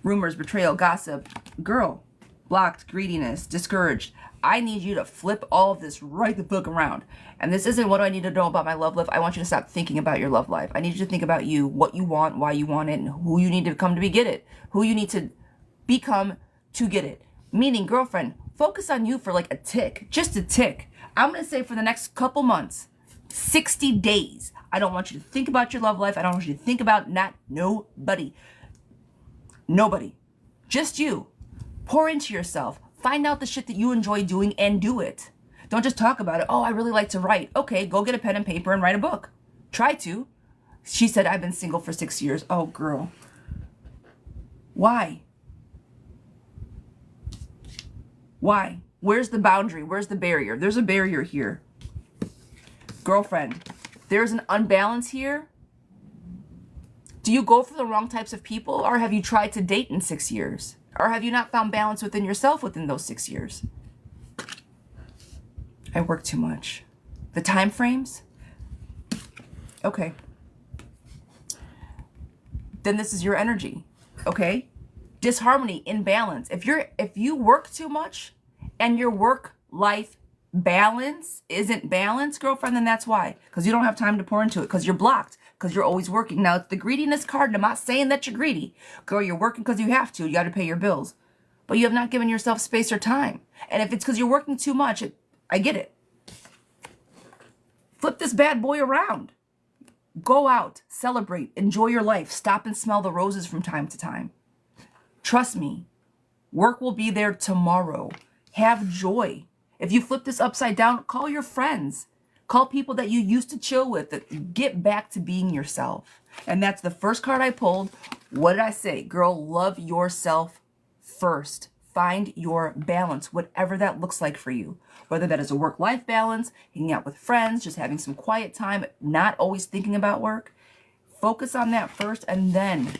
Rumors, betrayal, gossip. Girl, blocked, greediness, discouraged. I need you to flip all of this right the fuck around. And this isn't what do I need to know about my love life. I want you to stop thinking about your love life. I need you to think about you, what you want, why you want it, and who you need to become to get it. Who you need to become to get it. Meaning, girlfriend, focus on you for like a tick. Just a tick. I'm going to say for the next couple months, 60 days. I don't want you to think about your love life. I don't want you to think about nobody. Nobody. Just you. Pour into yourself. Find out the shit that you enjoy doing and do it. Don't just talk about it. Oh, I really like to write. Okay, go get a pen and paper and write a book. Try to. She said, I've been single for 6 years. Oh, girl. Why? Why? Where's the boundary? Where's the barrier? There's a barrier here. Girlfriend, there's an unbalance here. Do you go for the wrong types of people, or have you tried to date in 6 years? Or have you not found balance within yourself within those 6 years? I work too much. The time frames? Okay. Then this is your energy. Okay? Disharmony, imbalance. If you work too much and your work life balance isn't balanced, girlfriend, then that's why. Because you don't have time to pour into it. Because you're blocked. Because you're always working. Now, it's the greediness card, and I'm not saying that you're greedy. Girl, you're working because you have to. You got to pay your bills. But you have not given yourself space or time. And if it's because you're working too much, I get it. Flip this bad boy around. Go out. Celebrate. Enjoy your life. Stop and smell the roses from time to time. Trust me. Work will be there tomorrow. Have joy. If you flip this upside down, call your friends. Call people that you used to chill with. Get back to being yourself. And that's the first card I pulled. What did I say? Girl, love yourself first. Find your balance, whatever that looks like for you. Whether that is a work-life balance, hanging out with friends, just having some quiet time, not always thinking about work. Focus on that first, and then,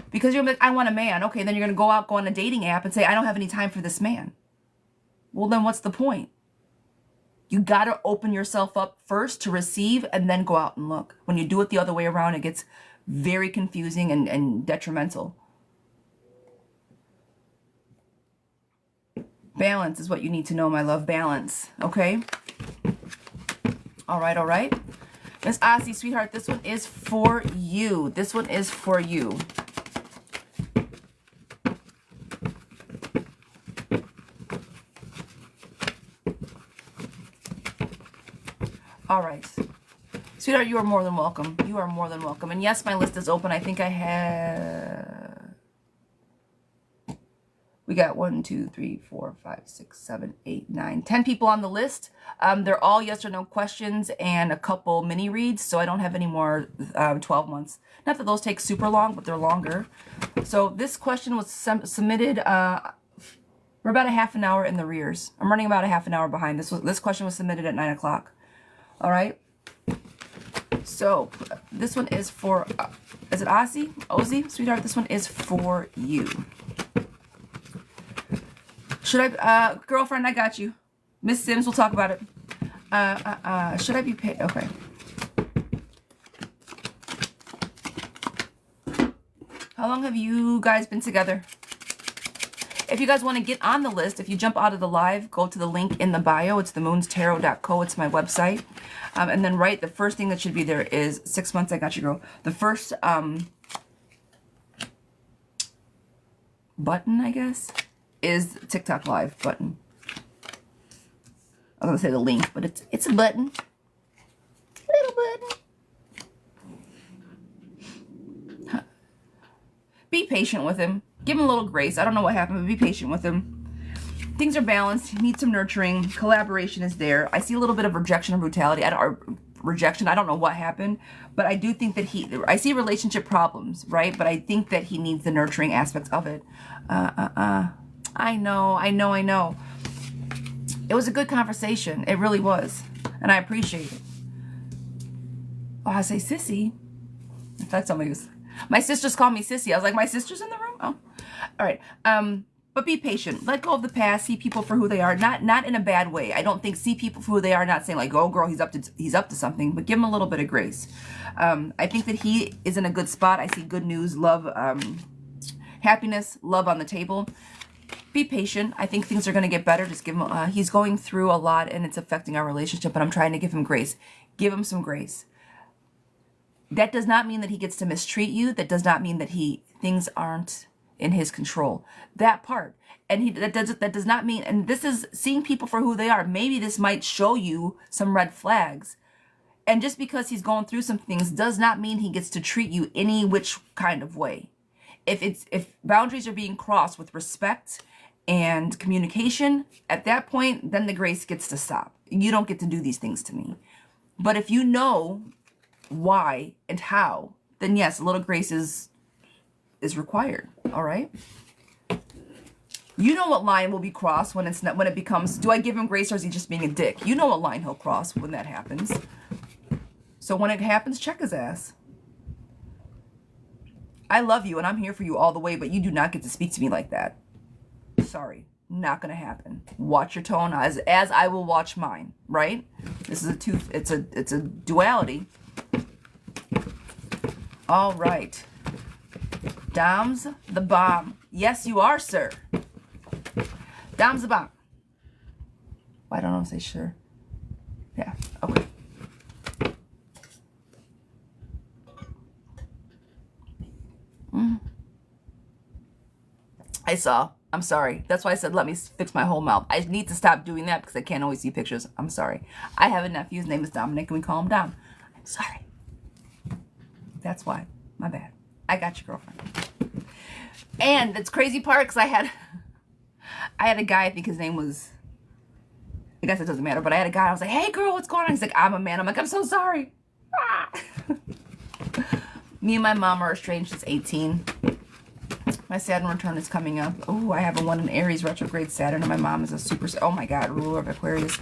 because you're like, I want a man. Okay, then you're going to go on a dating app and say, I don't have any time for this man. Well, then what's the point? You got to open yourself up first to receive and then go out and look. When you do it the other way around, it gets very confusing and detrimental. Balance is what you need to know, my love. Balance. Okay? All right, all right. Miss Ossie, sweetheart, this one is for you. This one is for you. All right. Sweetheart, you are more than welcome. You are more than welcome. And yes, my list is open. I think I have... We got 1, 2, 3, 4, 5, 6, 7, 8, 9, 10 people on the list. They're all yes or no questions and a couple mini reads. So I don't have any more 12 months. Not that those take super long, but they're longer. So this question was submitted... we're about a half an hour in the rears. I'm running about a half an hour behind. This question was submitted at 9 o'clock. All right. So this one is for, is it Ozzy? Ozzy? Sweetheart, this one is for you. Should I, girlfriend, I got you. Miss Sims, we'll talk about it. Should I be paid? Okay. How long have you guys been together? If you guys want to get on the list, if you jump out of the live, go to the link in the bio. It's themoonstarot.co. It's my website. And then the first thing that should be there is 6 months. I got you, girl. The first button, I guess, is TikTok live button. I was going to say the link, but it's a button. Little button. Huh. Be patient with him. Give him a little grace. I don't know what happened, but be patient with him. Things are balanced. He needs some nurturing. Collaboration is there. I see a little bit of rejection and brutality. rejection. I don't know what happened, but I do think that I see relationship problems, right? But I think that he needs the nurturing aspects of it. I know. It was a good conversation. It really was. And I appreciate it. Oh, I say sissy. I thought somebody was... My sisters call me sissy. I was like, my sister's in the room? Oh. All right. But be patient. Let go of the past. See people for who they are. Not in a bad way. I don't think see people for who they are. Not saying like, oh girl, he's up to something. But give him a little bit of grace. I think that he is in a good spot. I see good news, love, happiness, love on the table. Be patient. I think things are going to get better. Just give him, he's going through a lot and it's affecting our relationship, but I'm trying to give him grace. Give him some grace. That does not mean that he gets to mistreat you. That does not mean that things aren't in his control. That part. And that does not mean, and this is seeing people for who they are. Maybe this might show you some red flags. And just because he's going through some things does not mean he gets to treat you any which kind of way. If boundaries are being crossed with respect and communication, at that point, then the grace gets to stop. You don't get to do these things to me. But if you know why and how, then yes, a little grace is required. All right. You know what line will be crossed when it becomes, do I give him grace or is he just being a dick? You know what line he'll cross when that happens. So when it happens, check his ass. I love you and I'm here for you all the way, but you do not get to speak to me like that. Sorry, not gonna happen. Watch your tone as I will watch mine, right? This is it's a duality. All right. Dom's the bomb. Yes, you are, sir. Dom's the bomb. I don't know if say sure. Yeah, okay. I saw. I'm sorry. That's why I said let me fix my whole mouth. I need to stop doing that because I can't always see pictures. I'm sorry. I have a nephew. His name is Dominic and we call him Dom. I'm sorry. That's why. My bad. I got you, girlfriend. And it's crazy part because I had a guy, I think his name was, I guess it doesn't matter, but I had a guy, I was like, hey girl, what's going on? He's like, I'm a man. I'm like, I'm so sorry. Ah. Me and my mom are estranged since 18. My Saturn return is coming up. Oh, I have a 1 in Aries retrograde Saturn, and my mom is a super, oh my God, ruler of Aquarius.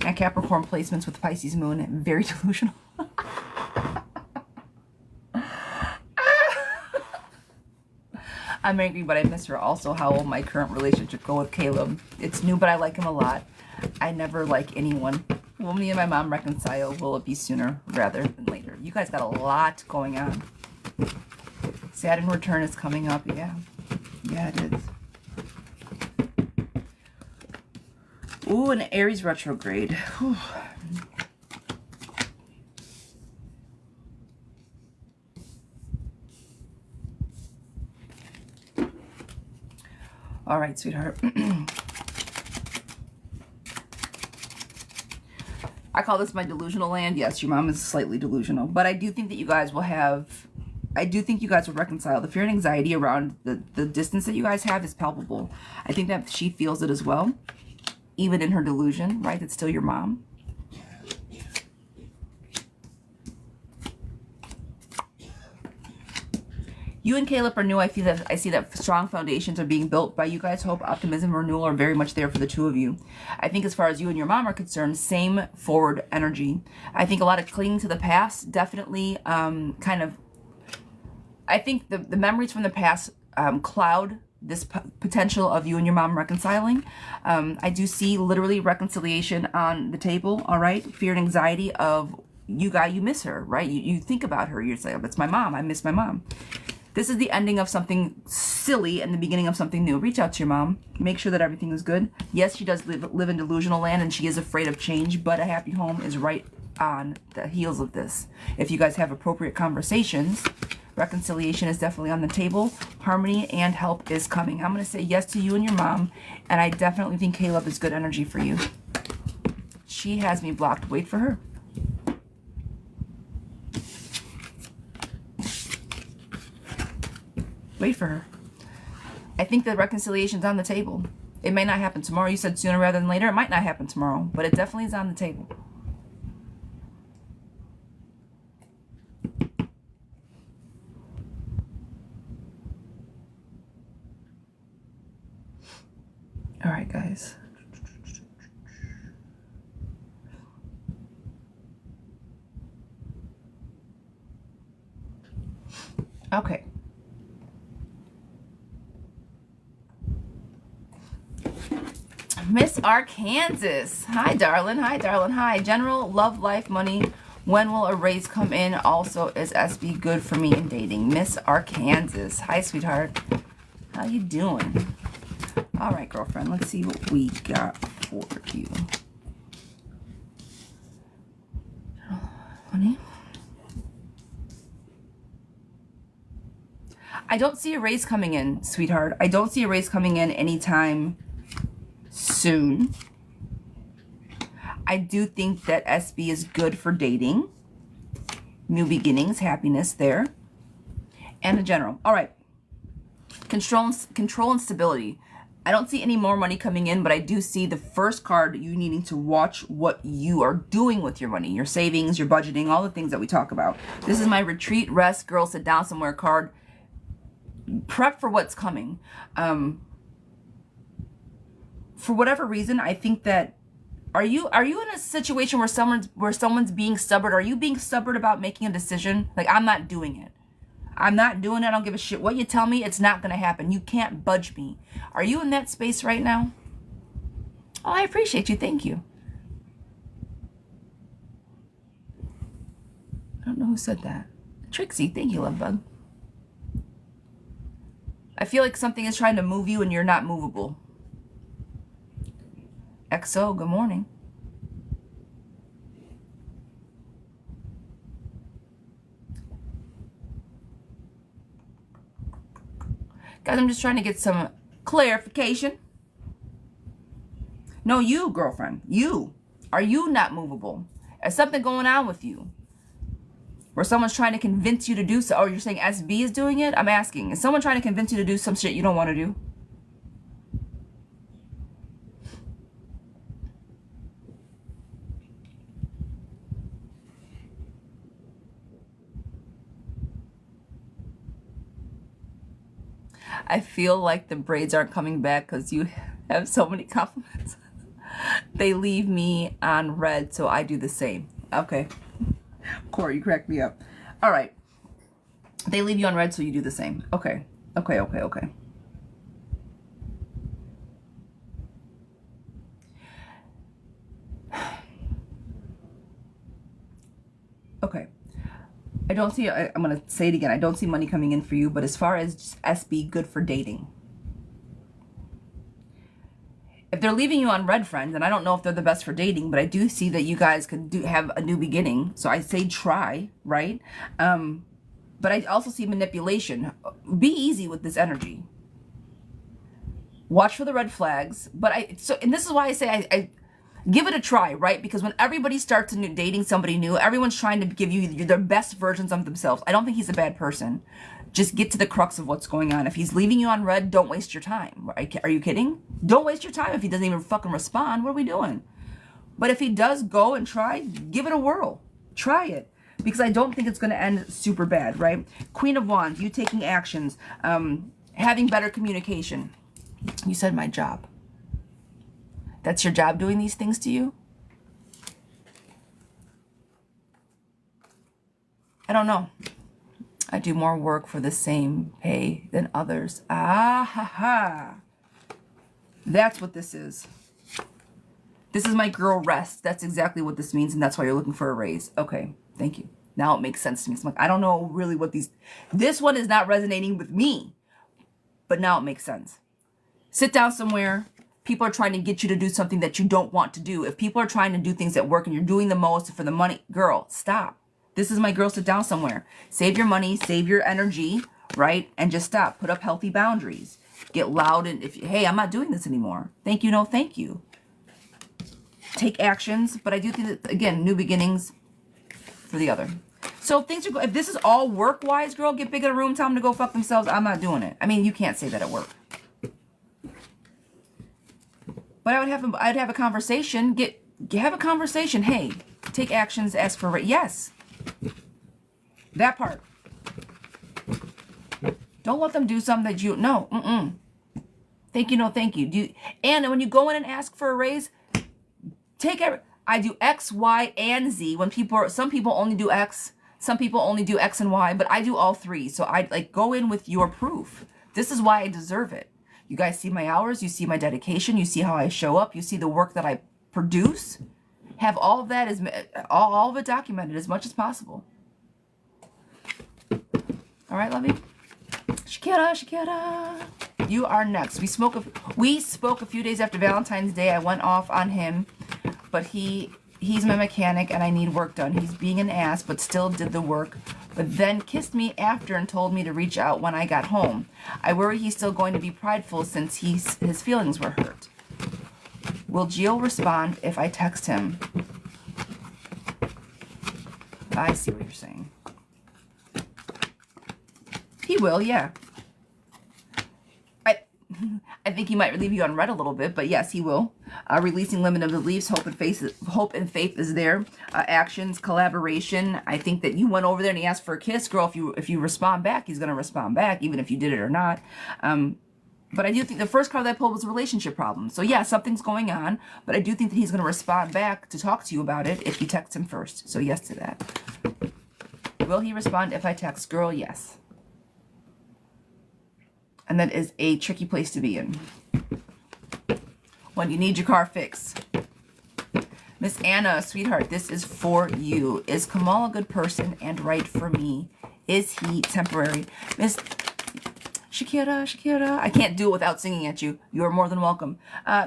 And Capricorn placements with Pisces moon. Very delusional. I'm angry, but I miss her. Also, how will my current relationship go with Caleb? It's new, but I like him a lot. I never like anyone. Will me and my mom reconcile? Will it be sooner rather than later? You guys got a lot going on. Saturn return is coming up. Yeah. Yeah, it is. Ooh, an Aries retrograde. Whew. All right, sweetheart. I call this my delusional land. Yes, your mom is slightly delusional, but I do think that you guys will have, I do think you guys will reconcile. The fear and anxiety around the distance that you guys have is palpable. I think that she feels it as well, even in her delusion, right? It's still your mom. You and Caleb are new. I see that strong foundations are being built by you guys. Hope, optimism, renewal are very much there for the two of you. I think as far as you and your mom are concerned, same forward energy. I think a lot of clinging to the past, definitely kind of, I think the memories from the past cloud this potential of you and your mom reconciling. I do see literally reconciliation on the table, all right? Fear and anxiety of you miss her, right? You think about her. You're saying, oh, that's my mom. I miss my mom. This is the ending of something silly and the beginning of something new. Reach out to your mom. Make sure that everything is good. Yes, she does live in delusional land and she is afraid of change, but a happy home is right on the heels of this. If you guys have appropriate conversations, reconciliation is definitely on the table. Harmony and help is coming. I'm going to say yes to you and your mom, and I definitely think Caleb is good energy for you. She has me blocked. Wait for her. Wait for her. I think the reconciliation's on the table. It may not happen tomorrow. You said sooner rather than later. It might not happen tomorrow, but it definitely is on the table. right, guys. Okay. Miss Arkansas. Hi, darling. Hi, darling. Hi. General, love, life, money. When will a raise come in? Also, is SB good for me in dating? Miss Arkansas. Hi, sweetheart. How you doing? All right, girlfriend. Let's see what we got for you. Honey. I don't see a raise coming in, sweetheart. I don't see a raise coming in anytime soon. I do think that SB is good for dating. New beginnings, happiness there. And in general. All right. Control and stability. I don't see any more money coming in, but I do see the first card, you needing to watch what you are doing with your money. Your savings, your budgeting, all the things that we talk about. This is my retreat, rest, girl, sit down somewhere card. Prep for what's coming. For whatever reason, I think that are you in a situation where someone's being stubborn? Are you being stubborn about making a decision? Like, I'm not doing it. I'm not doing it. I don't give a shit what you tell me. It's not going to happen. You can't budge me. Are you in that space right now? Oh, I appreciate you. Thank you. I don't know who said that. Trixie, thank you, love bug. I feel like something is trying to move you and you're not movable. XO, good morning. Guys, I'm just trying to get some clarification. No, you, girlfriend. You. Are you not movable? Is something going on with you? Where someone's trying to convince you to do so. Oh, you're saying SB is doing it? I'm asking. Is someone trying to convince you to do some shit you don't want to do? I feel like the braids aren't coming back because you have so many compliments. They leave me on red, so I do the same. Okay. Corey, you cracked me up. All right. They leave you on red, so you do the same. Okay. Okay, okay, okay. Okay. I don't see, I'm going to say it again. I don't see money coming in for you, but as far as just SB, good for dating. If they're leaving you on red, friends, and I don't know if they're the best for dating, but I do see that you guys could have a new beginning. So I say try, right? But I also see manipulation. Be easy with this energy. Watch for the red flags. But and this is why I say I give it a try, right? Because when everybody starts dating somebody new, everyone's trying to give you their best versions of themselves. I don't think he's a bad person. Just get to the crux of what's going on. If he's leaving you on red, don't waste your time. Are you kidding? Don't waste your time if he doesn't even fucking respond. What are we doing? But if he does go and try, give it a whirl. Try it. Because I don't think it's going to end super bad, right? Queen of Wands, you taking actions, having better communication. You said my job. That's your job doing these things to you? I don't know. I do more work for the same pay than others. Ah, ha, ha. That's what this is. This is my girl rest. That's exactly what this means, and that's why you're looking for a raise. Okay, thank you. Now it makes sense to me. So I'm like, I don't know really what this one is not resonating with me, but now it makes sense. Sit down somewhere. People are trying to get you to do something that you don't want to do. If people are trying to do things at work and you're doing the most for the money, girl, stop. This is my girl, sit down somewhere. Save your money, save your energy, right? And just stop. Put up healthy boundaries. Get loud and hey, I'm not doing this anymore. Thank you, no thank you. Take actions, but I do think that, again, new beginnings for the other. So if this is all work-wise, girl, get big in a room, tell them to go fuck themselves. I'm not doing it. I mean, you can't say that at work. But I'd have a conversation. Have a conversation. Hey, take actions, ask for it. Yes. That part. Don't let them do something that you no. Thank you, no thank you. And when you go in and ask for a raise, I do X, Y, and Z. When some people only do X, some people only do X and Y, but I do all three. So I like go in with your proof. This is why I deserve it. You guys see my hours, you see my dedication, you see how I show up, you see the work that I produce. Have all of that all of it documented as much as possible. All right, lovey. Shakira, Shakira. You are next. We spoke a few days after Valentine's Day. I went off on him, but he's my mechanic and I need work done. He's being an ass, but still did the work, but then kissed me after and told me to reach out when I got home. I worry he's still going to be prideful since his feelings were hurt. Will Gio respond if I text him? I see what you're saying. He will, yeah. I think he might leave you unread a little bit, but yes, he will. Releasing limited beliefs, hope and faith is there. Actions, collaboration. I think that you went over there and he asked for a kiss, girl. If you respond back, he's gonna respond back, even if you did it or not. But I do think the first card that I pulled was a relationship problem. So yeah, something's going on, but I do think that he's gonna respond back to talk to you about it if you text him first. So yes to that. Will he respond if I text? Girl, yes. And that is a tricky place to be in when you need your car fixed. Miss Anna, sweetheart, this is for you. Is Kamal a good person and right for me? Is he temporary? Miss Shakira, I can't do it without singing at you. You're more than welcome.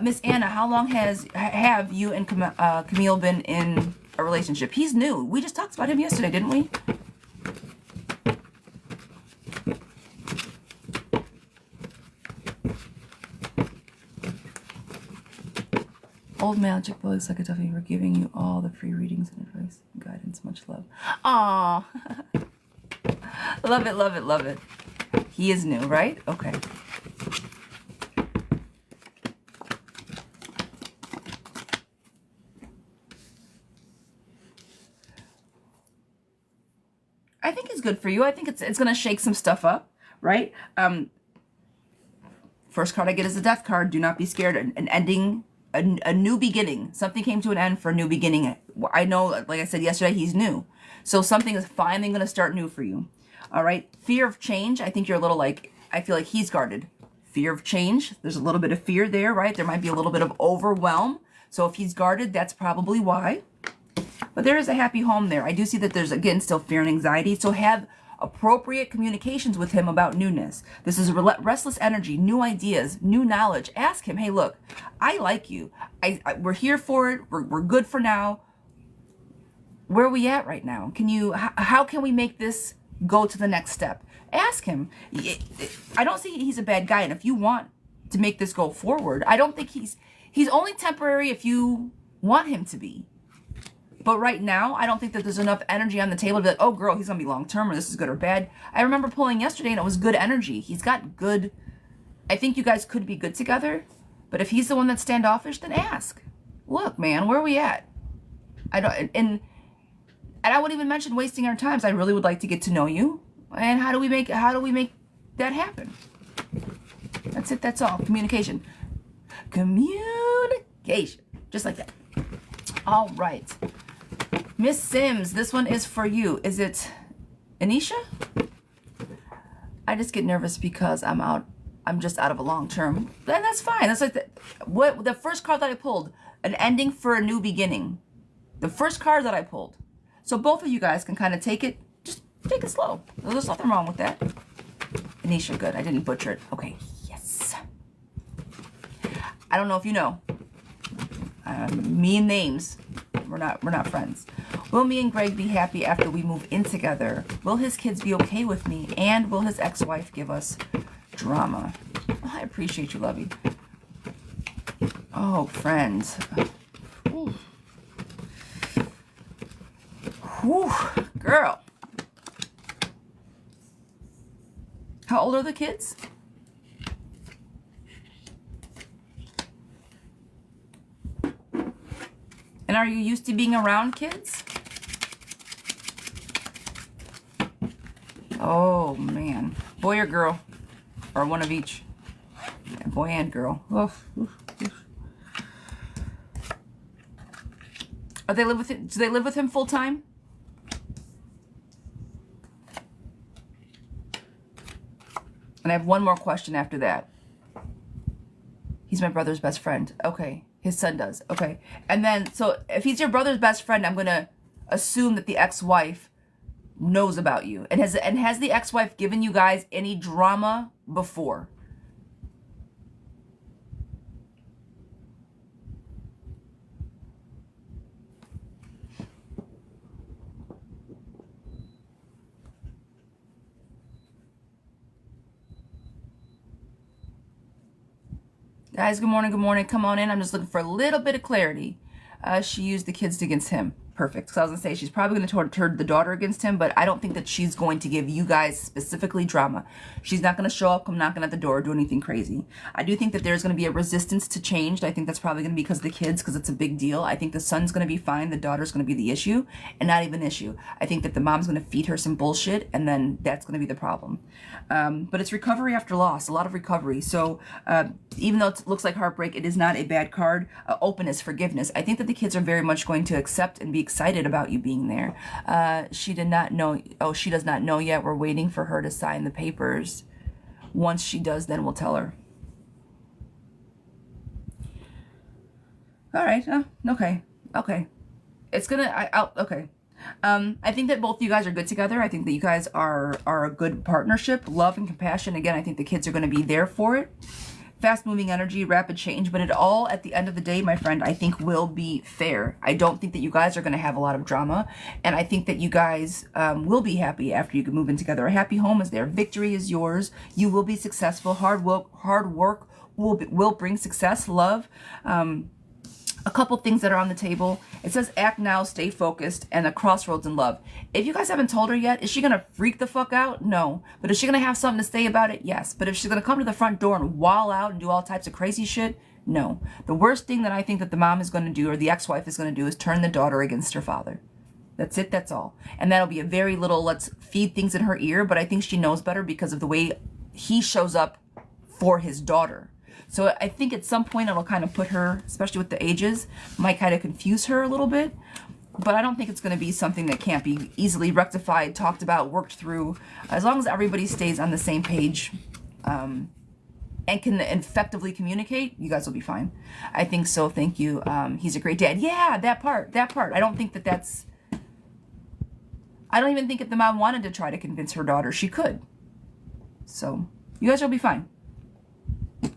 Miss Anna, how long have you and Camille been in a relationship? He's new. We just talked about him yesterday, didn't we? Old Magic Bugs, like I tell you, we're giving you all the free readings and advice and guidance. Much love. Aw. Love it, love it, love it. He is new, right? Okay. I think it's good for you. I think it's going to shake some stuff up, right? First card I get is the Death card. Do not be scared. An ending. A new beginning. Something came to an end for a new beginning. I know, like I said yesterday, he's new. So something is finally going to start new for you. All right. Fear of change. I think you're a little I feel like he's guarded. Fear of change. There's a little bit of fear there, right? There might be a little bit of overwhelm. So if he's guarded, that's probably why. But there is a happy home there. I do see that there's, again, still fear and anxiety. So have appropriate communications with him about newness. This is a restless energy, new ideas, new knowledge. Ask him, hey, look, I like you. We're here for it. We're good for now. Where are we at right now? How can we make this go to the next step? Ask him. I don't see he's a bad guy. And if you want to make this go forward, I don't think he's only temporary if you want him to be. But right now, I don't think that there's enough energy on the table to be like, oh, girl, he's going to be long-term or this is good or bad. I remember pulling yesterday and it was good energy. He's got good. I think you guys could be good together. But if he's the one that's standoffish, then ask. Look, man, where are we at? And I wouldn't even mention wasting our times. I really would like to get to know you. And how do we make that happen? That's it. That's all. Communication. Communication. Just like that. All right. Miss Sims, this one is for you. Is it Anisha? I just get nervous because I'm just out of a long term. And that's fine. That's like the first card that I pulled, an ending for a new beginning. The first card that I pulled. So both of you guys can kind of take it, just take it slow. There's nothing wrong with that. Anisha, good. I didn't butcher it. Okay, yes. I don't know if you know. Me and names, we're not friends. Will me and Greg be happy after we move in together? Will his kids be okay with me? And will his ex-wife give us drama? Oh, I appreciate you, lovey. Oh, friends. Whew. Whew, girl. How old are the kids? And are you used to being around kids? Oh, man. Boy or girl? Or one of each? boy and girl. Oof, oof, oof. Do they live with him full time? And I have one more question after that. He's my brother's best friend. Okay. His son does. Okay. And then, so if he's your brother's best friend, I'm going to assume that the ex-wife knows about you. And has the ex-wife given you guys any drama before? Guys, good morning, good morning. Come on in. I'm just looking for a little bit of clarity. She used the kids against him. Perfect. So I was going to say, she's probably going to turn the daughter against him, but I don't think that she's going to give you guys specifically drama. She's not going to show up, come knocking at the door, do anything crazy. I do think that there's going to be a resistance to change. I think that's probably going to be because of the kids, because it's a big deal. I think the son's going to be fine. The daughter's going to be the issue, and not even an issue. I think that the mom's going to feed her some bullshit, and then that's going to be the problem. But it's recovery after loss, a lot of recovery. So even though it looks like heartbreak, it is not a bad card. Openness, forgiveness. I think that the kids are very much going to accept and be excited about you being there. She did not know. Oh, she does not know yet. We're waiting for her to sign the papers. Once she does, then we'll tell her. All right. Okay. It's gonna. Okay. I think that both of you guys are good together. I think that you guys are a good partnership. Love and compassion. Again, I think the kids are going to be there for it. Fast moving energy, rapid change, but it all, at the end of the day, my friend, I think will be fair. I don't think that you guys are going to have a lot of drama, and I think that you guys will be happy after you move in together. A happy home is there. Victory is yours. You will be successful. Hard work will bring success, love. A couple things that are on the table. It says act now, stay focused, and a crossroads in love. If you guys haven't told her yet, is she going to freak the fuck out? No. But is she going to have something to say about it? Yes. But if she's going to come to the front door and wall out and do all types of crazy shit? No. The worst thing that I think that the mom is going to do, or the ex-wife is going to do, is turn the daughter against her father. That's it. That's all. And that'll be a very little, let's feed things in her ear, but I think she knows better because of the way he shows up for his daughter. So I think at some point it'll kind of put her, especially with the ages, might kind of confuse her a little bit. But I don't think it's going to be something that can't be easily rectified, talked about, worked through. As long as everybody stays on the same page and can effectively communicate, you guys will be fine. I think so. Thank you. He's a great dad. Yeah, that part. I don't think that's... I don't even think if the mom wanted to try to convince her daughter, she could. So you guys will be fine.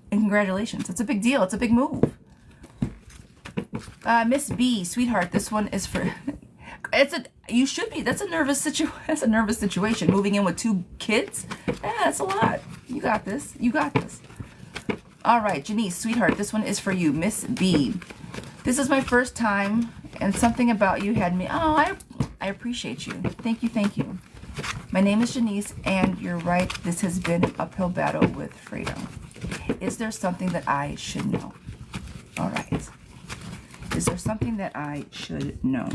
And congratulations. It's a big deal. It's a big move. Miss B, sweetheart, this one is for... You should be. That's a nervous situation. Moving in with 2 kids? Yeah, that's a lot. You got this. All right, Janice, sweetheart, this one is for you. Miss B. This is my first time, and something about you had me... Oh, I appreciate you. Thank you. My name is Janice, and you're right. This has been an uphill battle with Fredo. Is there something that I should know? All right. Is there something that I should know?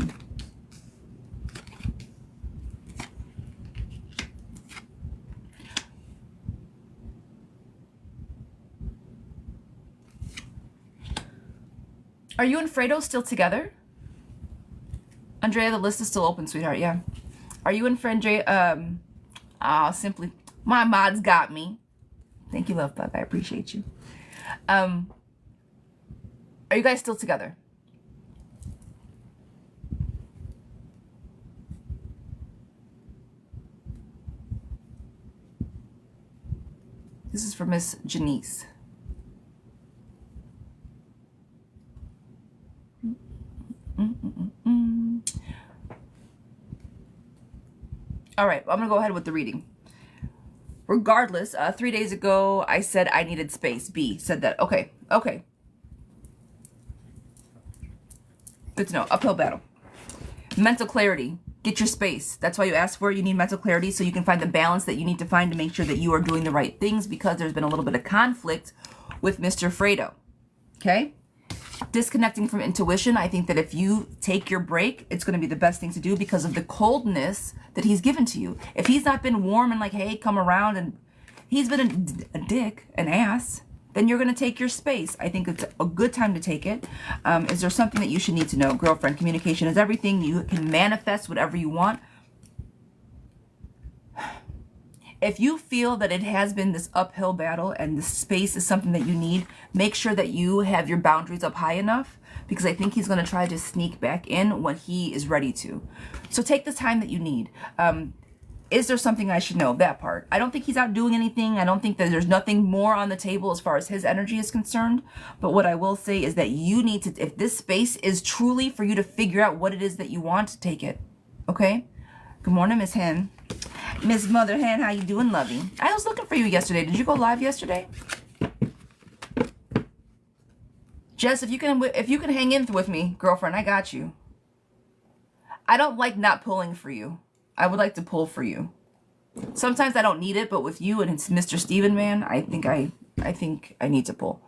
Are you and Fredo still together? Andrea, the list is still open, sweetheart. Yeah. Are you and Andrea? Simply, my mods got me. Thank you, love bug. I appreciate you. Are you guys still together? This is for Miss Janice. All right, I'm gonna go ahead with the reading. Regardless, 3 days ago, I said I needed space. B said that. Okay. Good to know. Uphill battle. Mental clarity. Get your space. That's why you asked for it. You need mental clarity so you can find the balance that you need to find to make sure that you are doing the right things, because there's been a little bit of conflict with Mr. Fredo. Okay? Disconnecting from intuition. I think that if you take your break, it's going to be the best thing to do because of the coldness that he's given to you. If he's not been warm and like, hey, come around, and he's been a dick, an ass, then you're going to take your space. I think it's a good time to take it. Is there something that you should need to know? Girlfriend, communication is everything. You can manifest whatever you want. If you feel that it has been this uphill battle and the space is something that you need, make sure that you have your boundaries up high enough, because I think he's going to try to sneak back in when he is ready to. So take the time that you need. Is there something I should know? That part. I don't think he's out doing anything. I don't think that there's nothing more on the table as far as his energy is concerned. But what I will say is that you need to, if this space is truly for you to figure out what it is that you want, to take it. Okay? Good morning, Miss Hen. Miss Mother Hen, how you doing, lovey? I was looking for you yesterday. Did you go live yesterday? Jess, if you can hang in with me, girlfriend, I got you. I don't like not pulling for you. I would like to pull for you. Sometimes I don't need it, but with you and it's Mr. Steven, man, I think I need to pull.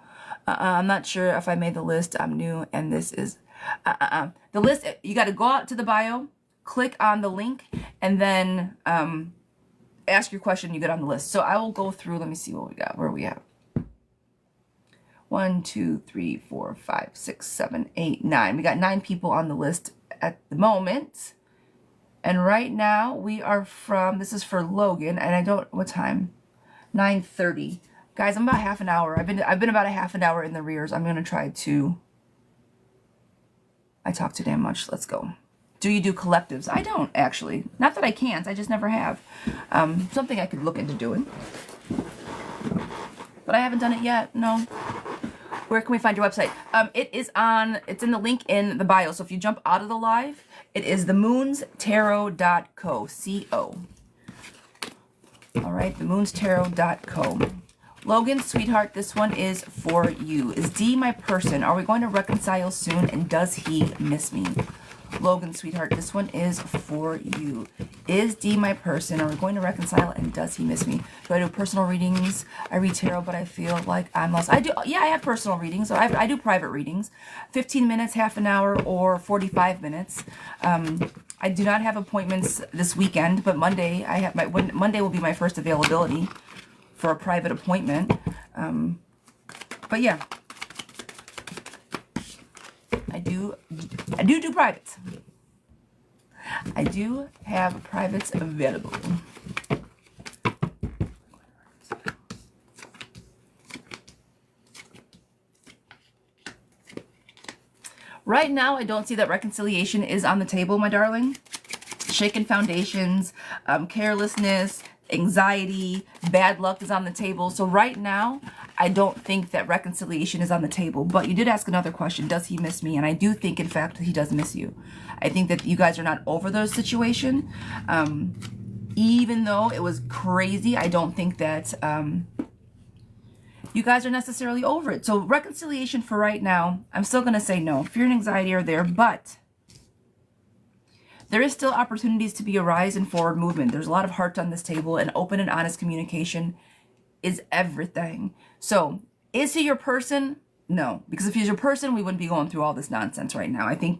I'm not sure if I made the list. I'm new, and this is the list. You got to go out to the bio, click on the link, and then ask your question. You get on the list. So I will go through. Let me see what we got. Where are we at? 1, 2, 3, 4, 5, 6, 7, 8, 9. We got 9 people on the list at the moment. And right now we are from, this is for Logan, and I don't, what time? 9:30. Guys, I'm about half an hour. I've been about a half an hour in the rears. I'm going to try to, I talk too damn much. Let's go. Do you do collectives? I don't, actually. Not that I can't. I just never have. Something I could look into doing. But I haven't done it yet. No. Where can we find your website? It's in the link in the bio. So if you jump out of the live, it is themoonstarot.co. C-O. All right, themoonstarot.co. Logan, sweetheart, this one is for you. Is D my person? Are we going to reconcile soon? And does he miss me? Logan, sweetheart, this one is for you. Is D my person? Are we going to reconcile? And does he miss me? Do I do personal readings? I read tarot, but I feel like I'm lost. I do. Yeah, I have personal readings. So I do private readings. 15 minutes, half an hour, or 45 minutes. I do not have appointments this weekend, but Monday Monday will be my first availability for a private appointment. But yeah. I do privates. I do have privates available. Right now, I don't see that reconciliation is on the table, my darling. Shaken foundations, carelessness, anxiety, bad luck is on the table. So right now, I don't think that reconciliation is on the table. But you did ask another question, does he miss me? And I do think, in fact, he does miss you. I think that you guys are not over the situation. Even though it was crazy, I don't think that you guys are necessarily over it. So reconciliation for right now, I'm still going to say no. Fear and anxiety are there, but there is still opportunities to be a rise and forward movement. There's a lot of heart on this table, and open and honest communication is everything. So is he your person? No, because if he's your person, we wouldn't be going through all this nonsense right now. I'm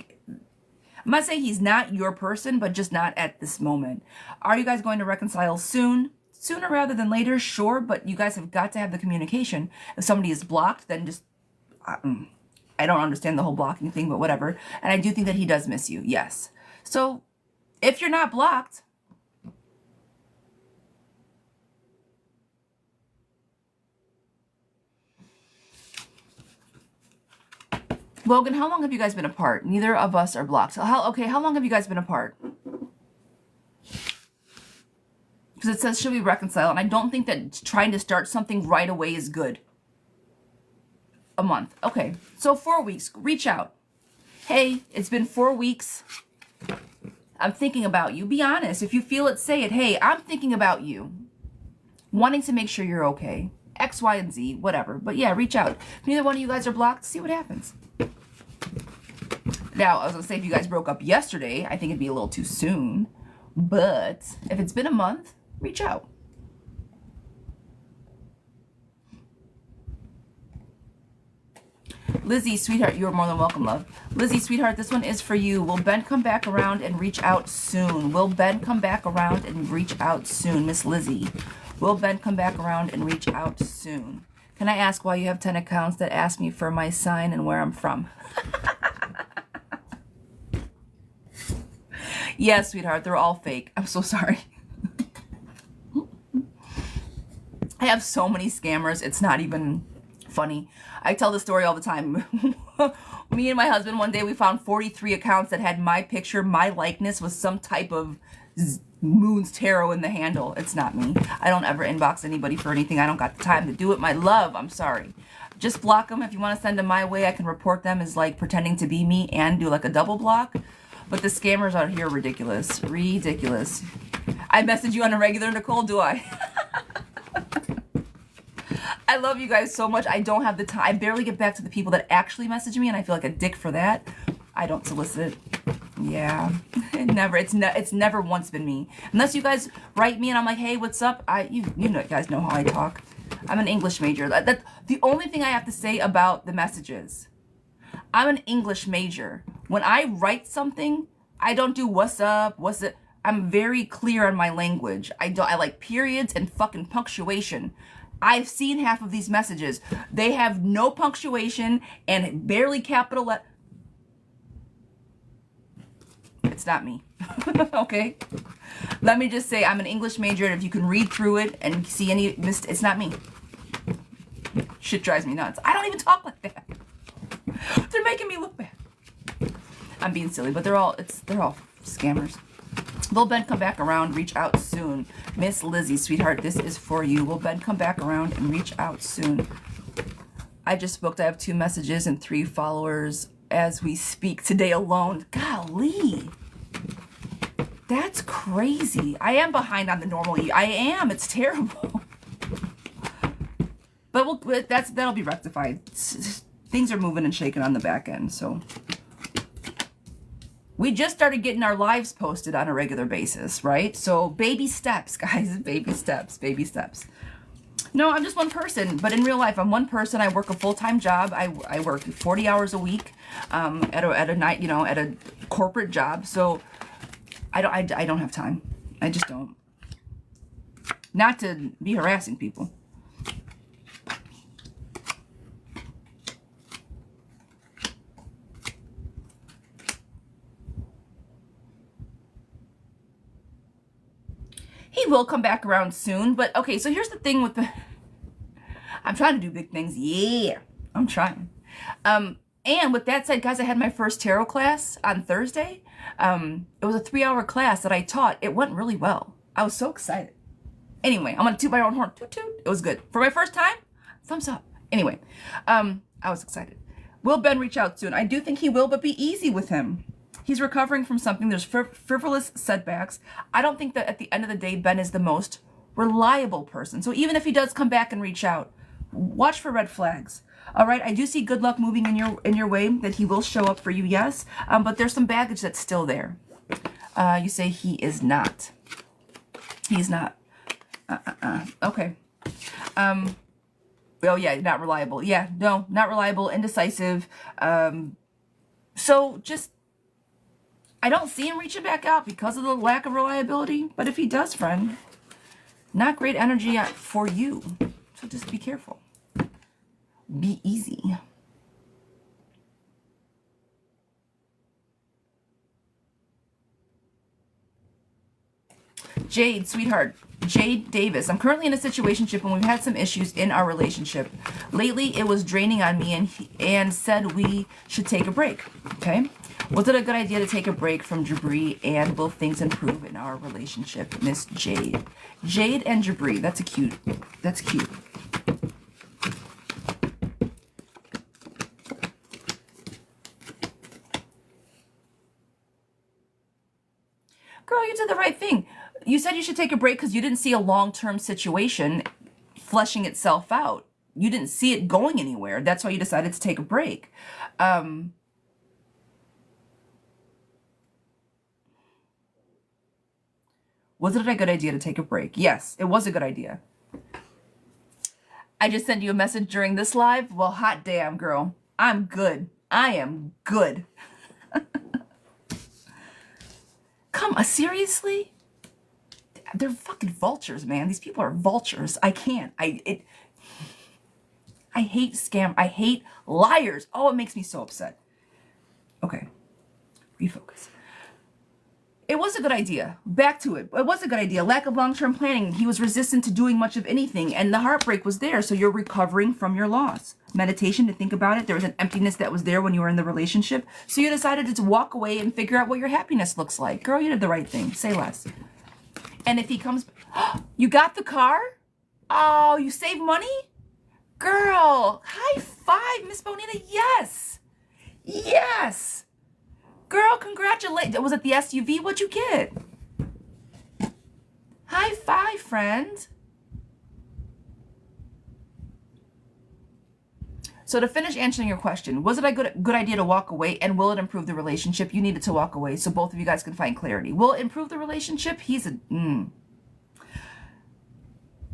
not saying he's not your person, but just not at this moment. Are you guys going to reconcile soon? Sooner rather than later, sure, but you guys have got to have the communication. If somebody is blocked, then just, I don't understand the whole blocking thing, but whatever. And I do think that he does miss you, yes. So if you're not blocked, Logan, how long have you guys been apart? Neither of us are blocked. Okay, how long have you guys been apart? Because it says, should we reconcile? And I don't think that trying to start something right away is good. A month. Okay, so 4 weeks. Reach out. Hey, it's been 4 weeks. I'm thinking about you. Be honest. If you feel it, say it. Hey, I'm thinking about you. Wanting to make sure you're okay. X, Y, and Z, whatever. But yeah, reach out. If neither one of you guys are blocked, see what happens. Now, I was going to say, if you guys broke up yesterday, I think it'd be a little too soon. But if it's been a month, reach out. Lizzie, sweetheart, you are more than welcome, love. Lizzie, sweetheart, this one is for you. Will Ben come back around and reach out soon? Will Ben come back around and reach out soon? Miss Lizzie, will Ben come back around and reach out soon? Can I ask why you have 10 accounts that ask me for my sign and where I'm from? Yes, sweetheart, they're all fake. I'm so sorry. I have so many scammers, it's not even funny. I tell the story all the time. Me and my husband, one day we found 43 accounts that had my picture, my likeness with some type of Moon's Tarot in the handle. It's not me. I don't ever inbox anybody for anything. I don't got the time to do it. My love, I'm sorry. Just block them. If you want to send them my way, I can report them as like pretending to be me and do like a double block. But the scammers out here are ridiculous. Ridiculous. I message you on a regular, Nicole, do I? I love you guys so much. I don't have the time. I barely get back to the people that actually message me, and I feel like a dick for that. I don't solicit. Yeah, it's never once been me. Unless you guys write me and I'm like, hey, what's up? You guys know how I talk. I'm an English major. That the only thing I have to say about the messages. I'm an English major. When I write something, I don't do what's up, what's it. I'm very clear on my language. I like periods and fucking punctuation. I've seen half of these messages. They have no punctuation and barely capital letters. It's not me. Okay? Let me just say I'm an English major, and if you can read through it and see any it's not me. Shit drives me nuts. I don't even talk like that. They're making me look bad. I'm being silly, but they're all scammers. Will Ben come back around? Reach out soon. Miss Lizzie, sweetheart, this is for you. Will Ben come back around and reach out soon? I just booked. I have 2 messages and 3 followers as we speak today alone. Golly. That's crazy. I am behind on the normal. I am. It's terrible. But that'll be rectified. Things are moving and shaking on the back end, so... We just started getting our lives posted on a regular basis, right? So baby steps, guys. Baby steps, baby steps. No, I'm just one person, but in real life, I'm one person. I work a full-time job. I work 40 hours a week at a night, at a corporate job. So I don't have time. I just don't. Not to be harassing people. He will come back around soon, but okay, so here's the thing with the... I'm trying to do big things. Yeah, I'm trying. And with that said, guys, I had my first tarot class on Thursday. It was a 3-hour class that I taught. It went really well. I was so excited. Anyway, I'm going to toot my own horn. Toot, toot. It was good. For my first time, thumbs up. Anyway, I was excited. Will Ben reach out soon? I do think he will, but be easy with him. He's recovering from something. There's frivolous setbacks. I don't think that at the end of the day, Ben is the most reliable person. So even if he does come back and reach out, watch for red flags. All right, I do see good luck moving in your way, that he will show up for you, yes. But there's some baggage that's still there. You say he is not. He's not. Okay. Oh yeah, not reliable. Yeah, no, not reliable, indecisive. So just, I don't see him reaching back out because of the lack of reliability. But if he does, friend, not great energy for you. So just be careful. Be easy. Jade, sweetheart. Jade Davis. I'm currently in a situationship and we've had some issues in our relationship. Lately, it was draining on me and said we should take a break. Okay? Was it a good idea to take a break from Jabri, and will things improve in our relationship? Miss Jade. Jade and Jabri. That's cute. That's cute. Girl, you did the right thing. You said you should take a break because you didn't see a long-term situation fleshing itself out. You didn't see it going anywhere. That's why you decided to take a break. Was it a good idea to take a break? Yes, it was a good idea. I just sent you a message during this live. Well, hot damn, girl. I'm good. I am good. Come on, seriously? They're fucking vultures, man. These people are vultures. I can't. I hate scam. I hate liars. Oh, it makes me so upset. Okay, refocus. It was a good idea. Back to it. It was a good idea. Lack of long-term planning. He was resistant to doing much of anything, and the heartbreak was there, so you're recovering from your loss. Meditation, to think about it. There was an emptiness that was there when you were in the relationship, so you decided to walk away and figure out what your happiness looks like. Girl, you did the right thing. Say less. And if he comes... You got the car? Oh, you saved money? Girl, high five, Miss Bonita. Yes. Yes. Girl, congratulations. Was it the SUV? What'd you get? High five, friend. So to finish answering your question, was it a good idea to walk away, and will it improve the relationship? You needed to walk away so both of you guys can find clarity. Will it improve the relationship?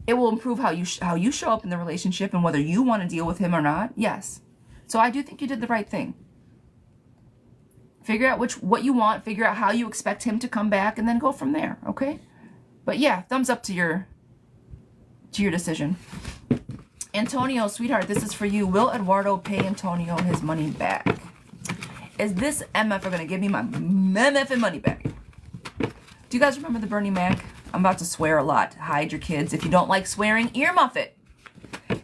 It will improve how you show up in the relationship and whether you want to deal with him or not. Yes. So I do think you did the right thing. Figure out what you want, figure out how you expect him to come back, and then go from there, okay? But yeah, thumbs up to your decision. Antonio, sweetheart, this is for you. Will Eduardo pay Antonio his money back? Is this MF going to give me my MF and money back? Do you guys remember the Bernie Mac? I'm about to swear a lot. Hide your kids. If you don't like swearing, earmuff it.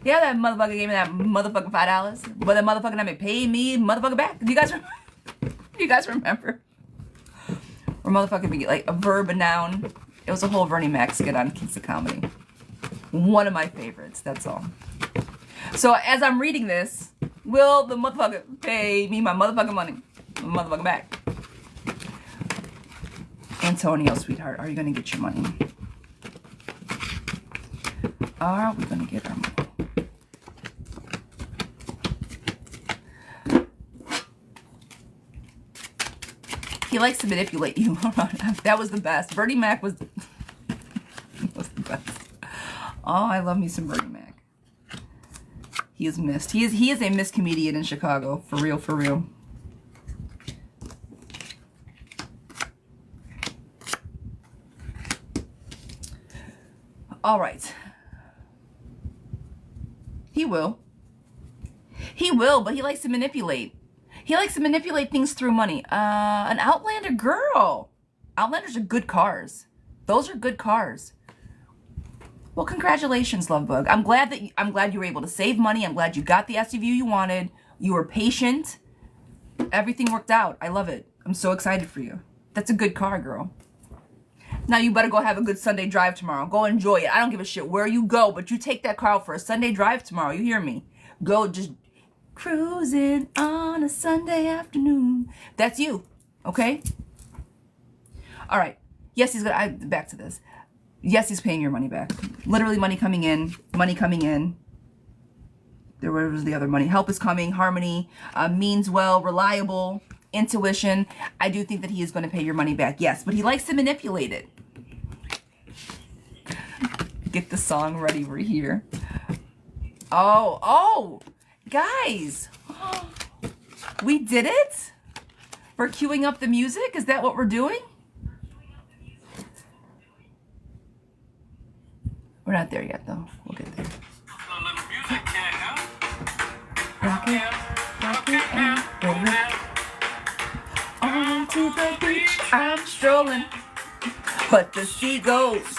Yeah, that motherfucker gave me that motherfucking $5, but that motherfucker not pay me motherfucker back. Do you guys remember? You guys remember? Or motherfucker be like a verb, a noun. It was a whole Bernie Mac skit on Kids of Comedy. One of my favorites, that's all. So as I'm reading this, will the motherfucker pay me my motherfucking money? My motherfucker back. Antonio, sweetheart, are you going to get your money? Are we going to get our money? He likes to manipulate you. That was the best. Bernie Mac was the best. Oh, I love me some Bernie Mac. He is missed. He is a missed comedian in Chicago. For real, for real. All right. He will. He will, but he likes to manipulate. He likes to manipulate things through money. An Outlander girl. Outlanders are good cars. Those are good cars. Well, congratulations, Lovebug. I'm glad you were able to save money. I'm glad you got the SUV you wanted. You were patient. Everything worked out. I love it. I'm so excited for you. That's a good car, girl. Now you better go have a good Sunday drive tomorrow. Go enjoy it. I don't give a shit where you go, but you take that car out for a Sunday drive tomorrow. You hear me? Go just cruising on a Sunday afternoon. That's you, okay? All right. Yes, he's gonna. Back to this. Yes, he's paying your money back. Literally, money coming in. Money coming in. There was the other money. Help is coming. Harmony. Means well. Reliable. Intuition. I do think that he is going to pay your money back. Yes, but he likes to manipulate it. Get the song ready. We're here. Oh. Guys, we did it? We're queuing up the music? Is that what we're doing? We're not there yet, though. We'll get there. Rock it, and roll it. On to the beach, I'm strolling, but the sea goes.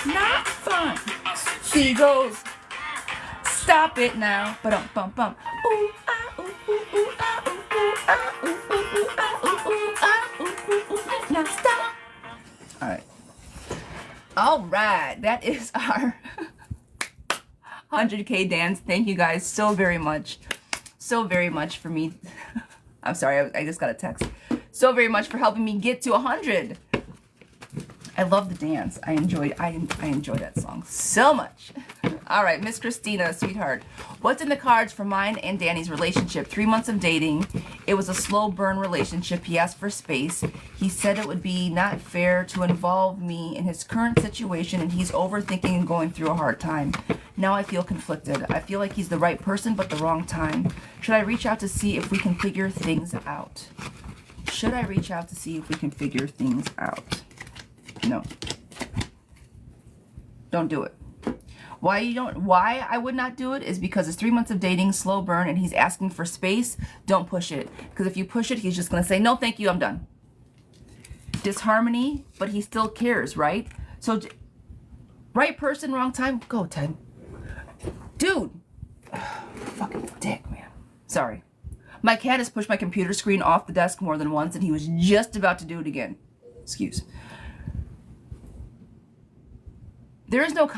Not fun. Sea goes. Stop it now. Ba-dum-bum-bum. Ooh, ah, ooh, ooh, ooh, ah, ooh, ooh, ah, ooh, ooh, ooh, ah, ooh, ooh, ah, ooh, ooh, ooh. Now stop. All right. All right. That is our 100K dance. Thank you guys so very much. So very much for me. I'm sorry. I just got a text. So very much for helping me get to 100. I love the dance. I enjoy that song so much. All right, Miss Christina, sweetheart. What's in the cards for mine and Danny's relationship? 3 months of dating. It was a slow burn relationship. He asked for space. He said it would be not fair to involve me in his current situation, and he's overthinking and going through a hard time. Now I feel conflicted. I feel like he's the right person, but the wrong time. Should I reach out to see if we can figure things out? Should I reach out to see if we can figure things out? No. Don't do it. Why I would not do it is because it's 3 months of dating, slow burn, and he's asking for space. Don't push it. Because if you push it, he's just going to say, no, thank you, I'm done. Disharmony, but he still cares, right? So, right person, wrong time. Go, Ted. Dude. Fucking dick, man. Sorry. My cat has pushed my computer screen off the desk more than once, and he was just about to do it again. Excuse. There is no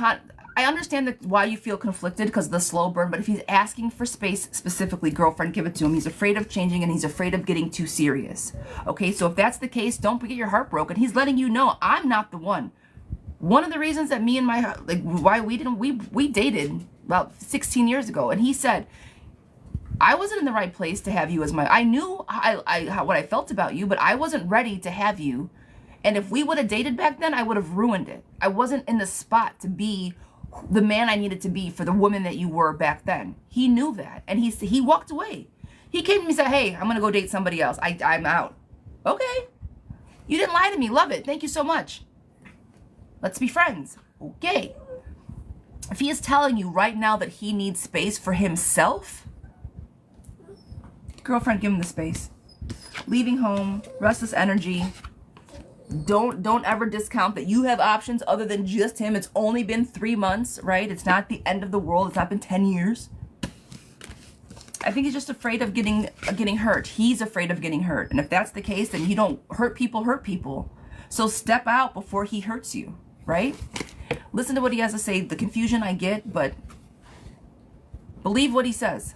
I understand why you feel conflicted because of the slow burn, but if he's asking for space specifically, girlfriend, give it to him. He's afraid of changing and he's afraid of getting too serious. Okay, so if that's the case, don't get your heart broken. He's letting you know, I'm not the one. One of the reasons that me and my, why we dated about 16 years ago, and he said, I wasn't in the right place to have you as I knew what I felt about you, but I wasn't ready to have you. And if we would have dated back then, I would have ruined it. I wasn't in the spot to be the man I needed to be for the woman that you were back then. He knew that. And he walked away. He came to me and said, hey, I'm going to go date somebody else. I'm out. Okay. You didn't lie to me. Love it. Thank you so much. Let's be friends. Okay. If he is telling you right now that he needs space for himself, girlfriend, give him the space. Leaving home, restless energy. Don't ever discount that you have options other than just him. It's only been 3 months, right? It's not the end of the world. It's not been 10 years. I think he's just afraid of getting hurt. He's afraid of getting hurt. And if that's the case, then you don't hurt people. So step out before he hurts you, right? Listen to what he has to say. The confusion I get, but believe what he says.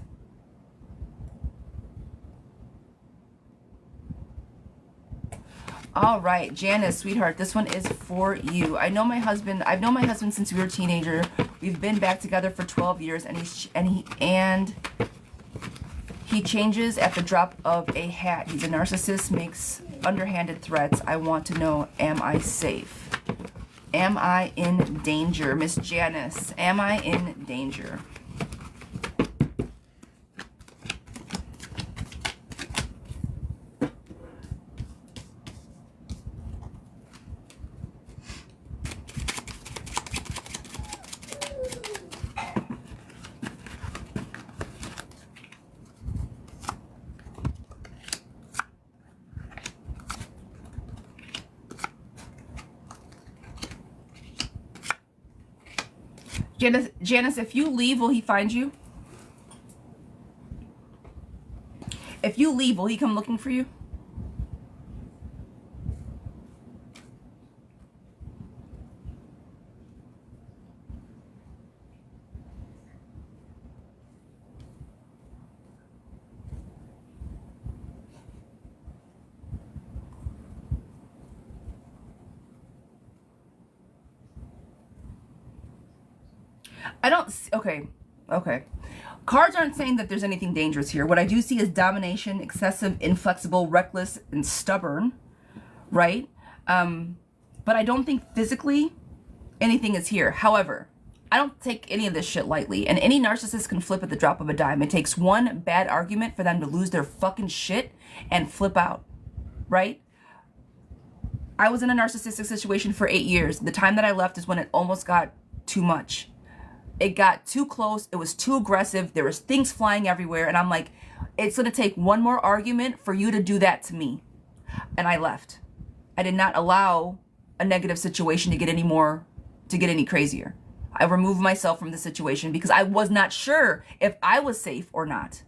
All right, Janice, sweetheart, this one is for you. I've known my husband since we were a teenager. We've been back together for 12 years, and he changes at the drop of a hat. He's a narcissist, makes underhanded threats. I want to know, am I safe? Am I in danger? Miss Janice, am I in danger? Janice, if you leave, will he find you? If you leave, will he come looking for you? Okay. Cards aren't saying that there's anything dangerous here. What I do see is domination, excessive, inflexible, reckless, and stubborn, right? But I don't think physically anything is here. However, I don't take any of this shit lightly, and any narcissist can flip at the drop of a dime. It takes one bad argument for them to lose their fucking shit and flip out, right? I was in a narcissistic situation for 8 years. The time that I left is when it almost got too much. It got too close. It was too aggressive. There was things flying everywhere. And I'm like, it's going to take one more argument for you to do that to me. And I left. I did not allow a negative situation to get any crazier. I removed myself from the situation because I was not sure if I was safe or not.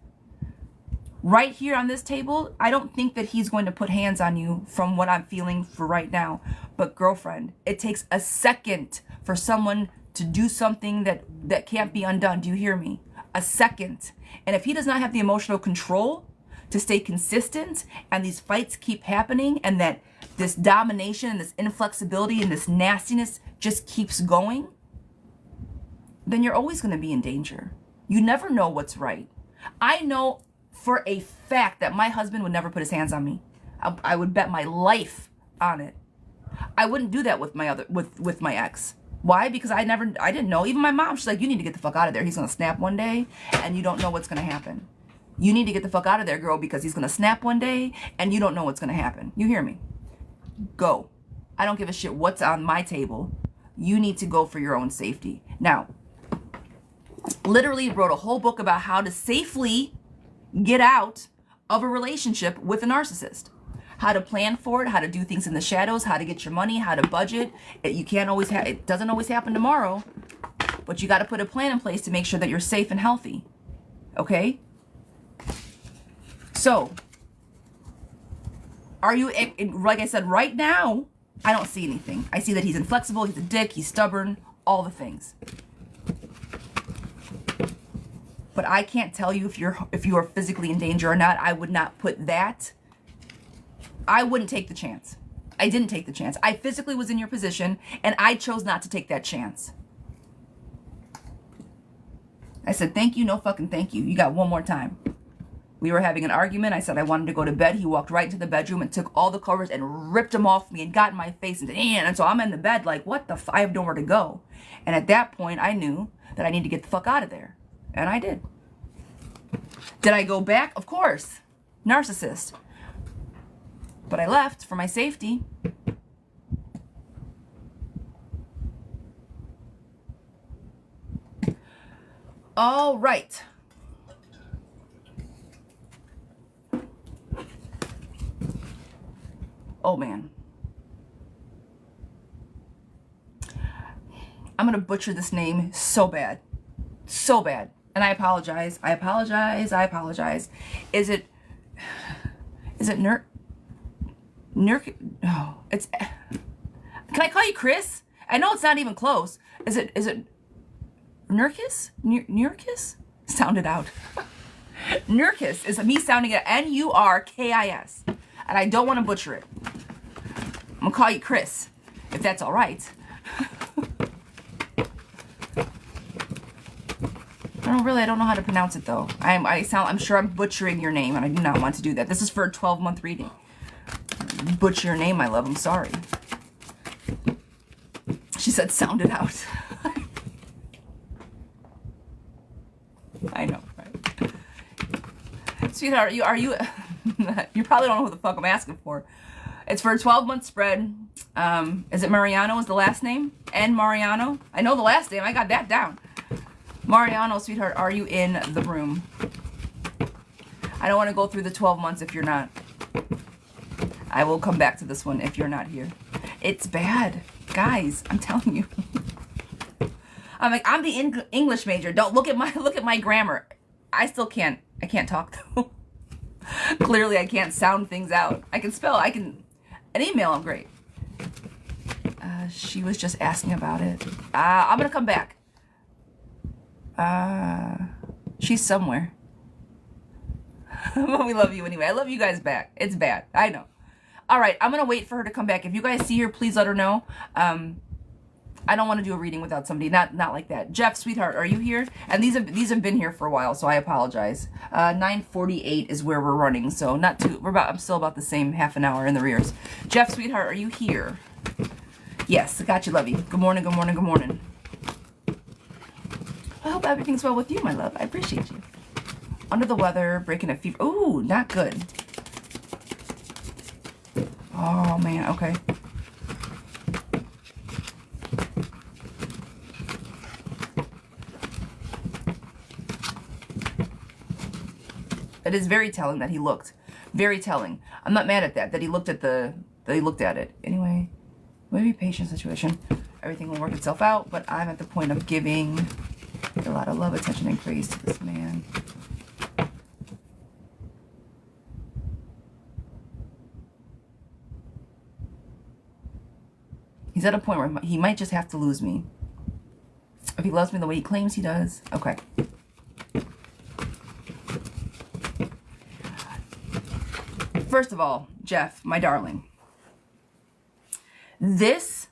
Right here on this table, I don't think that he's going to put hands on you from what I'm feeling for right now. But girlfriend, it takes a second for someone to do something that can't be undone. Do you hear me? A second. And if he does not have the emotional control to stay consistent and these fights keep happening and that this domination and this inflexibility and this nastiness just keeps going, then you're always going to be in danger. You never know what's right. I know for a fact that my husband would never put his hands on me. I would bet my life on it. I wouldn't do that with my ex. Why? Because I didn't know. Even my mom, she's like, you need to get the fuck out of there. He's going to snap one day and you don't know what's going to happen. You need to get the fuck out of there, girl, because he's going to snap one day and you don't know what's going to happen. You hear me? Go. I don't give a shit what's on my table. You need to go for your own safety. Now, literally wrote a whole book about how to safely get out of a relationship with a narcissist. How to plan for it, how to do things in the shadows, how to get your money, how to budget. You can't always it doesn't always happen tomorrow, but you got to put a plan in place to make sure that you're safe and healthy. Okay? So, are you, like I said, right now, I don't see anything. I see that he's inflexible, he's a dick, he's stubborn, all the things. But I can't tell you if you are physically in danger or not. I would not put that. I wouldn't take the chance. I didn't take the chance. I physically was in your position, and I chose not to take that chance. I said, thank you, no fucking thank you. You got one more time. We were having an argument. I said I wanted to go to bed. He walked right into the bedroom and took all the covers and ripped them off me and got in my face. And so I'm in the bed like, what the I have nowhere to go. And at that point, I knew that I need to get the fuck out of there. And I did. Did I go back? Of course. Narcissist. But I left for my safety. All right. Oh, man. I'm going to butcher this name so bad. So bad. And I apologize. I apologize. I apologize. Is it oh, it's, can I call you Chris? I know it's not even close. Is it Nurkis? Nurkis? Sound it out. Nurkis is me sounding it Nurkis. And I don't want to butcher it. I'm going to call you Chris, if that's all right. I don't know how to pronounce it though. I'm sure I'm butchering your name, and I do not want to do that. This is for a 12-month reading. Butcher your name, my love. I'm sorry. She said, sound it out. I know, right? Sweetheart, are you you probably don't know who the fuck I'm asking for. It's for a 12-month spread. Is it Mariano is the last name? And Mariano? I know the last name. I got that down. Mariano, sweetheart, are you in the room? I don't want to go through the 12 months if you're not. I will come back to this one if you're not here. It's bad. Guys, I'm telling you. I'm like, I'm the English major. Don't look at my grammar. I can't talk though. Clearly I can't sound things out. I can spell, an email, I'm great. She was just asking about it. I'm gonna come back. She's somewhere. But we love you anyway. I love you guys back. It's bad. I know. All right. I'm going to wait for her to come back. If you guys see her, please let her know. I don't want to do a reading without somebody. Not like that. Jeff, sweetheart, are you here? And these have been here for a while, so I apologize. 9:48 is where we're running, so not too. I'm still about the same half an hour in the rears. Jeff, sweetheart, are you here? Yes, I got you, lovey. Good morning. Good morning. Good morning. I hope everything's well with you, my love. I appreciate you. Under the weather, breaking a fever. Ooh, not good. Oh, man. Okay. It is very telling that he looked. Very telling. I'm not mad at that he looked at it. Anyway, maybe patient situation. Everything will work itself out, but I'm at the point of giving a lot of love, attention, and praise to this man. He's at a point where he might just have to lose me. If he loves me the way he claims he does. Okay. First of all, Jeff, my darling. This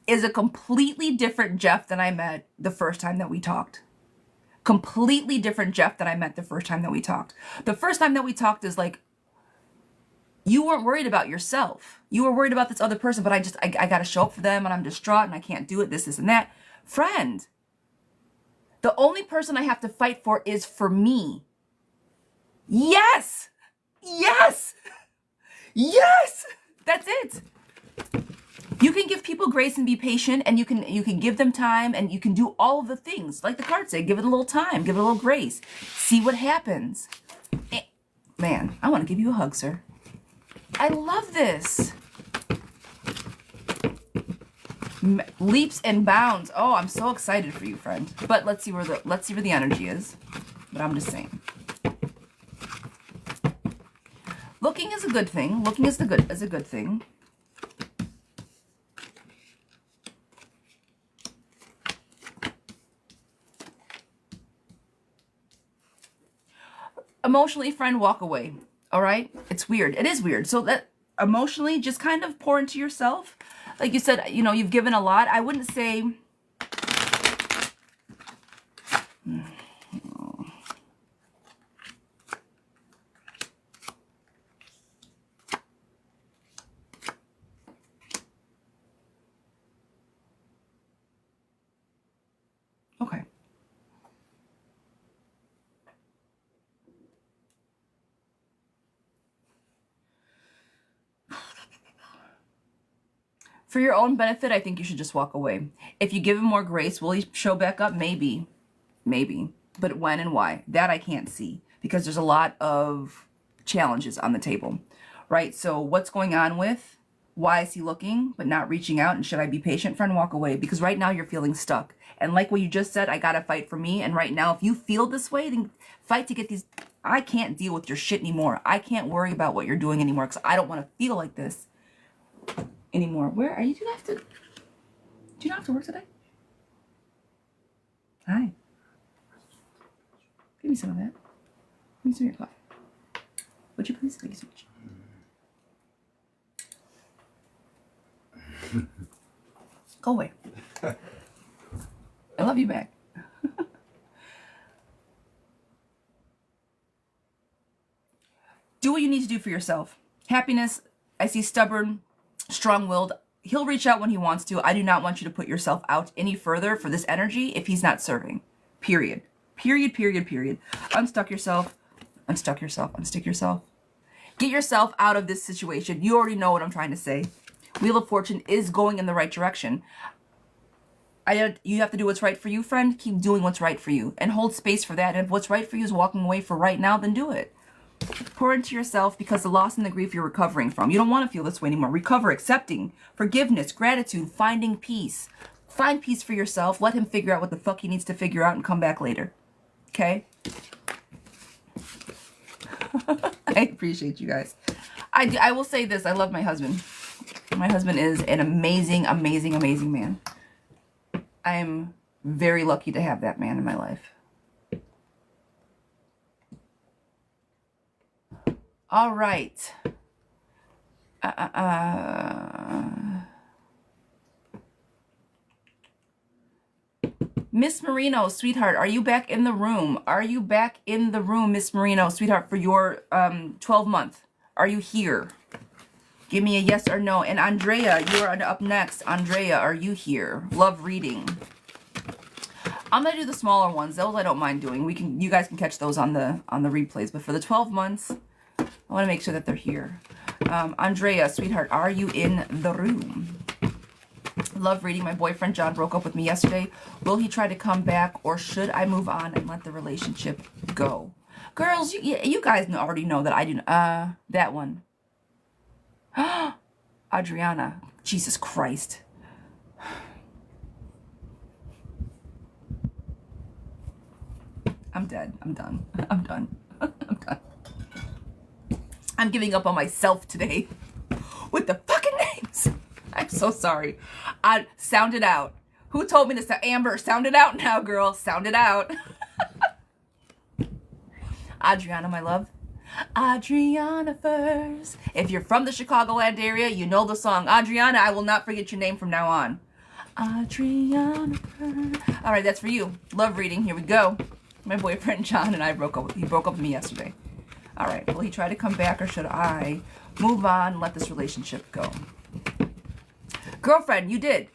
is a completely different Jeff than I met the first time that we talked. Completely different Jeff than I met the first time that we talked. The first time that we talked is like, you weren't worried about yourself. You were worried about this other person, but I got to show up for them and I'm distraught and I can't do it, this and that. Friend, the only person I have to fight for is for me. Yes! Yes! Yes! That's it. You can give people grace and be patient, and you can give them time, and you can do all of the things. Like the cards say, give it a little time, give it a little grace. See what happens. Man, I want to give you a hug, sir. I love this. Leaps and bounds. Oh, I'm so excited for you, friend. But let's see where the energy is. But I'm just saying. Looking is a good thing. Looking is a good thing. Emotionally, friend, walk away. All right? It's weird. It is weird. So that emotionally, just kind of pour into yourself. Like you said, you know, you've given a lot. I wouldn't say... Okay. For your own benefit, I think you should just walk away. If you give him more grace, will he show back up? Maybe. Maybe. But when and why? That I can't see. Because there's a lot of challenges on the table. Right? So what's going on with? Why is he looking but not reaching out? And should I be patient? Friend, walk away. Because right now you're feeling stuck. And like what you just said, I gotta fight for me. And right now, if you feel this way, then fight to get these... I can't deal with your shit anymore. I can't worry about what you're doing anymore because I don't want to feel like this anymore. Where are you? Do you not have to work today? Hi. Give me some of that. Give me some of your coffee. Would you please? Thank you so much. Go away. I love you back. Do what you need to do for yourself. Happiness, I see stubborn, strong-willed. He'll reach out when he wants to. I do not want you to put yourself out any further for this energy if he's not serving. Period. Period, period, period. Unstuck yourself. Unstuck yourself. Unstick yourself. Get yourself out of this situation. You already know what I'm trying to say. Wheel of Fortune is going in the right direction. You have to do what's right for you, friend. Keep doing what's right for you. And hold space for that. And if what's right for you is walking away for right now, then do it. Pour into yourself because the loss and the grief you're recovering from. You don't want to feel this way anymore. Recover, accepting, forgiveness, gratitude, finding peace. Find peace for yourself. Let him figure out what the fuck he needs to figure out and come back later. Okay? I appreciate you guys. I will say this. I love my husband. My husband is an amazing, amazing, amazing man. I'm very lucky to have that man in my life. All right. Miss Marino, sweetheart, are you back in the room? Are you back in the room, Miss Marino, sweetheart, for your 12-month? Are you here? Give me a yes or no. And Andrea, you are up next. Andrea, are you here? Love reading. I'm gonna do the smaller ones. Those I don't mind doing. You guys can catch those on the replays. But for the 12 months, I want to make sure that they're here. Andrea, sweetheart, are you in the room? Love reading. My boyfriend John broke up with me yesterday. Will he try to come back, or should I move on and let the relationship go? Girls, you guys already know that I do. That one. Adriana. Jesus Christ. I'm dead. I'm done. I'm done. I'm done. I'm giving up on myself today with the fucking names. I'm so sorry. Sound it out. Who told me to sound? Amber, sound it out now, girl. Sound it out. Adriana, my love. Adriana first. If you're from the Chicagoland area, you know the song. Adriana, I will not forget your name from now on. Adriana first. All right, that's for you. Love reading. Here we go. My boyfriend John and I broke up. He broke up with me yesterday. All right. Will he try to come back, or should I move on and let this relationship go? Girlfriend, you did.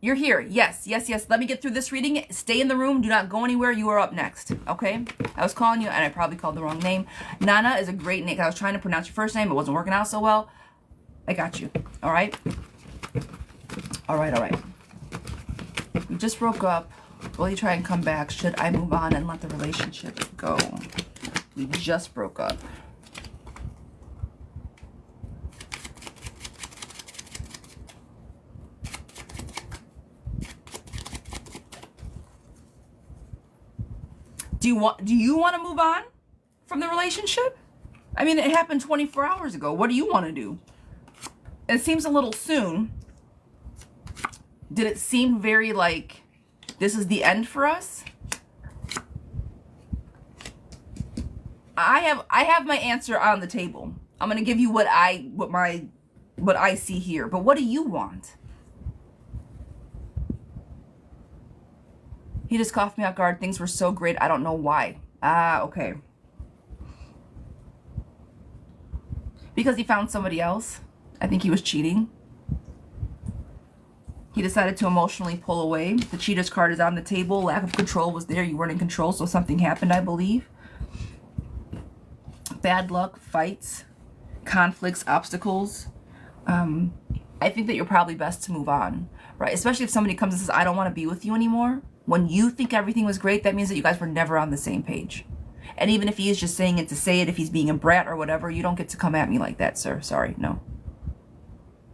You're here. Yes, yes, yes. Let me get through this reading. Stay in the room. Do not go anywhere. You are up next. Okay? I was calling you, and I probably called the wrong name. Nana is a great name. I was trying to pronounce your first name. It wasn't working out so well. I got you. All right? All right. We just broke up. Will you try and come back? Should I move on and let the relationship go? We just broke up. Do you want to move on from the relationship? I mean, it happened 24 hours ago. What do you want to do? It seems a little soon. Did it seem very like this is the end for us? I have my answer on the table. I'm going to give you what I see here. But what do you want? He just caught me off guard. Things were so great. I don't know why. Ah, okay. Because he found somebody else. I think he was cheating. He decided to emotionally pull away. The cheater's card is on the table. Lack of control was there. You weren't in control, so something happened, I believe. Bad luck, fights, conflicts, obstacles. I think that you're probably best to move on, right? Especially if somebody comes and says, I don't want to be with you anymore. When you think everything was great, that means that you guys were never on the same page. And even if he is just saying it to say it, if he's being a brat or whatever, you don't get to come at me like that, sir. Sorry, no.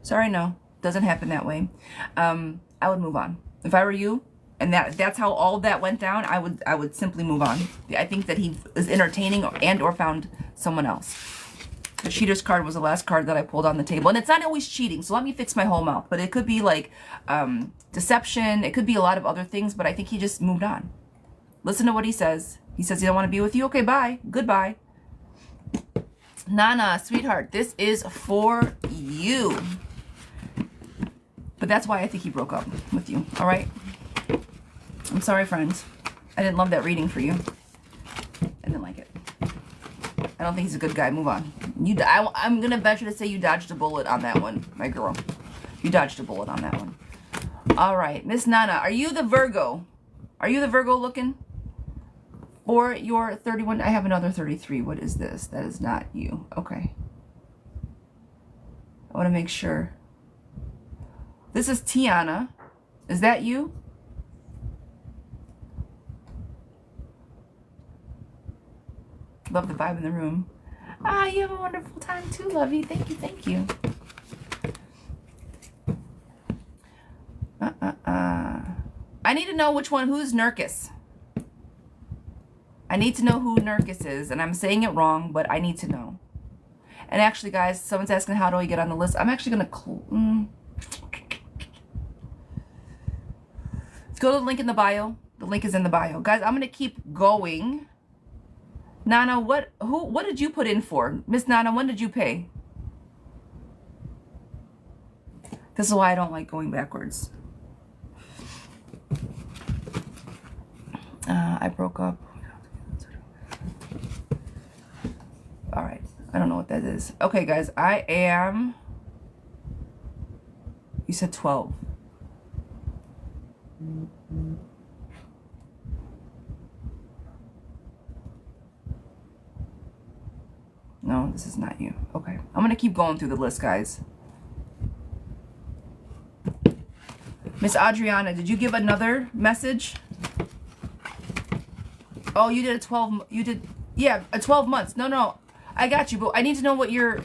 Sorry, no. Doesn't happen that way. I would move on. If I were you, and that's how all of that went down, I would simply move on. I think that he is entertaining and or found someone else. The cheater's card was the last card that I pulled on the table. And it's not always cheating, so let me fix my whole mouth. But it could be like deception. It could be a lot of other things, but I think he just moved on. Listen to what he says. He says he don't want to be with you. Okay, bye. Goodbye. Nana, sweetheart, this is for you. But that's why I think he broke up with you, all right? I'm sorry, friends. I didn't love that reading for you. I didn't like it. I don't think he's a good guy. Move on. I'm going to venture to say you dodged a bullet on that one, my girl. You dodged a bullet on that one. All right, Miss Nana, are you the Virgo? Are you the Virgo looking? Or your 31? I have another 33. What is this? That is not you. Okay. I want to make sure. This is Tiana. Is that you? Love the vibe in the room. Ah, you have a wonderful time too, lovey. Thank you, thank you. I need to know which one. Who's Nurkis? I need to know who Nurkis is, and I'm saying it wrong, but I need to know. And actually, guys, someone's asking how do I get on the list. I'm actually gonna let's go to the link in the bio. The link is in the bio, guys. I'm gonna keep going. Nana, what did you put in for? Miss Nana, when did you pay? This is why I don't like going backwards. I broke up. All right. I don't know what that is. Okay, guys. I am... You said 12. No, this is not you. Okay. I'm going to keep going through the list, guys. Miss Adriana, did you give another message? Oh, you did a 12... You did... Yeah, a 12 months. No. I got you, but I need to know what your...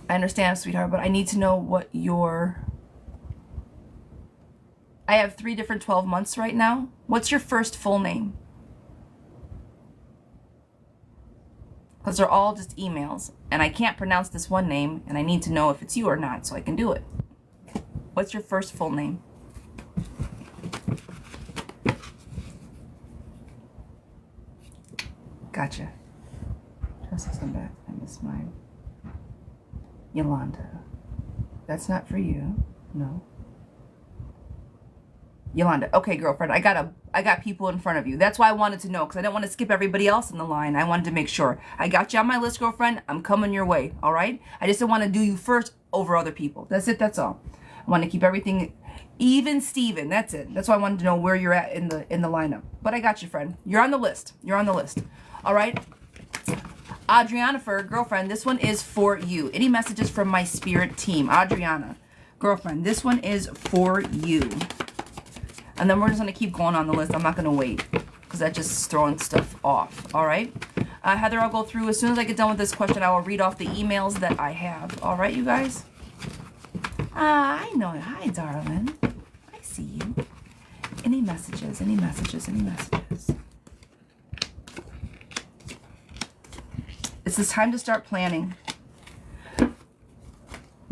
I understand, sweetheart, but I need to know what your... I have 3 different 12 months right now. What's your first full name? Because they're all just emails. And I can't pronounce this one name, and I need to know if it's you or not so I can do it. What's your first full name? Gotcha. Just come back. I missed mine. Yolanda. That's not for you. No. Yolanda. Okay, girlfriend. I got people in front of you. That's why I wanted to know, because I didn't want to skip everybody else in the line. I wanted to make sure. I got you on my list, girlfriend. I'm coming your way. All right? I just didn't want to do you first over other people. That's it. That's all. I want to keep everything even, Steven. That's it. That's why I wanted to know where you're at in the lineup. But I got you, friend. You're on the list. You're on the list. All right? Adriana, for girlfriend, this one is for you. Any messages from my spirit team? Adriana, girlfriend, this one is for you. And then we're just going to keep going on the list. I'm not going to wait because that's just throwing stuff off. All right. Heather, I'll go through. As soon as I get done with this question, I will read off the emails that I have. All right, you guys? I know. Hi, darling. I see you. Any messages? Any messages? Any messages? It's this time to start planning.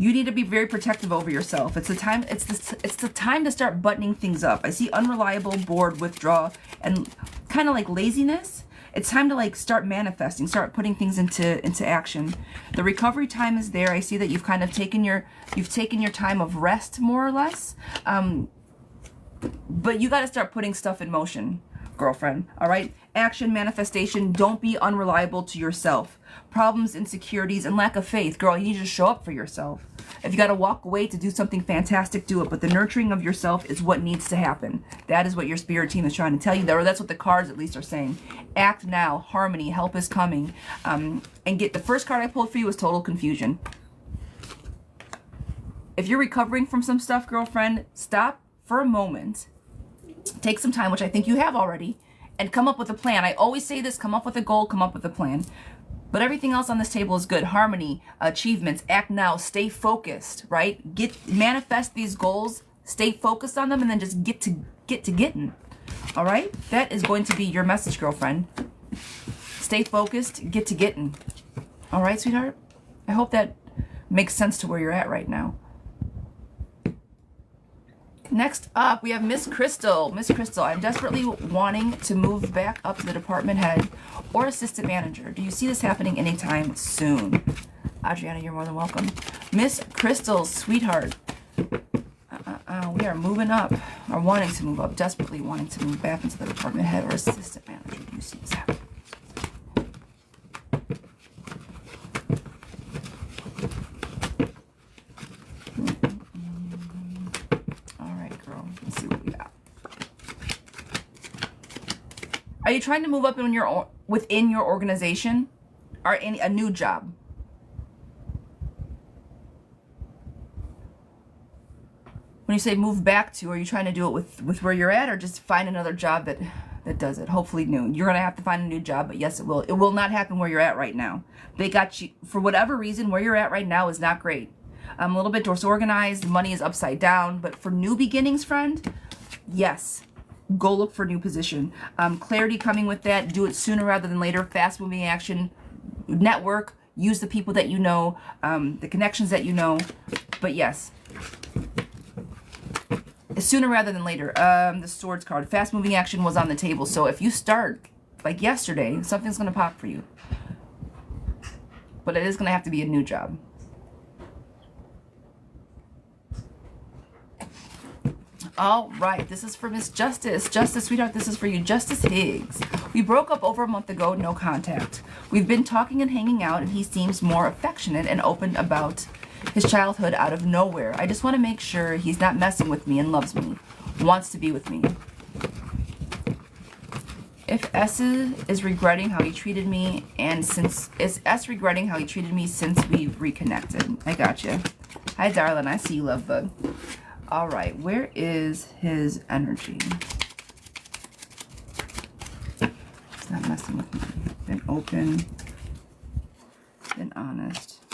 You need to be very protective over yourself. It's the time. It's the time to start buttoning things up. I see unreliable, bored, withdraw, and kind of like laziness. It's time to like start manifesting, start putting things into action. The recovery time is there. I see that you've kind of taken your time of rest, more or less. But you got to start putting stuff in motion, girlfriend. All right. Action, manifestation. Don't be unreliable to yourself. Problems, insecurities, and lack of faith. Girl, you need to show up for yourself. If you got to walk away to do something fantastic, do it. But the nurturing of yourself is what needs to happen. That is what your spirit team is trying to tell you, or that's what the cards at least are saying. Act now. Harmony. Help is coming. And get the first card I pulled for you was total confusion. If you're recovering from some stuff, girlfriend, stop for a moment. Take some time, which I think you have already, and come up with a plan. I always say this, come up with a goal, come up with a plan. But everything else on this table is good. Harmony, achievements, act now, stay focused, right? Manifest these goals, stay focused on them, and then just get to getting. All right? That is going to be your message, girlfriend. Stay focused, get to getting. All right, sweetheart? I hope that makes sense to where you're at right now. Next up, we have Miss Crystal. Miss Crystal, I'm desperately wanting to move back up to the department head or assistant manager. Do you see this happening anytime soon? Adriana, you're more than welcome. Miss Crystal, sweetheart, we are moving up, or wanting to move up, desperately wanting to move back into the department head or assistant manager. Do you see this happening? Are you trying to move up within your organization or in a new job? When you say move back to, are you trying to do it with where you're at, or just find another job that does it? Hopefully new. You're going to have to find a new job, but yes, it will. It will not happen where you're at right now. They got you, for whatever reason, where you're at right now is not great. I'm a little bit disorganized. Money is upside down, but for new beginnings, friend, yes. Go look for a new position. Clarity coming with that. Do it sooner rather than later. Fast moving action. Network. Use the people that you know. The connections that you know. But yes. Sooner rather than later. The swords card. Fast moving action was on the table. So if you start like yesterday, something's going to pop for you. But it is going to have to be a new job. All right, this is for Miss Justice. Justice, sweetheart, this is for you. Justice Higgs. We broke up over a month ago, no contact. We've been talking and hanging out, and he seems more affectionate and open about his childhood out of nowhere. I just want to make sure he's not messing with me and loves me, wants to be with me. If S is regretting how he treated me, and is S regretting how he treated me since we reconnected? I got you. Hi, darling. I see you, love bug. All right, where is his energy? He's not messing with me. Been open, been honest.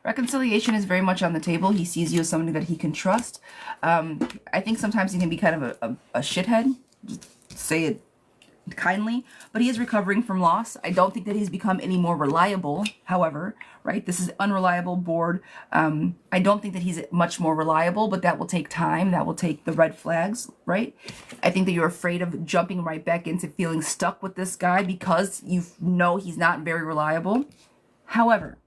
Reconciliation is very much on the table. He sees you as somebody that he can trust. I think sometimes he can be kind of a shithead, just say it kindly, but he is recovering from loss. I don't think that he's become any more reliable, however, right? This is unreliable, bored. I don't think that he's much more reliable, but that will take time. That will take the red flags, right? I think that you're afraid of jumping right back into feeling stuck with this guy because you know he's not very reliable. However,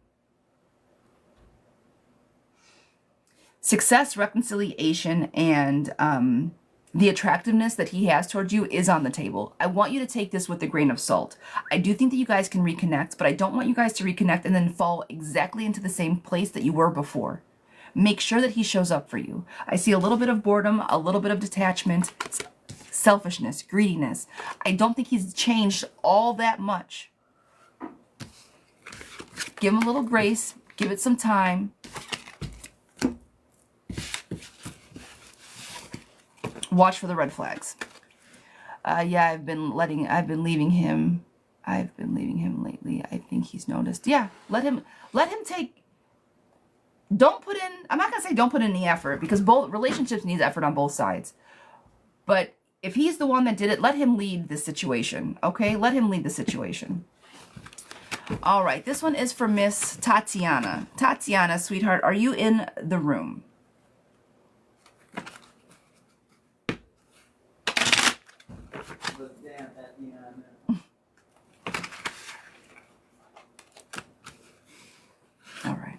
success, reconciliation, and the attractiveness that he has towards you is on the table. I want you to take this with a grain of salt. I do think that you guys can reconnect, but I don't want you guys to reconnect and then fall exactly into the same place that you were before. Make sure that he shows up for you. I see a little bit of boredom, a little bit of detachment, selfishness, greediness. I don't think he's changed all that much. Give him a little grace. Give it some time. Watch for the red flags. Yeah, I've been leaving him lately. I think he's noticed. Yeah, let him take, don't put in, I'm not going to say don't put in the effort, because both relationships needs effort on both sides. But if he's the one that did it, let him lead the situation, okay? Let him lead the situation. All right, this one is for Miss Tatiana. Tatiana, sweetheart, are you in the room? All right.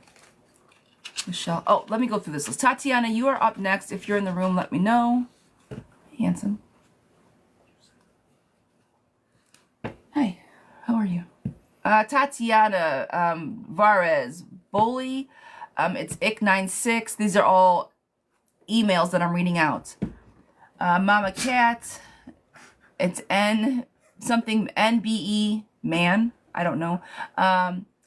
Michelle. Oh, let me go through this list. Tatiana, you are up next. If you're in the room, let me know. Handsome. Hi, how are you? Tatiana, Varez, Boli, it's ick96. These are all emails that I'm reading out. Mama Cat, it's something NBE, man, I don't know.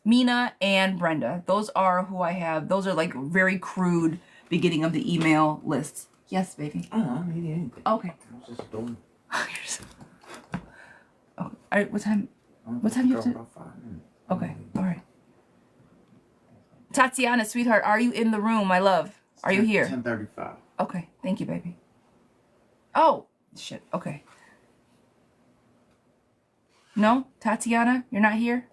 Mina and Brenda. Those are who I have. Those are like very crude beginning of the email lists. Yes, baby. Oh, I don't need anything. Okay. I was just doing. Oh, all right. What time? What time you have to? About 5 minutes. Okay. All right. Tatiana, sweetheart, are you in the room, my love? Are you here? 10:35. Okay. Thank you, baby. Oh, shit. Okay. No, Tatiana, you're not here?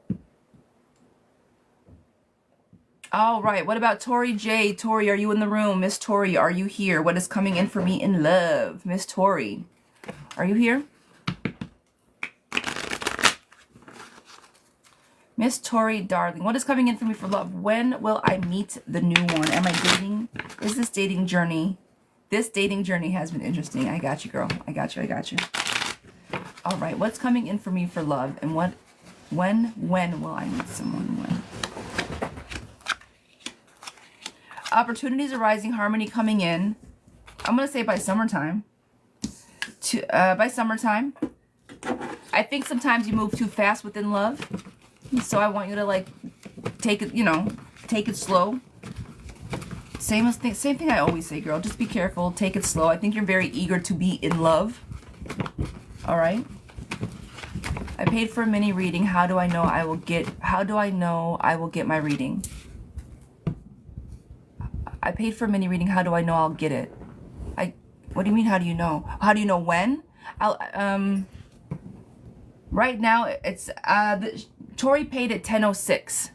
All right. What about Tori J? Tori, are you in the room? Miss Tori, are you here? What is coming in for me in love? Miss Tori, are you here? Miss Tori, darling, what is coming in for me for love? When will I meet the new one? Am I dating? Is this dating journey? This dating journey has been interesting. I got you, girl. I got you. I got you. All right. What's coming in for me for love? And when will I meet someone? When? Opportunities arising, harmony coming in. I'm going to say by summertime. By summertime. I think sometimes you move too fast within love. So I want you to like take it, take it slow. Same thing I always say, girl. Just be careful. Take it slow. I think you're very eager to be in love. All right. I paid for a mini reading. How do I know I will get my reading? I paid for a mini reading. How do I know I'll get it? What do you mean? How do you know? How do you know when? Right now it's Tori paid at 10:06.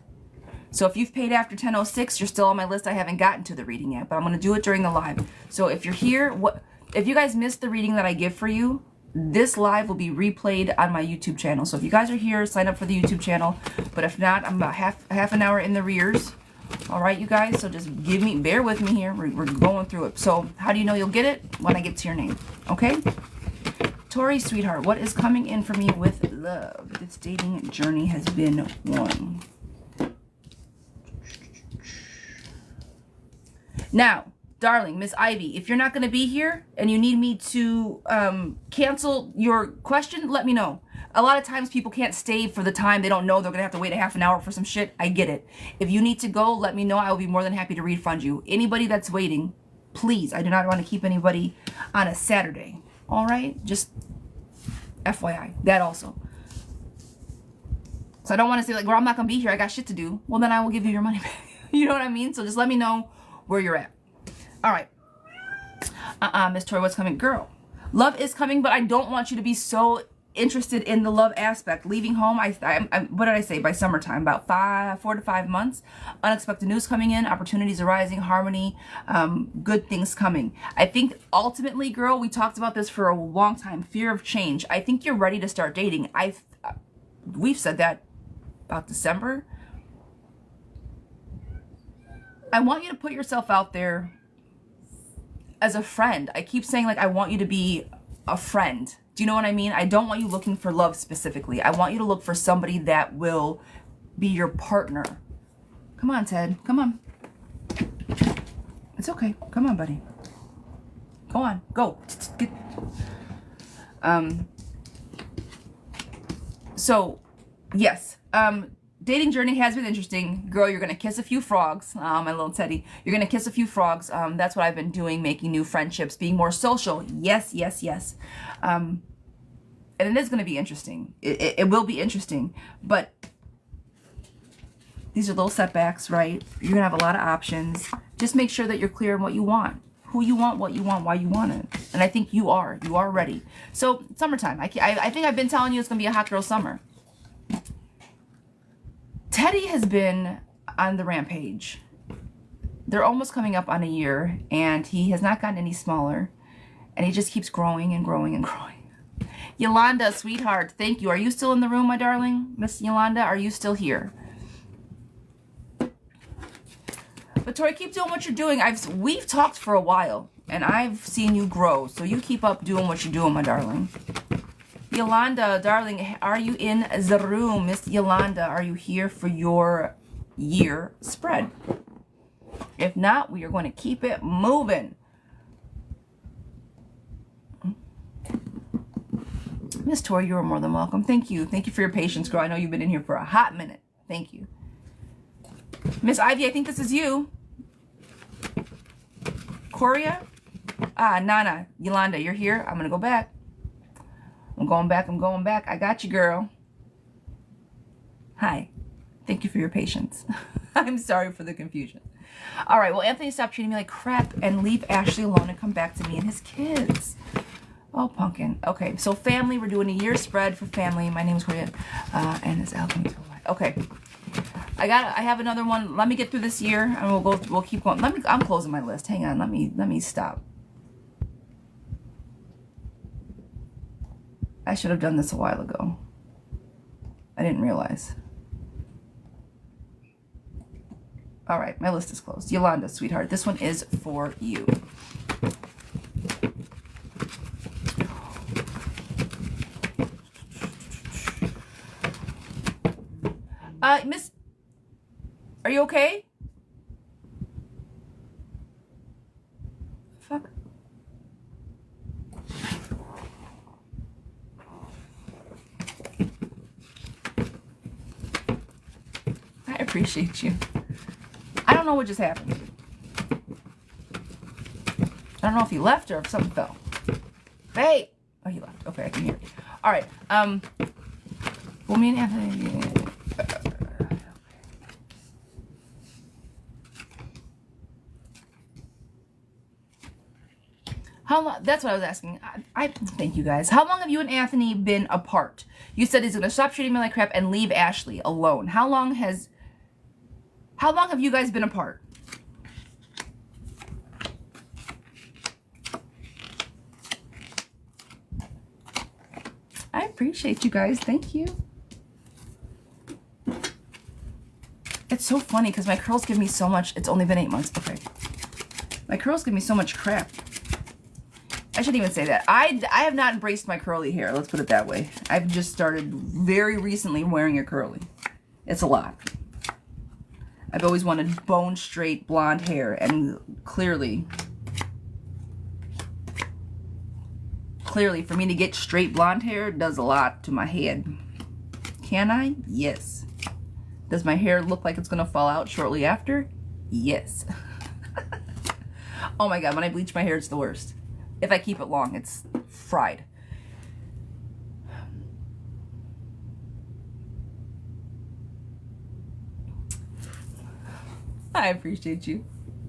So if you've paid after 10:06, you're still on my list. I haven't gotten to the reading yet, but I'm going to do it during the live. So if you're here, if you guys missed the reading that I give for you, this live will be replayed on my YouTube channel. So if you guys are here, sign up for the YouTube channel. But if not, I'm about half an hour in the rears. All right, you guys. So just bear with me here. We're going through it. So how do you know you'll get it? When I get to your name. Okay? Tori, sweetheart, what is coming in for me with love? This dating journey has been one. Now, darling, Miss Ivy, if you're not going to be here and you need me to cancel your question, let me know. A lot of times people can't stay for the time. They don't know they're going to have to wait a half an hour for some shit. I get it. If you need to go, let me know. I will be more than happy to refund you. Anybody that's waiting, please. I do not want to keep anybody on a Saturday. All right? Just FYI. That also. So I don't want to say like, well, I'm not going to be here. I got shit to do. Well, then I will give you your money back. You know what I mean? So just let me know where you're at. All right. Miss Tori, what's coming? Girl, love is coming, but I don't want you to be so interested in the love aspect. Leaving home, I what did I say? By summertime, about 4 to 5 months. Unexpected news coming in, opportunities arising, harmony, good things coming. I think ultimately, girl, we talked about this for a long time. Fear of change. I think you're ready to start dating. We've said that about December. I want you to put yourself out there as a friend. I keep saying like I want you to be a friend. Do you know what I mean? I don't want you looking for love specifically. I want you to look for somebody that will be your partner. Come on, Ted. Come on. It's okay. Come on, buddy. Go on. Go. So, yes, dating journey has been interesting. Girl, you're going to kiss a few frogs. My little Teddy. You're going to kiss a few frogs. That's what I've been doing, making new friendships, being more social. Yes, yes, yes. And it is going to be interesting. It will be interesting. But these are little setbacks, right? You're going to have a lot of options. Just make sure that you're clear on what you want. Who you want, what you want, why you want it. And I think you are. You are ready. So, summertime. I think I've been telling you it's going to be a hot girl summer. Teddy has been on the rampage. They're almost coming up on a year, and he has not gotten any smaller. And he just keeps growing and growing and growing. Yolanda, sweetheart, thank you. Are you still in the room, my darling? Miss Yolanda, are you still here? But Tori, keep doing what you're doing. We've talked for a while, and I've seen you grow. So you keep up doing what you're doing, my darling. Yolanda, darling, are you in the room? Miss Yolanda, are you here for your year spread? If not, we are going to keep it moving. Miss Tori, you are more than welcome. Thank you. Thank you for your patience, girl. I know you've been in here for a hot minute. Thank you. Miss Ivy, I think this is you. Korea? Nana. Yolanda, you're here. I'm going to go back. I'm going back. I'm going back. I got you, girl. Hi. Thank you for your patience. I'm sorry for the confusion. All right. Well, Anthony, stop treating me like crap and leave Ashley alone and come back to me and his kids. Oh, pumpkin. Okay. So family, we're doing a year spread for family. My name is Korea. And it's alchemy. Okay. I have another one. Let me get through this year and we'll keep going. I'm closing my list. Hang on. Let me stop. I should have done this a while ago. I didn't realize. All right, my list is closed. Yolanda, sweetheart, this one is for you. Miss, are you okay? Fuck. I appreciate you. I don't know what just happened. I don't know if he left or if something fell. Hey! Oh, he left. Okay, I can hear it. All right. Well, me and Anthony... How long? That's what I was asking. I thank you guys. How long have you and Anthony been apart? You said he's gonna stop treating me like crap and leave Ashley alone. How long have you guys been apart? I appreciate you guys. Thank you. It's so funny because my curls give me so much. It's only been 8 months. Okay. My curls give me so much crap. I shouldn't even say that. I have not embraced my curly hair. Let's put it that way. I've just started very recently wearing a curly. It's a lot. I've always wanted bone straight blonde hair, and clearly for me to get straight blonde hair does a lot to my head. Can I? Yes. Does my hair look like it's gonna fall out shortly after? Yes. Oh my god, when I bleach my hair, it's the worst. If I keep it long, it's fried. I appreciate you.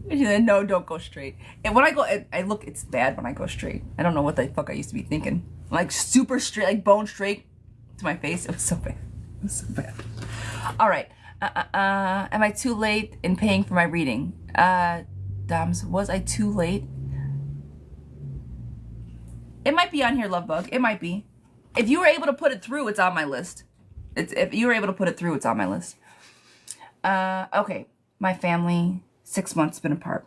No, don't go straight. And when I go, it's bad when I go straight. I don't know what the fuck I used to be thinking. Like super straight, like bone straight to my face. It was so bad. It was so bad. All right. Am I too late in paying for my reading? Doms, was I too late? It might be on here, Lovebug. It might be. If you were able to put it through, it's on my list. If you were able to put it through, it's on my list. Okay. My family, 6 months been apart.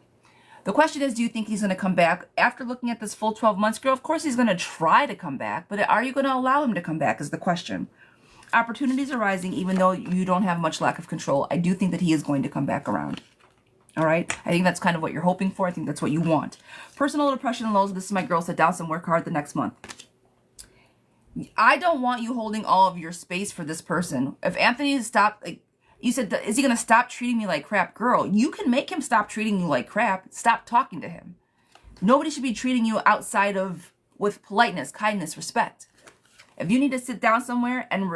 The question is, do you think he's going to come back after looking at this full 12 months? Girl, of course he's going to try to come back, but are you going to allow him to come back is the question. Opportunities are rising, even though you don't have much lack of control. I do think that he is going to come back around. All right? I think that's kind of what you're hoping for. I think that's what you want. Personal depression and lows. This is my girl. Sit down and work hard the next month. I don't want you holding all of your space for this person. If Anthony stopped, like you said, is he going to stop treating me like crap? Girl, you can make him stop treating you like crap. Stop talking to him. Nobody should be treating you outside of, with politeness, kindness, respect. If you need to sit down somewhere and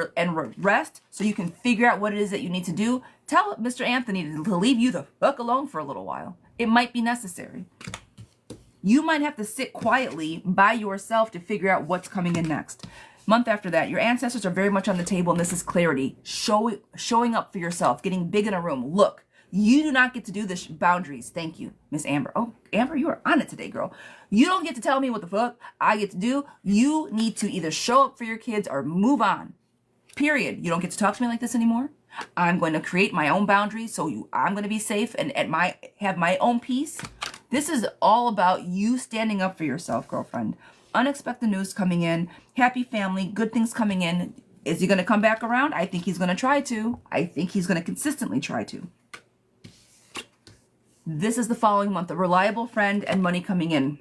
rest so you can figure out what it is that you need to do, tell Mr. Anthony to leave you the fuck alone for a little while. It might be necessary. You might have to sit quietly by yourself to figure out what's coming in next. Month after that, your ancestors are very much on the table, and this is clarity. Showing up for yourself, getting big in a room. Look, you do not get to do this. Boundaries. Thank you, Miss Amber. Oh, Amber, you are on it today, girl. You don't get to tell me what the fuck I get to do. You need to either show up for your kids or move on. Period. You don't get to talk to me like this anymore. I'm going to create my own boundaries, so I'm going to be safe and have my own peace. This is all about you standing up for yourself, girlfriend. Unexpected news coming in. Happy family. Good things coming in. Is he going to come back around? I think he's going to try to. I think he's going to consistently try to. This is the following month. A reliable friend and money coming in.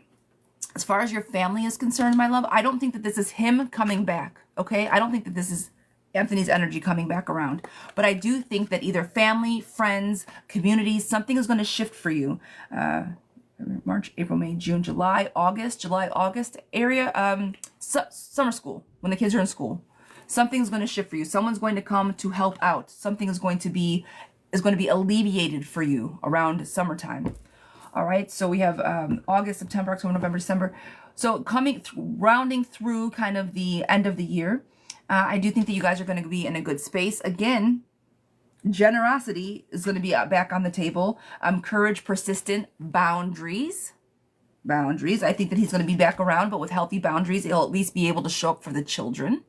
As far as your family is concerned, my love, I don't think that this is him coming back. Okay? I don't think that this is Anthony's energy coming back around. But I do think that either family, friends, communities, something is going to shift for you. March, April, May, June, July, August area. Summer school, when the kids are in school. Something's going to shift for you. Someone's going to come to help out. Something is going to be alleviated for you around summertime. All right. So we have August, September, October, November, December. So rounding through kind of the end of the year. I do think that you guys are going to be in a good space. Again, generosity is going to be back on the table. Courage, persistent, boundaries. I think that he's going to be back around, but with healthy boundaries, he'll at least be able to show up for the children.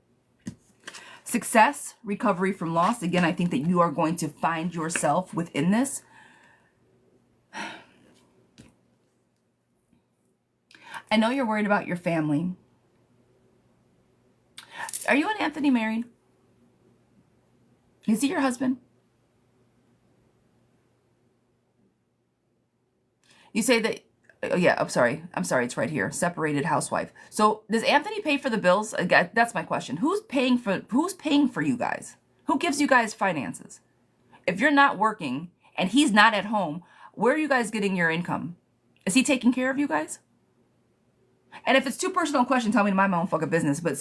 Success, recovery from loss. Again, I think that you are going to find yourself within this. I know you're worried about your family. Are you and Anthony married? Is he your husband? You say that, oh yeah, I'm sorry, it's right here. Separated housewife. So does Anthony pay for the bills? Again, that's my question. Who's paying for you guys? Who gives you guys finances? If you're not working and he's not at home, where are you guys getting your income? Is he taking care of you guys? And if it's too personal a question, tell me to mind my own fucking business. But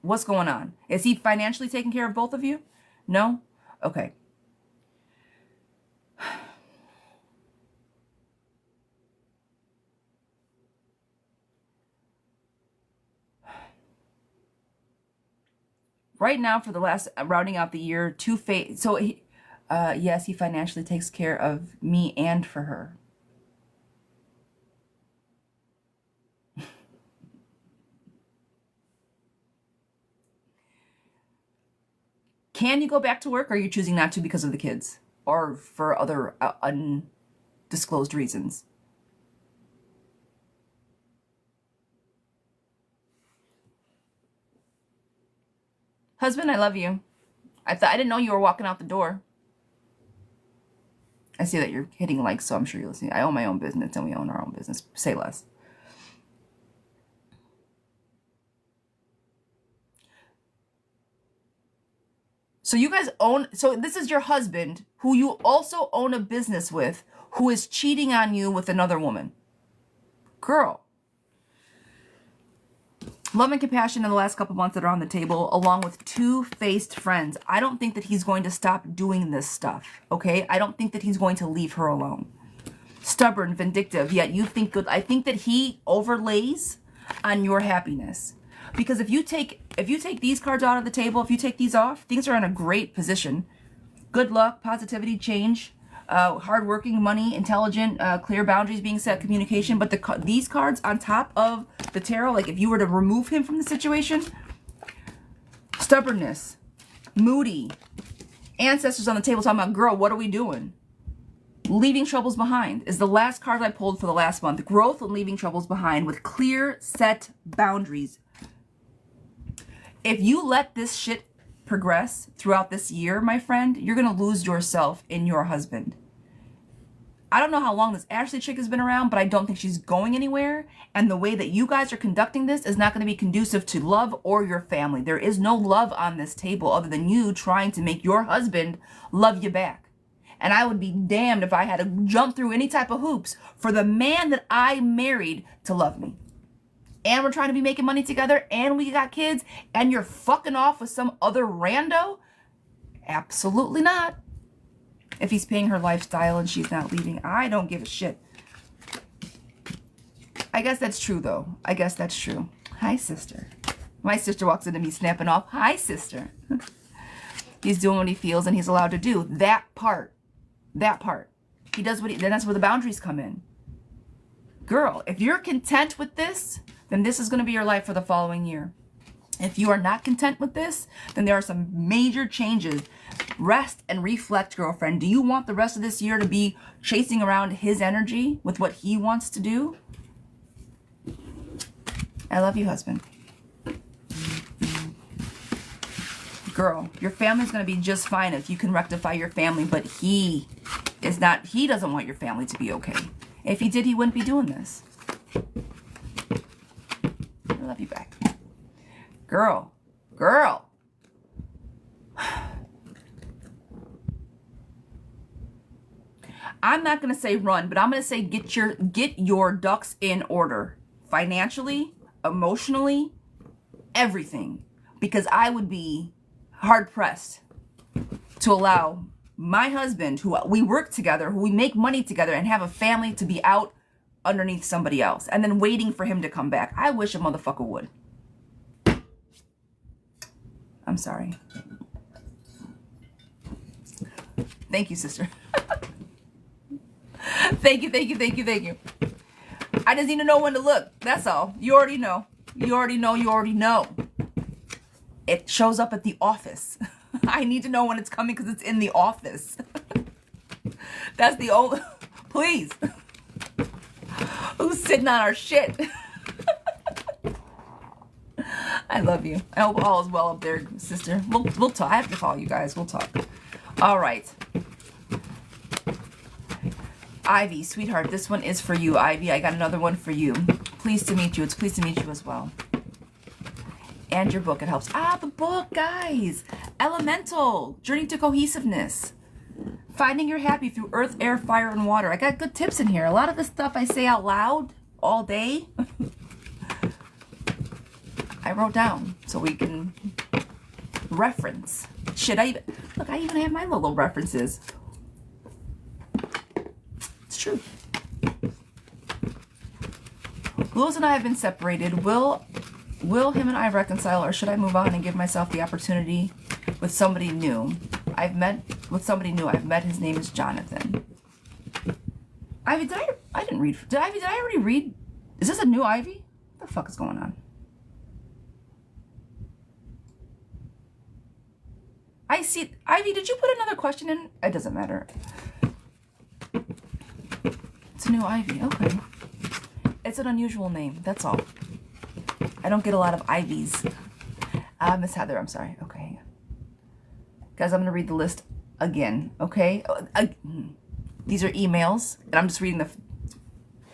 what's going on? Is he financially taking care of both of you? No? Okay. Right now, for the last, rounding out the year, yes, he financially takes care of me and for her. Can you go back to work, or are you choosing not to because of the kids? Or for other undisclosed reasons? Husband, I love you. I didn't know you were walking out the door. I see that you're hitting likes, so I'm sure you're listening. I own my own business, and we own our own business. Say less. So you guys so this is your husband, who you also own a business with, who is cheating on you with another woman. Girl. Love and compassion in the last couple months that are on the table, along with two-faced friends. I don't think that he's going to stop doing this stuff, okay? I don't think that he's going to leave her alone. Stubborn, vindictive, yet you think good. I think that he overlays on your happiness. Because if you take these cards out of the table, if you take these off, things are in a great position. Good luck, positivity, change, hardworking, money, intelligent, clear boundaries being set, communication. But these cards on top of the tarot, like if you were to remove him from the situation, stubbornness, moody, ancestors on the table talking about, girl, what are we doing? Leaving troubles behind is the last card I pulled for the last month. Growth and leaving troubles behind with clear set boundaries. If you let this shit progress throughout this year, my friend, you're going to lose yourself in your husband. I don't know how long this Ashley chick has been around, but I don't think she's going anywhere. And the way that you guys are conducting this is not going to be conducive to love or your family. There is no love on this table other than you trying to make your husband love you back. And I would be damned if I had to jump through any type of hoops for the man that I married to love me. And we're trying to be making money together, and we got kids, and you're fucking off with some other rando? Absolutely not. If he's paying her lifestyle and she's not leaving, I don't give a shit. I guess that's true, though. I guess that's true. Hi, sister. My sister walks into me snapping off. Hi, sister. He's doing what he feels, and he's allowed to do. That part. That part. He does what he... Then that's where the boundaries come in. Girl, if you're content with this, then this is going to be your life for the following year. If you are not content with this, then there are some major changes. Rest and reflect, girlfriend. Do you want the rest of this year to be chasing around his energy with what he wants to do? I love you, husband. Girl, your family's going to be just fine if you can rectify your family, but he doesn't want your family to be okay. If he did, he wouldn't be doing this. I love you back. Girl. I'm not going to say run, but I'm going to say get your ducks in order. Financially, emotionally, everything. Because I would be hard pressed to allow my husband, who we work together, who we make money together, and have a family to be out underneath somebody else and then waiting for him to come back. I wish a motherfucker would. I'm sorry. Thank you, sister. Thank you. I just need to know when to look. That's all. You already know. You already know. It shows up at the office. I need to know when it's coming because it's in the office. That's the only... Please. Who's sitting on our shit? I love you. I hope all is well up there, sister. We'll talk. I have to call you guys. We'll talk. All right. Ivy, sweetheart, this one is for you, Ivy. I got another one for you. Pleased to meet you. It's pleased to meet you as well. And your book, it helps. The book, guys. Elemental, Journey to Cohesiveness. Finding your happy through earth, air, fire, and water. I got good tips in here. A lot of the stuff I say out loud all day, I wrote down so we can reference. I even have my little references. It's true. Lewis and I have been separated. Will him and I reconcile, or should I move on and give myself the opportunity with somebody new? I've met his name is Jonathan. Ivy, I didn't read. Did I already read? Is this a new Ivy? What the fuck is going on? I see. Ivy, did you put another question in? It doesn't matter. It's a new Ivy. Okay. It's an unusual name. That's all. I don't get a lot of Ivies. Miss Heather, I'm sorry. Okay, hang on. Guys, I'm going to read the list again, okay? These are emails, and I'm just reading the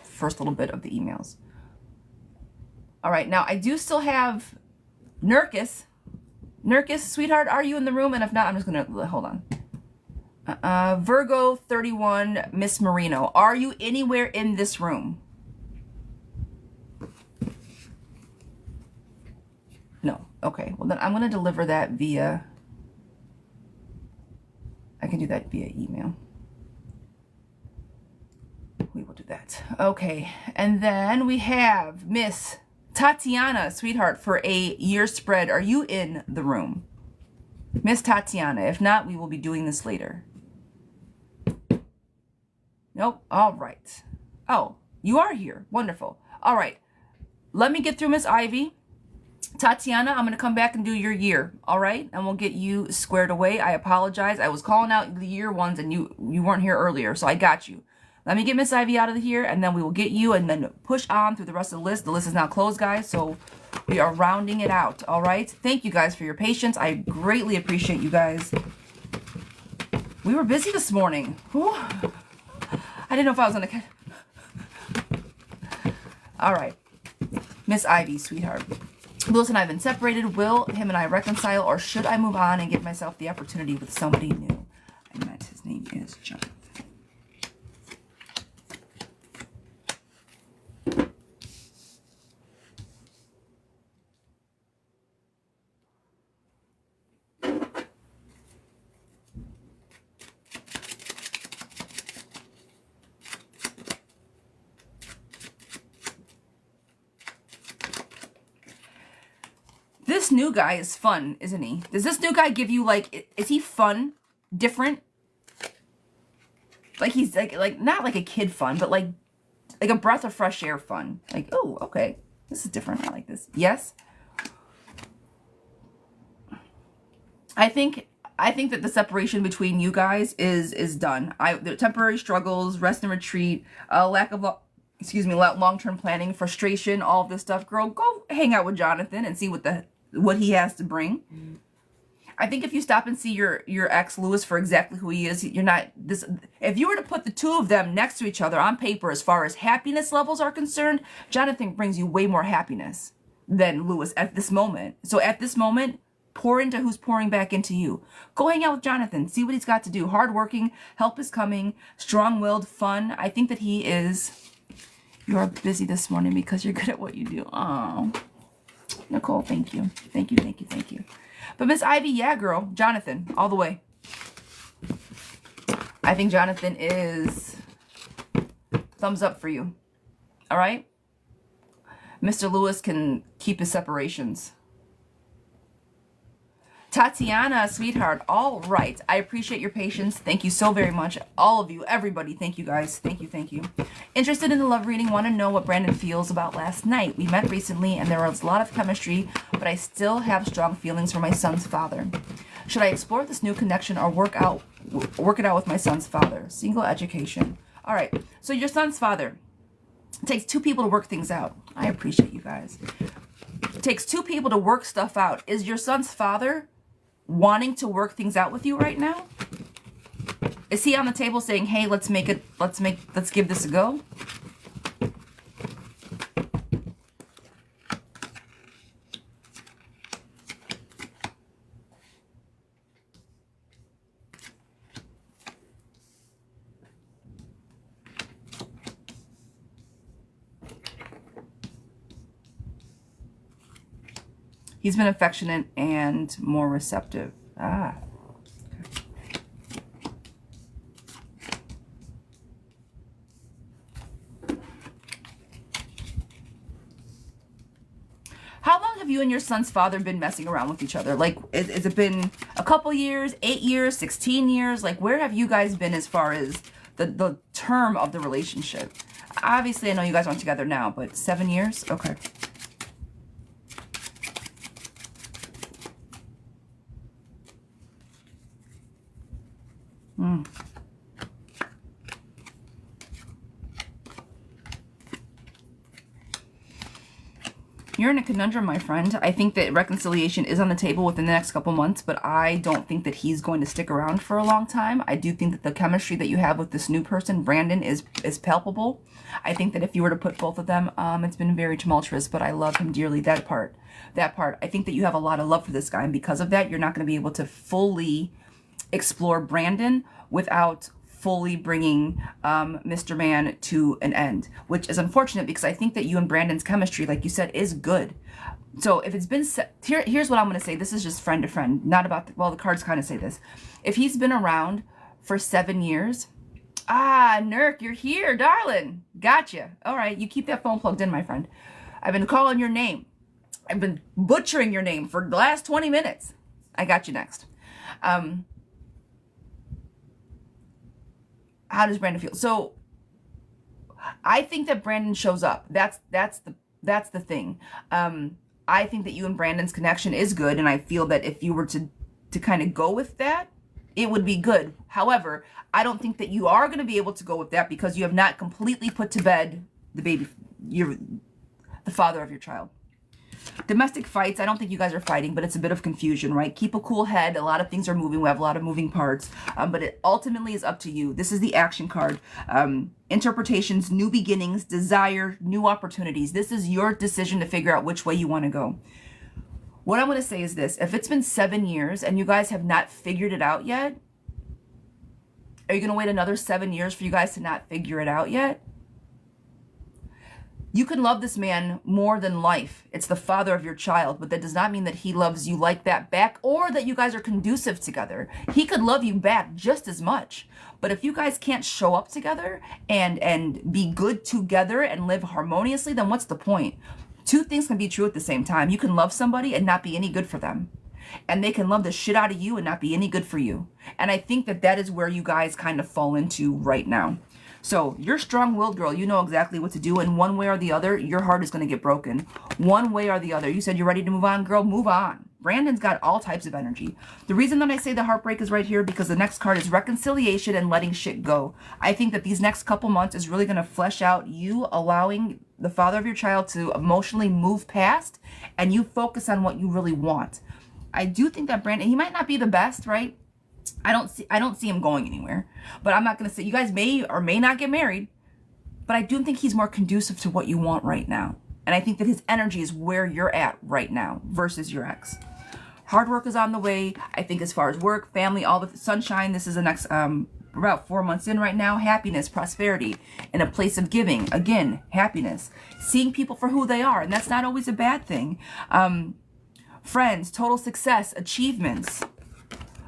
first little bit of the emails. All right, now I do still have Nurkis. Nurkis, sweetheart, are you in the room? And if not, I'm just going to, hold on. Virgo 31, Miss Marino. Are you anywhere in this room? No. Okay. Well, then I'm going to deliver that via... I can do that via email. We will do that. Okay. And then we have Miss Tatiana, sweetheart, for a year spread. Are you in the room? Miss Tatiana. If not, we will be doing this later. Nope. All right. Oh, you are here. Wonderful. All right. Let me get through Miss Ivy. Tatiana, I'm going to come back and do your year, all right? And we'll get you squared away. I apologize. I was calling out the year ones, and you weren't here earlier, so I got you. Let me get Miss Ivy out of here, and then we will get you, and then push on through the rest of the list. The list is now closed, guys, so we are rounding it out, all right? Thank you guys for your patience. I greatly appreciate you guys. We were busy this morning. Whew. I didn't know if I was gonna catch. All right. Miss Ivy, sweetheart. Lewis and I have been separated. Will him and I reconcile, or should I move on and give myself the opportunity with somebody new? I met his name is John. This new guy is fun, isn't he? Does this new guy give you, like, is he fun? Different? Like, he's like not like a kid fun, but like a breath of fresh air fun. Like, oh, okay. This is different. I like this. Yes? I think that the separation between you guys is done. The temporary struggles, rest and retreat, lack of long-term planning, frustration, all of this stuff. Girl, go hang out with Jonathan and see what he has to bring. I think if you stop and see your ex Lewis for exactly who he is, you're not this. If you were to put the two of them next to each other on paper, as far as happiness levels are concerned, Jonathan brings you way more happiness than Lewis at this moment. So at this moment, pour into who's pouring back into you. Go hang out with Jonathan. See what he's got to do. Hardworking, help is coming, strong-willed, fun. I think that he is. You're busy this morning because you're good at what you do. Oh, Nicole, thank you. Thank you, thank you, thank you. But Miss Ivy, yeah, girl. Jonathan, all the way. I think Jonathan is thumbs up for you. All right? Mr. Lewis can keep his separations. Tatiana, sweetheart, all right. I appreciate your patience. Thank you so very much. All of you, everybody, thank you guys. Thank you, thank you. Interested in the love reading, want to know what Brandon feels about last night. We met recently and there was a lot of chemistry, but I still have strong feelings for my son's father. Should I explore this new connection or work it out with my son's father? Single education. All right, so your son's father. It takes two people to work things out. I appreciate you guys. It takes two people to work stuff out. Is your son's father wanting to work things out with you right now? Is he on the table saying, hey, let's give this a go? He's been affectionate and more receptive. Ah. How long have you and your son's father been messing around with each other? Like, has it been a couple years, 8 years, 16 years? Like, where have you guys been as far as the term of the relationship? Obviously, I know you guys aren't together now, but 7 years? Okay. You're in a conundrum, my friend. I think that reconciliation is on the table within the next couple months, but I don't think that he's going to stick around for a long time. I do think that the chemistry that you have with this new person, Brandon, is palpable. I think that if you were to put both of them, it's been very tumultuous, but I love him dearly. That part. I think that you have a lot of love for this guy, and because of that, you're not going to be able to fully explore Brandon without fully bringing Mr. Man to an end, which is unfortunate because I think that you and Brandon's chemistry, like you said, is good. So if it's been here's what I'm going to say. This is just friend to friend, not about well, the cards kind of say this. If he's been around for 7 years, Nurk, you're here, darling. Gotcha. All right, you keep that phone plugged in, my friend. I've been calling your name. I've been butchering your name for the last 20 minutes. I got you next. How does Brandon feel? So I think that Brandon shows up. That's the thing. I think that you and Brandon's connection is good, and I feel that if you were to kind of go with that, it would be good. However, I don't think that you are going to be able to go with that because you have not completely put to bed the father of your child. Domestic fights, I don't think you guys are fighting, but it's a bit of confusion, right? Keep a cool head. A lot of things are moving. We have a lot of moving parts, but it ultimately is up to you. This is the action card. Interpretations, new beginnings, desire, new opportunities. This is your decision to figure out which way you want to go. What I'm going to say is this. If it's been 7 years and you guys have not figured it out yet, are you going to wait another 7 years for you guys to not figure it out yet? You can love this man more than life. It's the father of your child, but that does not mean that he loves you like that back or that you guys are conducive together. He could love you back just as much. But if you guys can't show up together and be good together and live harmoniously, then what's the point? Two things can be true at the same time. You can love somebody and not be any good for them. And they can love the shit out of you and not be any good for you. And I think that that is where you guys kind of fall into right now. So you're strong-willed, girl. You know exactly what to do. And one way or the other, your heart is going to get broken. One way or the other. You said you're ready to move on, girl. Move on. Brandon's got all types of energy. The reason that I say the heartbreak is right here because the next card is reconciliation and letting shit go. I think that these next couple months is really going to flesh out you allowing the father of your child to emotionally move past and you focus on what you really want. I do think that Brandon, he might not be the best, right? I don't see him going anywhere. But I'm not going to say you guys may or may not get married, but I do think he's more conducive to what you want right now. And I think that his energy is where you're at right now versus your ex. Hard work is on the way. I think as far as work, family, all the sunshine, this is the next about 4 months in right now. Happiness, prosperity, in a place of giving. Again, happiness. Seeing people for who they are, and that's not always a bad thing. Friends, total success, achievements.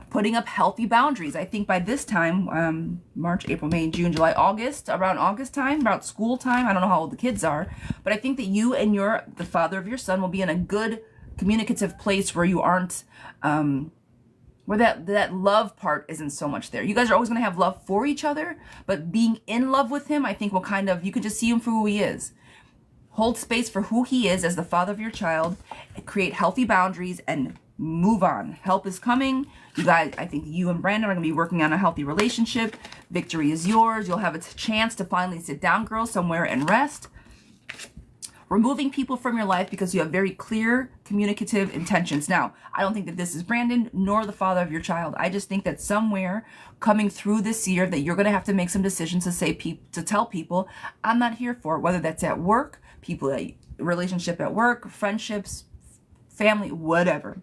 Putting up healthy boundaries. I think by this time, March, April, May, June, July, August, around August time, about school time, I don't know how old the kids are, but I think that you and the father of your son will be in a good communicative place where you aren't, where that love part isn't so much there. You guys are always going to have love for each other, but being in love with him, I think will kind of, you can just see him for who he is. Hold space for who he is as the father of your child, create healthy boundaries, and move on. Help is coming. You guys, I think you and Brandon are going to be working on a healthy relationship. Victory is yours. You'll have a chance to finally sit down, girl, somewhere and rest. Removing people from your life because you have very clear communicative intentions. Now, I don't think that this is Brandon nor the father of your child. I just think that somewhere coming through this year that you're going to have to make some decisions to tell people, I'm not here for it, whether that's at work, relationship at work, friendships, family, whatever.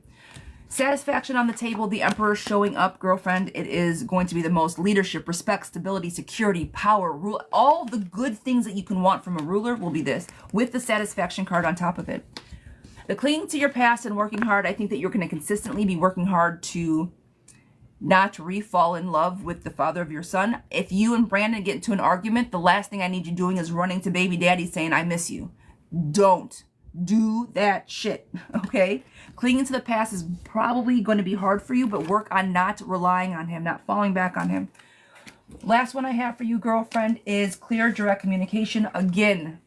Satisfaction on the table, the Emperor showing up, girlfriend. It is going to be the most leadership, respect, stability, security, power, rule. All the good things that you can want from a ruler will be this, with the satisfaction card on top of it. The clinging to your past and working hard, I think that you're going to consistently be working hard to not re-fall in love with the father of your son. If you and Brandon get into an argument, the last thing I need you doing is running to baby daddy saying, I miss you. Don't do that shit, okay? Clinging to the past is probably going to be hard for you, but work on not relying on him, not falling back on him. Last one I have for you, girlfriend, is clear, direct communication. Again,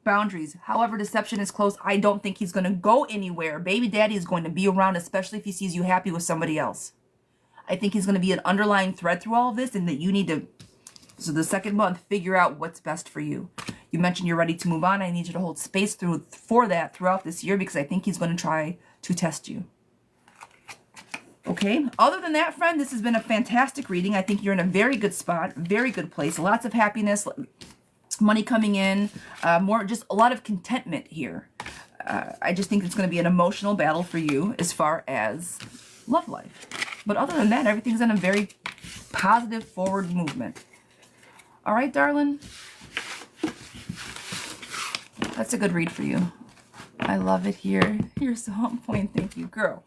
boundaries. However, deception is close. I don't think he's going to go anywhere. Baby daddy is going to be around, especially if he sees you happy with somebody else. I think he's going to be an underlying thread through all of this, and that you need to, so the second month, figure out what's best for you. You mentioned you're ready to move on. I need you to hold space for that throughout this year because I think he's going to try to test you. Okay. Other than that, friend, this has been a fantastic reading. I think you're in a very good spot, very good place. Lots of happiness, money coming in, just a lot of contentment here. I just think it's going to be an emotional battle for you as far as love life. But other than that, everything's in a very positive forward movement. All right, darling. That's a good read for you. I love it here. You're so on point. Thank you, girl.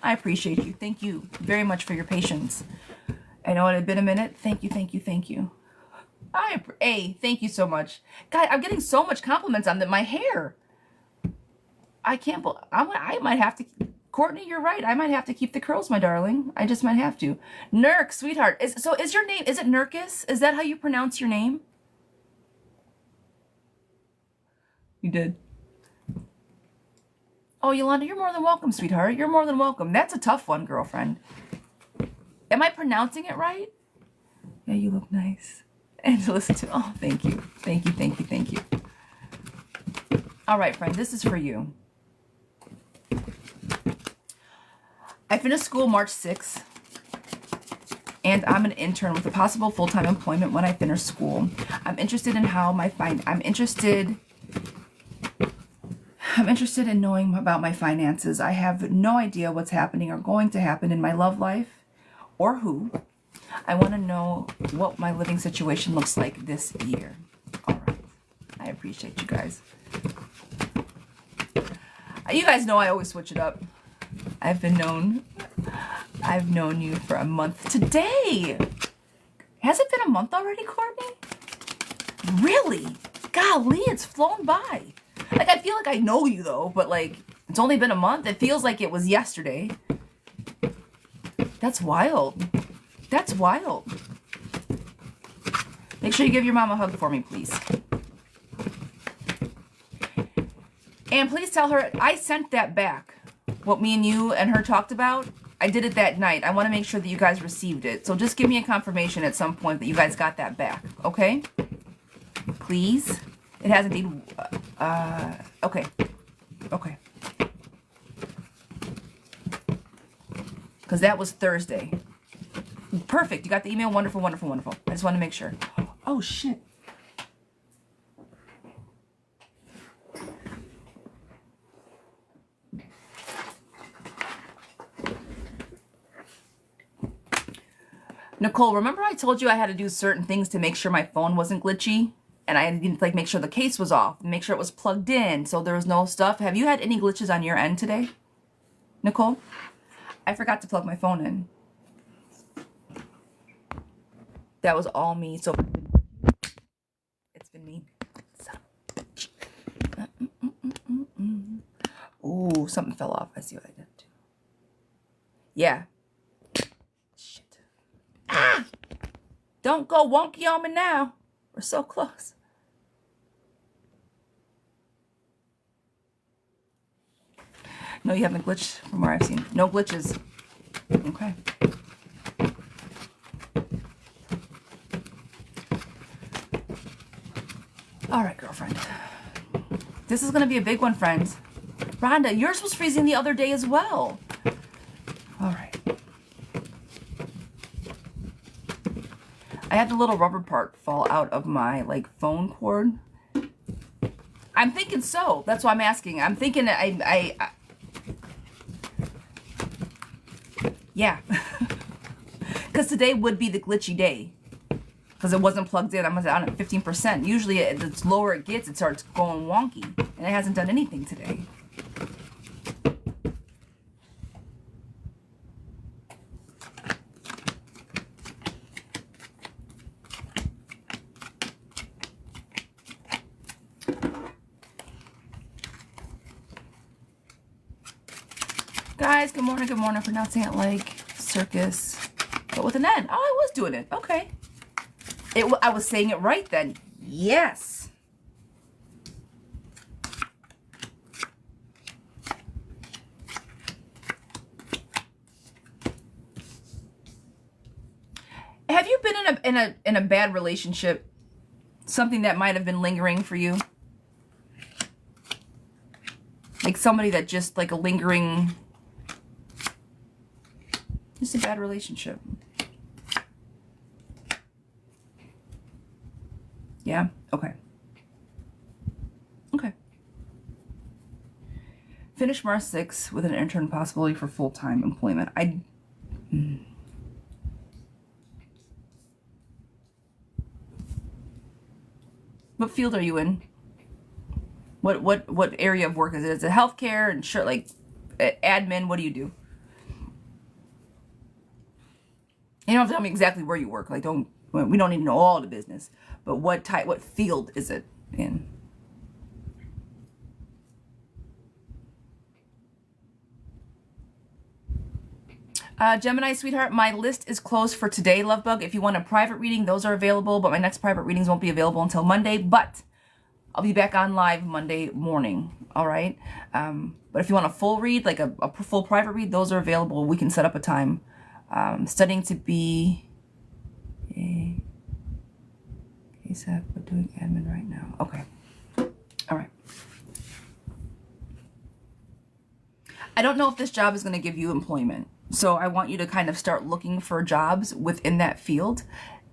I appreciate you. Thank you very much for your patience. I know it had been a minute. Thank you, thank you, thank you. Thank you so much. God, I'm getting so much compliments on my hair. I can't believe, I might have to, Courtney, you're right. I might have to keep the curls, my darling. I just might have to. Nurk, sweetheart. Is your name, is it Nurkis? Is that how you pronounce your name? You did. Oh, Yolanda, you're more than welcome, sweetheart. You're more than welcome. That's a tough one, girlfriend. Am I pronouncing it right? Yeah, you look nice. And to listen to, oh, thank you. Thank you, thank you, thank you. All right, friend, this is for you. I finished school March 6th, and I'm an intern with a possible full-time employment when I finish school. I'm interested in how I'm interested in knowing about my finances. I have no idea what's happening or going to happen in my love life or who. I want to know what my living situation looks like this year. All right. I appreciate you guys. You guys know I always switch it up. I've known you for a month today. Has it been a month already, Courtney? Really? Golly, it's flown by. Like, I feel like I know you though, but like, it's only been a month. It feels like it was yesterday. That's wild. That's wild. Make sure you give your mom a hug for me, please. And please tell her I sent that back. What me and you and her talked about, I did it that night. I want to make sure that you guys received it. So just give me a confirmation at some point that you guys got that back, okay? Please. It has indeed. Okay. Okay. Because that was Thursday. Perfect. You got the email. Wonderful, wonderful, wonderful. I just want to make sure. Oh, shit. Nicole, remember I told you I had to do certain things to make sure my phone wasn't glitchy? And I needed to like make sure the case was off, make sure it was plugged in, so there was no stuff. Have you had any glitches on your end today, Nicole? I forgot to plug my phone in. That was all me. So it's been me. Ooh, something fell off. I see what I did too. Yeah. Shit. Ah! Don't go wonky on me now. We're so close. No, you haven't glitched from where I've seen. No glitches. Okay. All right, girlfriend. This is going to be a big one, friends. Rhonda, yours was freezing the other day as well. All right. I had the little rubber part fall out of my like phone cord. I'm thinking so. That's why I'm asking. I'm thinking I yeah. Because today would be the glitchy day. Because it wasn't plugged in. I'm on at 15%. Usually the lower it gets, it starts going wonky. And it hasn't done anything today. Guys, good morning, good morning. Pronouncing it like circus, but with an N. Oh, I was doing it. Okay. I was saying it right then. Yes. Have you been in a bad relationship? Something that might have been lingering for you? Like somebody that just like a lingering, just a bad relationship. Yeah? Okay. Okay. Finish March 6th with an intern possibility for full-time employment. What field are you in? What area of work is it? Is it healthcare and sure, like admin? What do you do? You don't have to tell me exactly where you work. Like, we don't need to know all the business. But what field is it in? Gemini, sweetheart, my list is closed for today, Lovebug. If you want a private reading, those are available, but my next private readings won't be available until Monday, but I'll be back on live Monday morning, all right? But if you want a full read, like a full private read, those are available. We can set up a time. Studying to be ASAP, but doing admin right now. Okay. All right. I don't know if this job is going to give you employment. So I want you to kind of start looking for jobs within that field.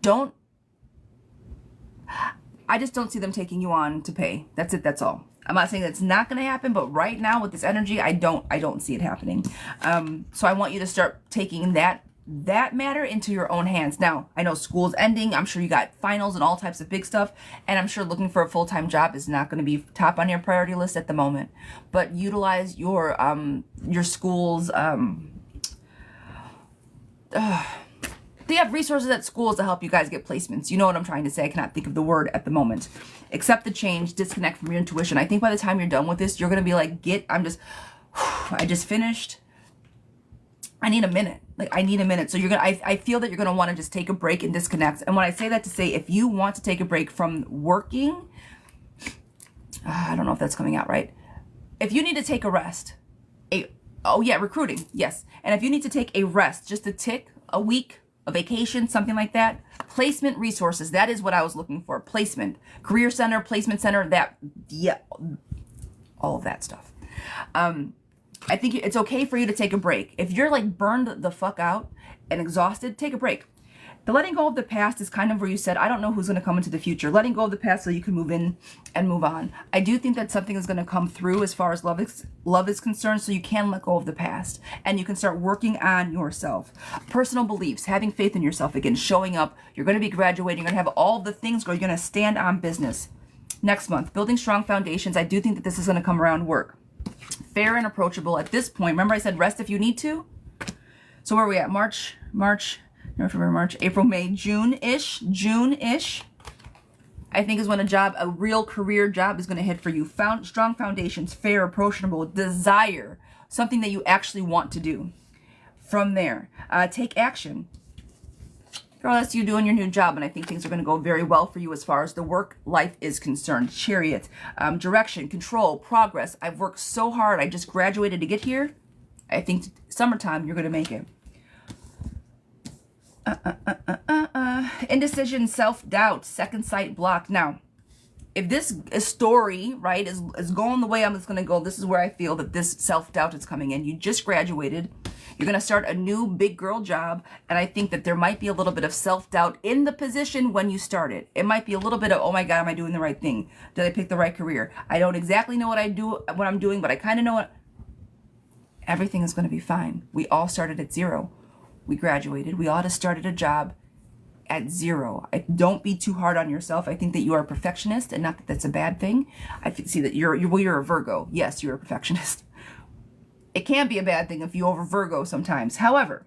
I just don't see them taking you on to pay. That's it. That's all. I'm not saying that's not going to happen, but right now with this energy, I don't see it happening. So I want you to start taking that matter into your own hands. Now, I know school's ending. I'm sure you got finals and all types of big stuff. And I'm sure looking for a full-time job is not going to be top on your priority list at the moment. But utilize your school's, they have resources at schools to help you guys get placements. You know what I'm trying to say. I cannot think of the word at the moment. Accept the change, disconnect from your intuition. I think by the time you're done with this, you're going to be like, I just finished. I need a minute. Like, I need a minute. So I feel that you're going to want to just take a break and disconnect. And when I say that to say, if you want to take a break from working, I don't know if that's coming out right. If you need to take a rest, recruiting. Yes. And if you need to take a rest, just a week, a vacation, something like that. Placement resources. That is what I was looking for. Placement. Career center, placement center, all of that stuff. I think it's okay for you to take a break. If you're like burned the fuck out and exhausted, take a break. The letting go of the past is kind of where you said, I don't know who's going to come into the future. Letting go of the past so you can move in and move on. I do think that something is going to come through as far as love is concerned, so you can let go of the past and you can start working on yourself. Personal beliefs, having faith in yourself again, showing up. You're going to be graduating. You're going to have all the things where you're going to stand on business. Next month, building strong foundations. I do think that this is going to come around work. Fair and approachable at this point. Remember I said rest if you need to? So where are we at? March, April, May, June-ish. I think is when a real career job is going to hit for you. Strong foundations, fair, approachable, desire, something that you actually want to do. From there, take action. Girl, that's you doing your new job, and I think things are going to go very well for you as far as the work life is concerned. Chariot, direction, control, progress. I've worked so hard. I just graduated to get here. I think summertime, you're going to make it. Indecision, self-doubt, second sight block. Now, if this story, right, is going the way I'm just going to go, this is where I feel that this self-doubt is coming in. You just graduated. You're going to start a new big girl job, and I think that there might be a little bit of self-doubt in the position when you start it. It might be a little bit of, oh my God, am I doing the right thing? Did I pick the right career? I don't exactly know what I'm doing, but I kind of know what. Everything is going to be fine. We all started at zero. We graduated. We all just started a job at zero. Don't be too hard on yourself. I think that you are a perfectionist, and not that that's a bad thing. I see that you're a Virgo. Yes, you're a perfectionist. It can be a bad thing if you over Virgo sometimes. However,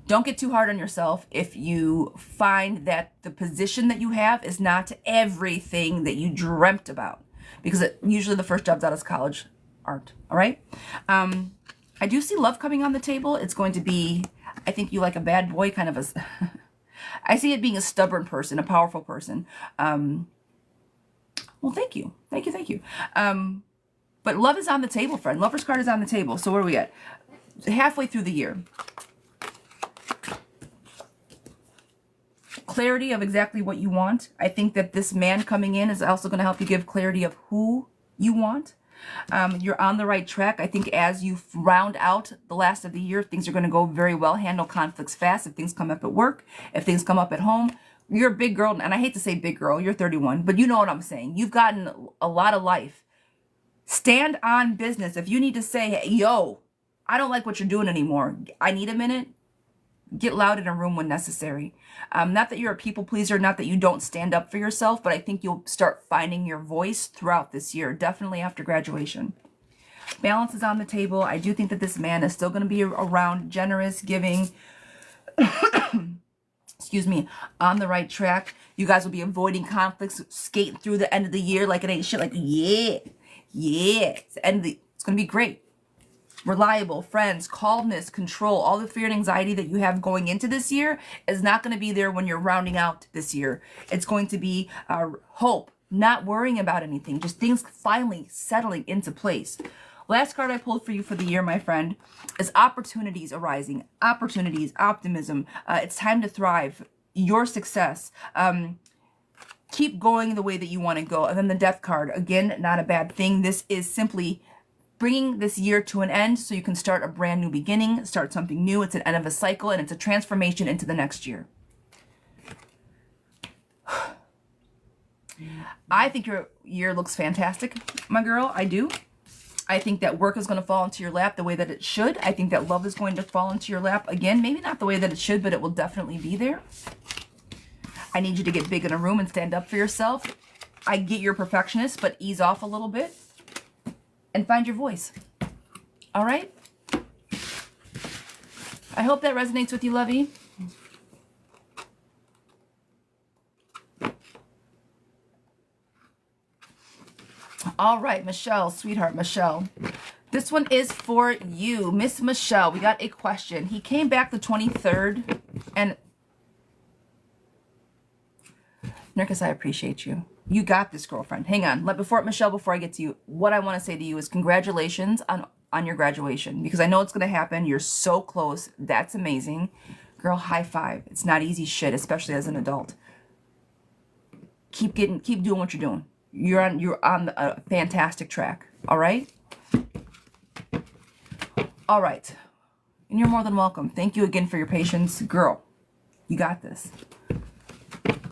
don't get too hard on yourself if you find that the position that you have is not everything that you dreamt about. Because usually the first jobs out of college aren't. All right? I do see love coming on the table. It's going to be, I think you like a bad boy, kind of a... I see it being a stubborn person, a powerful person. Well, thank you. Thank you. But love is on the table, friend. Lover's card is on the table. So where are we at? Halfway through the year. Clarity of exactly what you want. I think that this man coming in is also going to help you give clarity of who you want. You're on the right track. I think as you round out the last of the year, things are going to go very well. Handle conflicts fast. If things come up at work, if things come up at home, you're a big girl. And I hate to say big girl, you're 31, but you know what I'm saying. You've gotten a lot of life. Stand on business. If you need to say, hey, yo, I don't like what you're doing anymore. I need a minute. Get loud in a room when necessary. Not that you're a people pleaser, not that you don't stand up for yourself, but I think you'll start finding your voice throughout this year, definitely after graduation. Balance is on the table. I do think that this man is still going to be around, generous, giving, excuse me, on the right track. You guys will be avoiding conflicts, skating through the end of the year like it ain't shit, like, yeah, it's the end of it's going to be great. Reliable, friends, calmness, control, all the fear and anxiety that you have going into this year is not going to be there when you're rounding out this year. It's going to be hope, not worrying about anything, just things finally settling into place. Last card I pulled for you for the year, my friend, is opportunities arising. Opportunities, optimism. It's time to thrive. Your success. Keep going the way that you want to go. And then the death card, again, not a bad thing. This is simply bringing this year to an end so you can start a brand new beginning, start something new. It's an end of a cycle, and it's a transformation into the next year. I think your year looks fantastic, my girl. I do. I think that work is going to fall into your lap the way that it should. I think that love is going to fall into your lap again. Maybe not the way that it should, but it will definitely be there. I need you to get big in a room and stand up for yourself. I get you're a perfectionist, but ease off a little bit and find your voice. All right? I hope that resonates with you, lovey. All right, Michelle, sweetheart, Michelle. This one is for you, Miss Michelle. We got a question. He came back the 23rd, and Nurkis, I appreciate you. You got this, girlfriend. Hang on. Michelle, before I get to you, what I want to say to you is congratulations on your graduation, because I know it's going to happen. You're so close. That's amazing. Girl, high five. It's not easy shit, especially as an adult. Keep doing what you're doing. You're on a fantastic track. All right? All right. And you're more than welcome. Thank you again for your patience. Girl, you got this.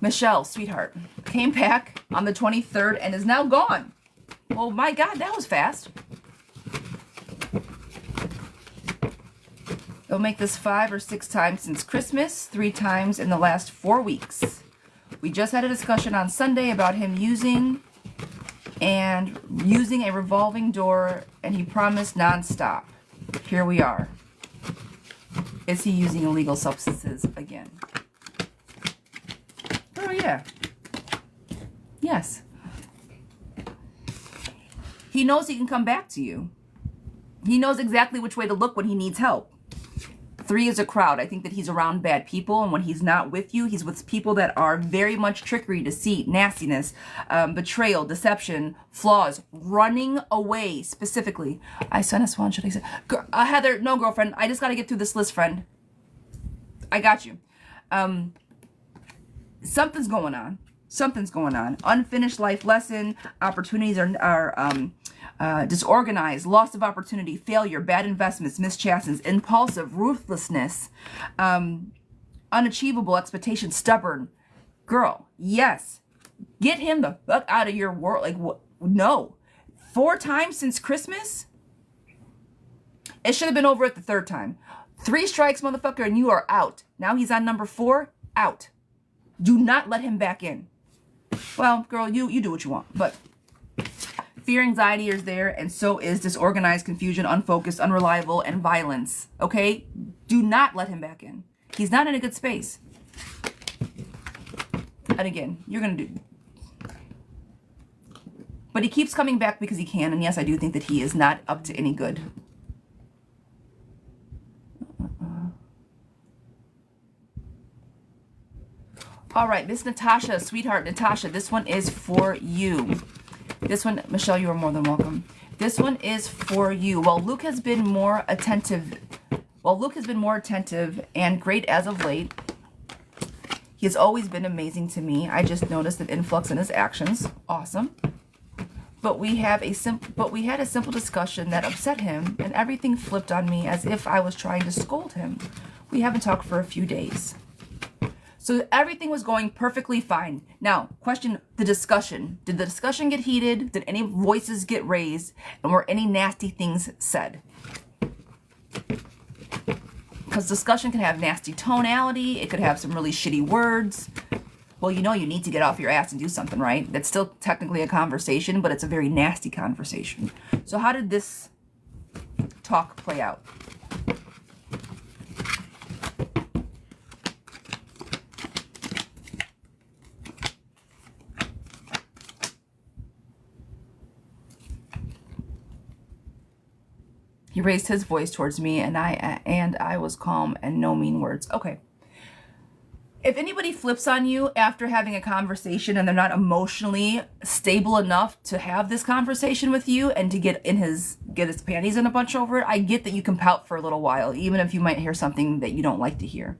Michelle, sweetheart, came back on the 23rd and is now gone. Oh my God, that was fast. They'll make this 5 or 6 times since Christmas, 3 times in the last 4 weeks. We just had a discussion on Sunday about him using a revolving door, and he promised nonstop. Here we are. Is he using illegal substances again? Oh, yeah. Yes. He knows he can come back to you. He knows exactly which way to look when he needs help. 3 is a crowd. I think that he's around bad people, and when he's not with you, he's with people that are very much trickery, deceit, nastiness, betrayal, deception, flaws, running away specifically. I sent a swan, should I say? Heather, no, girlfriend. I just got to get through this list, friend. I got you. Something's going on. Something's going on. Unfinished life lesson. Opportunities are disorganized, loss of opportunity, failure, bad investments, missed chances, impulsive, ruthlessness, unachievable expectations, stubborn. Girl, yes. Get him the fuck out of your world. Like, what? No. 4 times since Christmas? It should have been over at the 3rd time. 3 strikes, motherfucker, and you are out. Now he's on number 4, out. Do not let him back in. Well, girl, you do what you want, but fear, anxiety is there, and so is disorganized, confusion, unfocused, unreliable, and violence. Okay? Do not let him back in. He's not in a good space. And again, you're going to do... But he keeps coming back because he can, and yes, I do think that he is not up to any good. All right, Miss Natasha, sweetheart Natasha, this one is for you. This one, Michelle, you are more than welcome. This one is for you. While Luke has been more attentive and great as of late, he has always been amazing to me. I just noticed an influx in his actions. Awesome. But we had a simple discussion that upset him, and everything flipped on me as if I was trying to scold him. We haven't talked for a few days. So everything was going perfectly fine. Now, question the discussion. Did the discussion get heated? Did any voices get raised? And were any nasty things said? Because discussion can have nasty tonality. It could have some really shitty words. Well, you know you need to get off your ass and do something, right? That's still technically a conversation, but it's a very nasty conversation. So how did this talk play out? He raised his voice towards me, and I was calm and no mean words. Okay. If anybody flips on you after having a conversation and they're not emotionally stable enough to have this conversation with you and to get his panties in a bunch over it, I get that you can pout for a little while, even if you might hear something that you don't like to hear.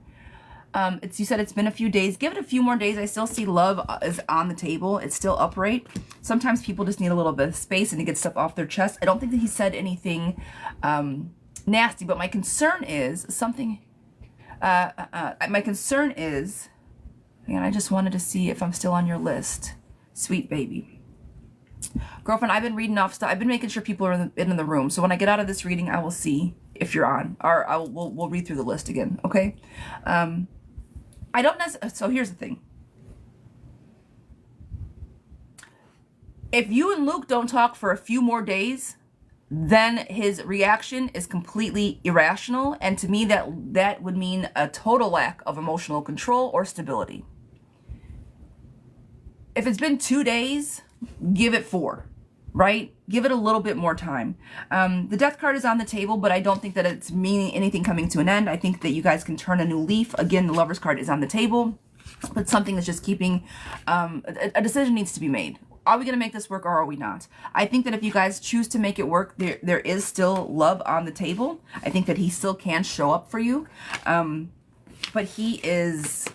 You said it's been a few days. Give it a few more days. I still see love is on the table. It's still upright. Sometimes people just need a little bit of space and to get stuff off their chest. I don't think that he said anything nasty, but my concern is something. My concern is, and I just wanted to see if I'm still on your list. Sweet baby. Girlfriend, I've been reading off stuff. I've been making sure people are in the room. So when I get out of this reading, I will see if you're on, or we'll read through the list again. Okay. I don't necessarily. So here's the thing. If you and Luke don't talk for a few more days, then his reaction is completely irrational. And to me, that would mean a total lack of emotional control or stability. If it's been 2 days, give it 4, right? Give it a little bit more time. The death card is on the table, but I don't think that it's meaning anything coming to an end. I think that you guys can turn a new leaf. Again, the Lover's card is on the table, but something that's just keeping, a decision needs to be made. Are we going to make this work or are we not? I think that if you guys choose to make it work, there is still love on the table. I think that he still can show up for you. But he is...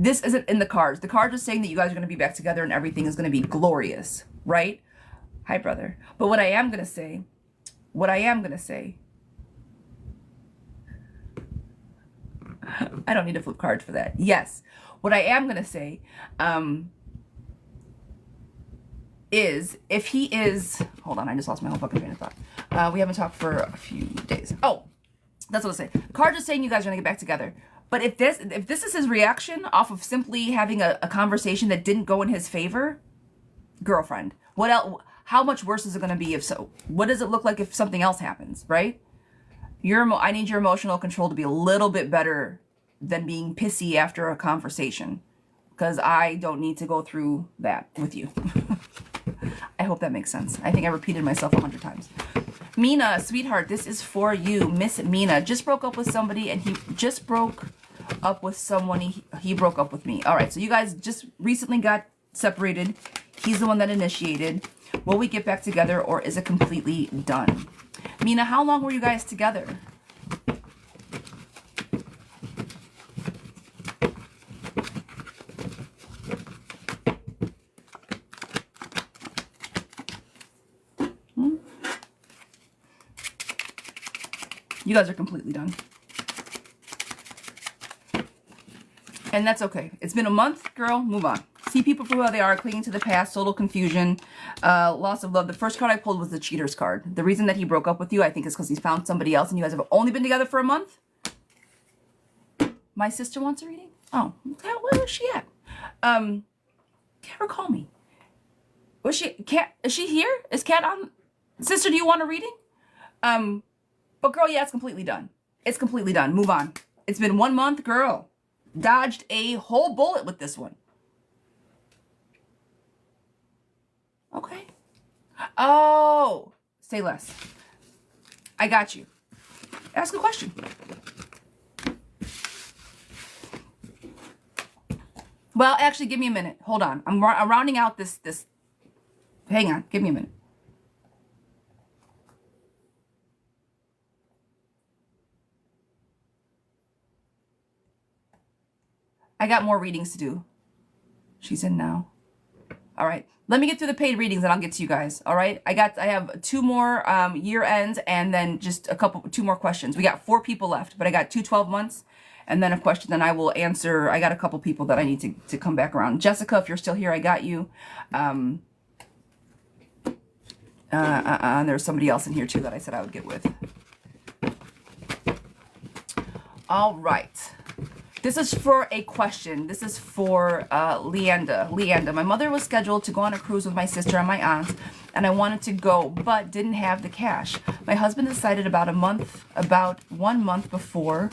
This isn't in the cards. The cards are saying that you guys are going to be back together and everything is going to be glorious, right? Hi, brother. But what I am going to say, I don't need to flip cards for that. Yes. What I am going to say is if he is, hold on, I just lost my whole fucking train of thought. We haven't talked for a few days. Oh, that's what I say. The cards are saying you guys are going to get back together. But if this is his reaction off of simply having a conversation that didn't go in his favor, girlfriend, what else? How much worse is it going to be if so? What does it look like if something else happens, right? I need your emotional control to be a little bit better than being pissy after a conversation, because I don't need to go through that with you. I hope that makes sense. I think I repeated myself 100 times. Mina, sweetheart, this is for you. Miss Mina just broke up with somebody, and he just broke up with someone. He broke up with me. All right, so you guys just recently got separated. He's the one that initiated. Will we get back together, or is it completely done? Mina, how long were you guys together? You guys are completely done. And that's okay. It's been a month, girl. Move on. See people for who they are, clinging to the past, total confusion, loss of love. The first card I pulled was the cheater's card. The reason that he broke up with you, I think, is because he's found somebody else and you guys have only been together for a month. My sister wants a reading? Oh, where is she at? Can't recall me. Was she, Cat, is she here? Is Cat on? Sister, do you want a reading? But girl, yeah, it's completely done. It's completely done. Move on. It's been 1 month, girl. Dodged a whole bullet with this one. Okay. Oh, say less. I got you. Ask a question. Well, actually, give me a minute. Hold on. I'm rounding out this. Hang on. Give me a minute. I got more readings to do. She's in now. All right. Let me get through the paid readings and I'll get to you guys. All right. I have 2 more year ends and then just 2 more questions. We got 4 people left, but I got 2 12 months and then a question. Then I will answer. I got a couple people that I need to come back around. Jessica, if you're still here, I got you. There's somebody else in here too that I said I would get with. All right. This is for a question. This is for Leanda. Leanda, my mother was scheduled to go on a cruise with my sister and my aunt, and I wanted to go, but didn't have the cash. My husband decided about 1 month before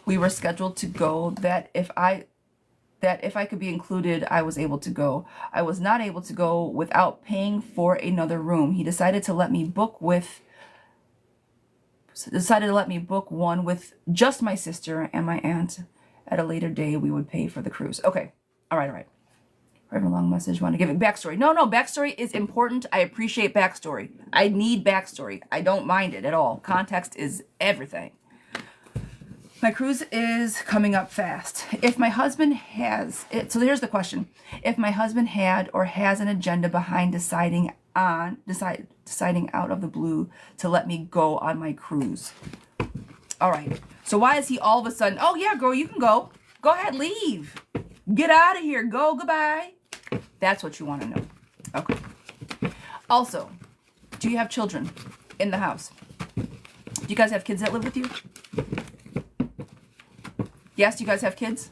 we were scheduled to go that if I could be included, I was able to go. I was not able to go without paying for another room. He decided to let me book one with just my sister and my aunt. At a later day, we would pay for the cruise. Okay. All right. I have a long message. Want to give it backstory? No. Backstory is important. I appreciate backstory. I need backstory. I don't mind it at all. Context is everything. My cruise is coming up fast. If my husband has it, so here's the question. If my husband had or has an agenda behind deciding out of the blue to let me go on my cruise. All right. So why is he all of a sudden, oh yeah, girl, you can go. Go ahead, leave. Get out of here. Go, goodbye. That's what you want to know. Okay. Also, do you have children in the house? Do you guys have kids that live with you? Yes, do you guys have kids?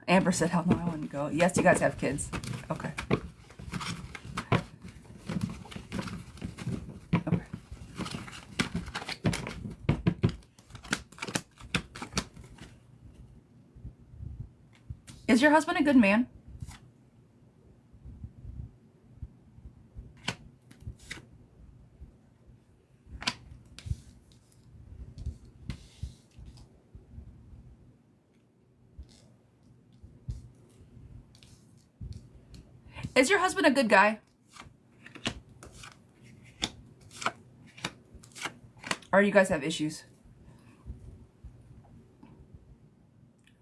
Amber said, hell no, I wouldn't go. Yes, you guys have kids. Okay. Okay. Is your husband a good man? Is your husband a good guy? Or you guys have issues?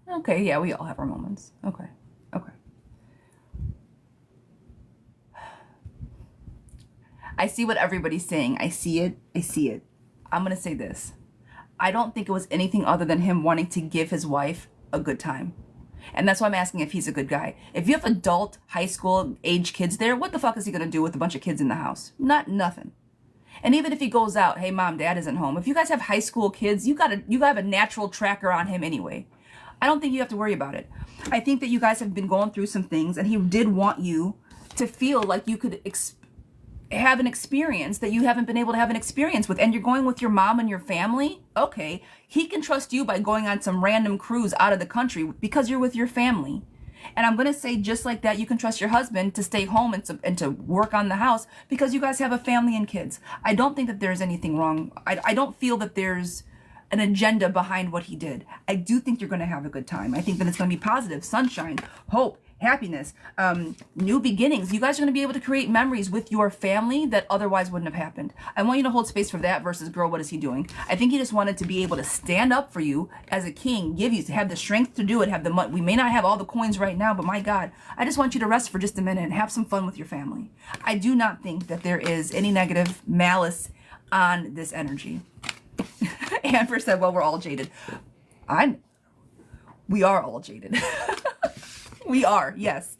Okay, yeah, we all have our moments. Okay, okay. I see what everybody's saying. I see it. I see it. I'm going to say this. I don't think it was anything other than him wanting to give his wife a good time. And that's why I'm asking if he's a good guy. If you have adult, high school age kids there, what the fuck is he going to do with a bunch of kids in the house? Nothing. And even if he goes out, hey, mom, dad isn't home. If you guys have high school kids, you have a natural tracker on him anyway. I don't think you have to worry about it. I think that you guys have been going through some things, and he did want you to feel like you could have an experience that you haven't been able to have an experience with, and you're going with your mom and your family. Okay, he can trust you by going on some random cruise out of the country because you're with your family. And I'm going to say, just like that, you can trust your husband to stay home and to work on the house because you guys have a family and kids. I don't think that there's anything wrong. I don't feel that there's an agenda behind what he did. I do think you're going to have a good time. I think that it's going to be positive, sunshine, hope, happiness, new beginnings. You guys are going to be able to create memories with your family that otherwise wouldn't have happened. I want you to hold space for that versus, girl, what is he doing? I think he just wanted to be able to stand up for you as a king, have the strength to do it, have the money. We may not have all the coins right now, but my God, I just want you to rest for just a minute and have some fun with your family. I do not think that there is any negative malice on this energy. Amber said, well, we're all jaded. We are all jaded. We are, yes.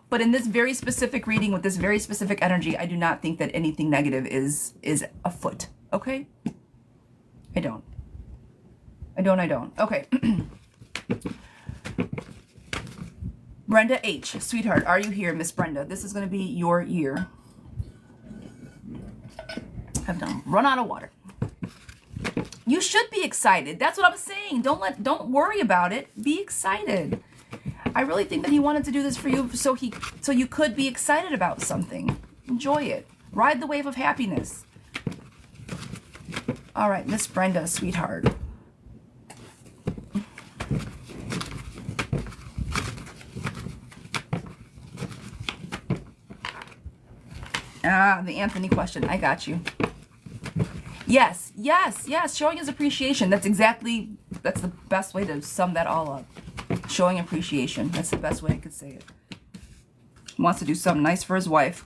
But in this very specific reading with this very specific energy, I do not think that anything negative is afoot. Okay? I don't. Okay. Brenda H. Sweetheart, are you here, Miss Brenda? This is going to be your year. I've done run out of water. You should be excited. That's what I'm saying. Don't worry about it. Be excited. I really think that he wanted to do this for you so you could be excited about something. Enjoy it. Ride the wave of happiness. All right, Miss Brenda, sweetheart. The Anthony question. I got you. Yes. Showing his appreciation. That's the best way to sum that all up. Showing appreciation. That's the best way I could say it. Wants to do something nice for his wife.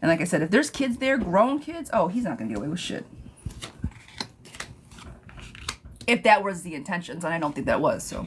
And like I said, if there's kids there, grown kids, oh, he's not going to get away with shit. If that was the intentions, and I don't think that was, so.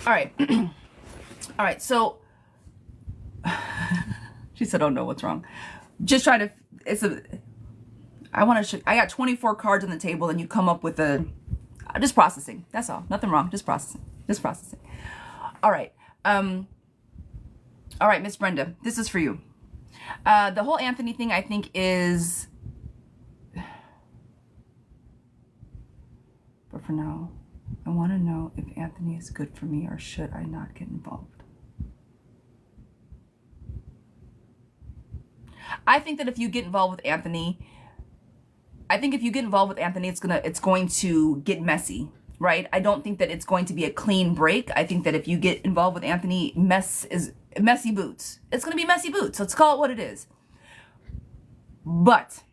All right. All right. So she said, "Oh no, what's wrong?" Just trying to. I got 24 cards on the table, and you come up with just processing. That's all. Nothing wrong. Just processing. Just processing. All right. All right, Miss Brenda, this is for you. The whole Anthony thing, I think, is. But for now, I want to know if Anthony is good for me or should I not get involved. I think that if you get involved with Anthony, it's going to get messy, right? I don't think that it's going to be a clean break. I think that if you get involved with Anthony, messy boots. It's going to be messy boots. Let's call it what it is. But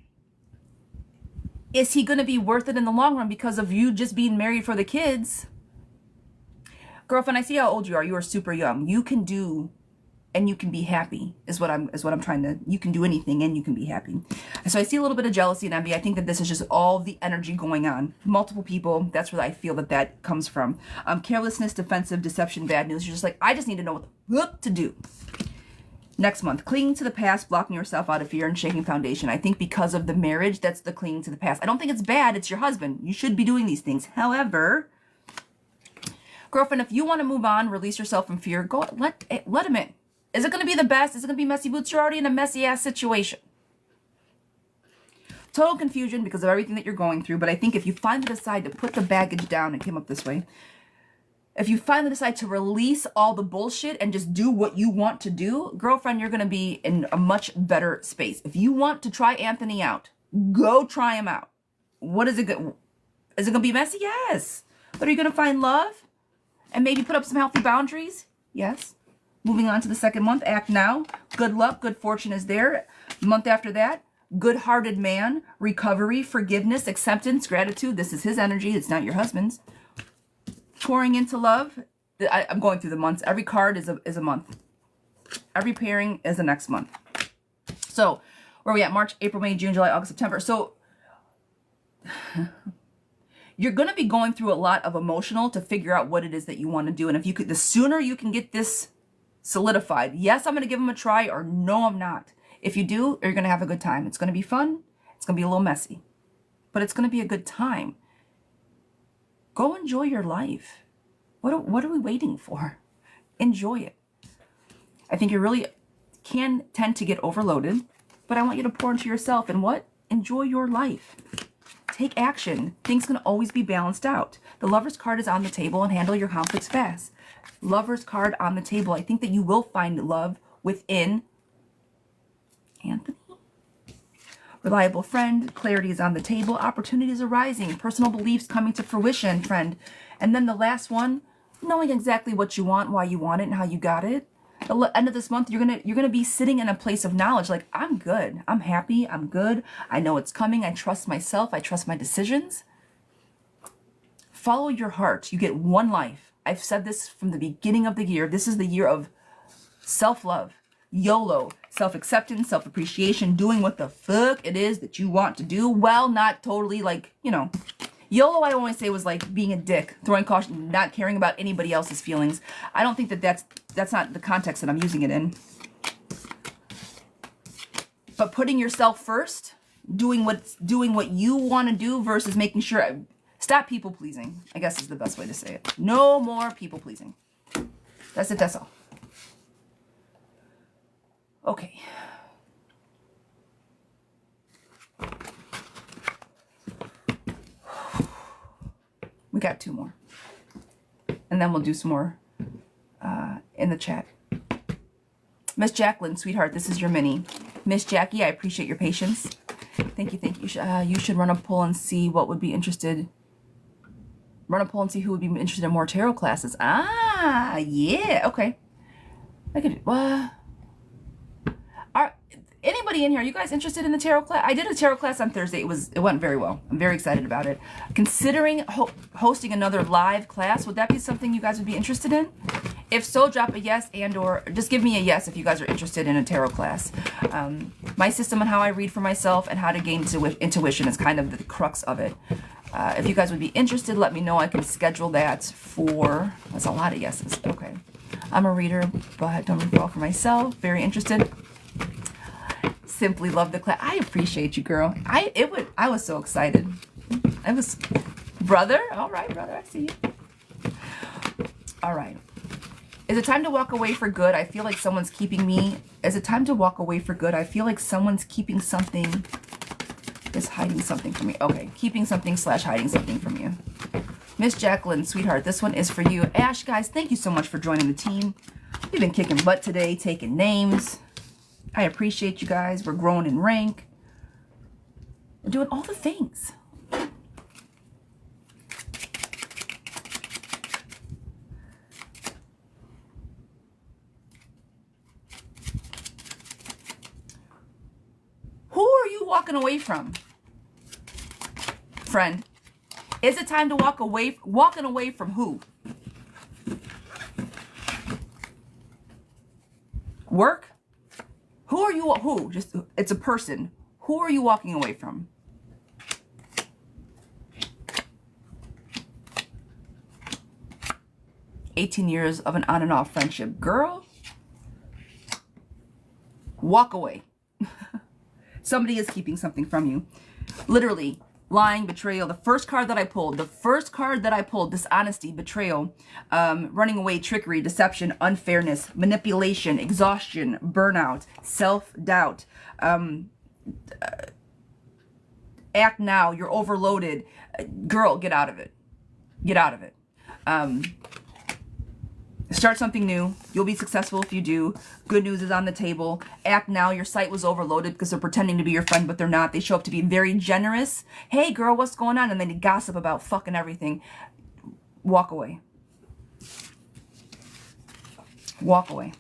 is he going to be worth it in the long run because of you just being married for the kids? Girlfriend, I see how old you are. You are super young. You can do and you can be happy is what I'm trying to. You can do anything and you can be happy. So I see a little bit of jealousy and envy. I think that this is just all the energy going on. Multiple people. That's where I feel that comes from. Carelessness, defensive, deception, bad news. You're just like, I just need to know what to do. Next month, clinging to the past, blocking yourself out of fear and shaking foundation. I think because of the marriage, that's the clinging to the past. I don't think it's bad. It's your husband. You should be doing these things. However, girlfriend, if you want to move on, release yourself from fear, go let him in. Is it going to be the best? Is it going to be messy boots? You're already in a messy ass situation. Total confusion because of everything that you're going through. But I think if you finally decide to put the baggage down, it came up this way. If you finally decide to release all the bullshit and just do what you want to do, girlfriend, you're going to be in a much better space. If you want to try Anthony out, go try him out. What is it going to be messy? Yes. But are you going to find love and maybe put up some healthy boundaries? Yes. Moving on to the second month, act now. Good luck, good fortune is there. Month after that, good-hearted man, recovery, forgiveness, acceptance, gratitude. This is his energy. It's not your husband's. Pouring into love. I'm going through the months. Every card is a month. Every pairing is the next month. So where are we at? March, April, May, June, July, August, September. So you're going to be going through a lot of emotional to figure out what it is that you want to do. And if you could, the sooner you can get this solidified, yes, I'm going to give him a try, or no, I'm not. If you do, you're going to have a good time. It's going to be fun. It's going to be a little messy, but it's going to be a good time. Go enjoy your life. What are we waiting for? Enjoy it. I think you really can tend to get overloaded, but I want you to pour into yourself and what? Enjoy your life. Take action. Things can always be balanced out. The Lover's card is on the table, and handle your conflicts fast. Lover's card on the table. I think that you will find love within Anthony. Reliable friend. Clarity is on the table. Opportunities arising. Personal beliefs coming to fruition, friend. And then the last one, knowing exactly what you want, why you want it, and how you got it. The end of this month, you're gonna be sitting in a place of knowledge. Like, I'm good. I'm happy. I'm good. I know it's coming. I trust myself. I trust my decisions. Follow your heart. You get one life. I've said this from the beginning of the year. This is the year of self-love, YOLO, self-acceptance, self-appreciation, doing what the fuck it is that you want to do. Well, not totally like, YOLO, I always say, was like being a dick, throwing caution, not caring about anybody else's feelings. I don't think that that's not the context that I'm using it in. But putting yourself first, doing what you want to do versus making sure. Stop people pleasing, I guess is the best way to say it. No more people pleasing. That's it, that's all. Okay. We got two more. And then we'll do some more in the chat. Miss Jacqueline, sweetheart, this is your mini. Miss Jackie, I appreciate your patience. Thank you, thank you. You should run a poll and see what would be interested. Run a poll and see who would be interested in more tarot classes. Ah, yeah, okay. I could. Anybody in here? Are you guys interested in the tarot class? I did a tarot class on Thursday. It went very well. I'm very excited about it. Considering hosting another live class, would that be something you guys would be interested in? If so, drop a yes or just give me a yes if you guys are interested in a tarot class. My system on how I read for myself and how to gain intuition is kind of the crux of it. If you guys would be interested, let me know. I can schedule that for, that's a lot of yeses. Okay. I'm a reader, but don't read well for myself. Very interested. Simply love the class. I appreciate you, girl. I was so excited. I was, brother. All right, brother. I see you. All right. Is it time to walk away for good? I feel like someone's keeping me. Is it time to walk away for good? I feel like someone's keeping something. Is hiding something from me. Okay. Keeping something / hiding something from you. Miss Jacqueline, sweetheart, this one is for you. Ash, guys, thank you so much for joining the team. We've been kicking butt today, taking names. I appreciate you guys. We're growing in rank. We're doing all the things. Who are you walking away from? Friend. Is it time to walk away? Walking away from who? Work? Who are you? Who? Just, it's a person. Who are you walking away from? "18 years of an on and off friendship." Girl, walk away. Somebody is keeping something from you. Literally. Lying, betrayal. The first card that I pulled, dishonesty, betrayal, running away, trickery, deception, unfairness, manipulation, exhaustion, burnout, self-doubt, act now, you're overloaded. Girl, get out of it. Get out of it. Start something new. You'll be successful if you do. Good news is on the table. Act now. Your site was overloaded because they're pretending to be your friend, but they're not. They show up to be very generous. Hey, girl, what's going on? And then they gossip about fucking everything. Walk away. Walk away.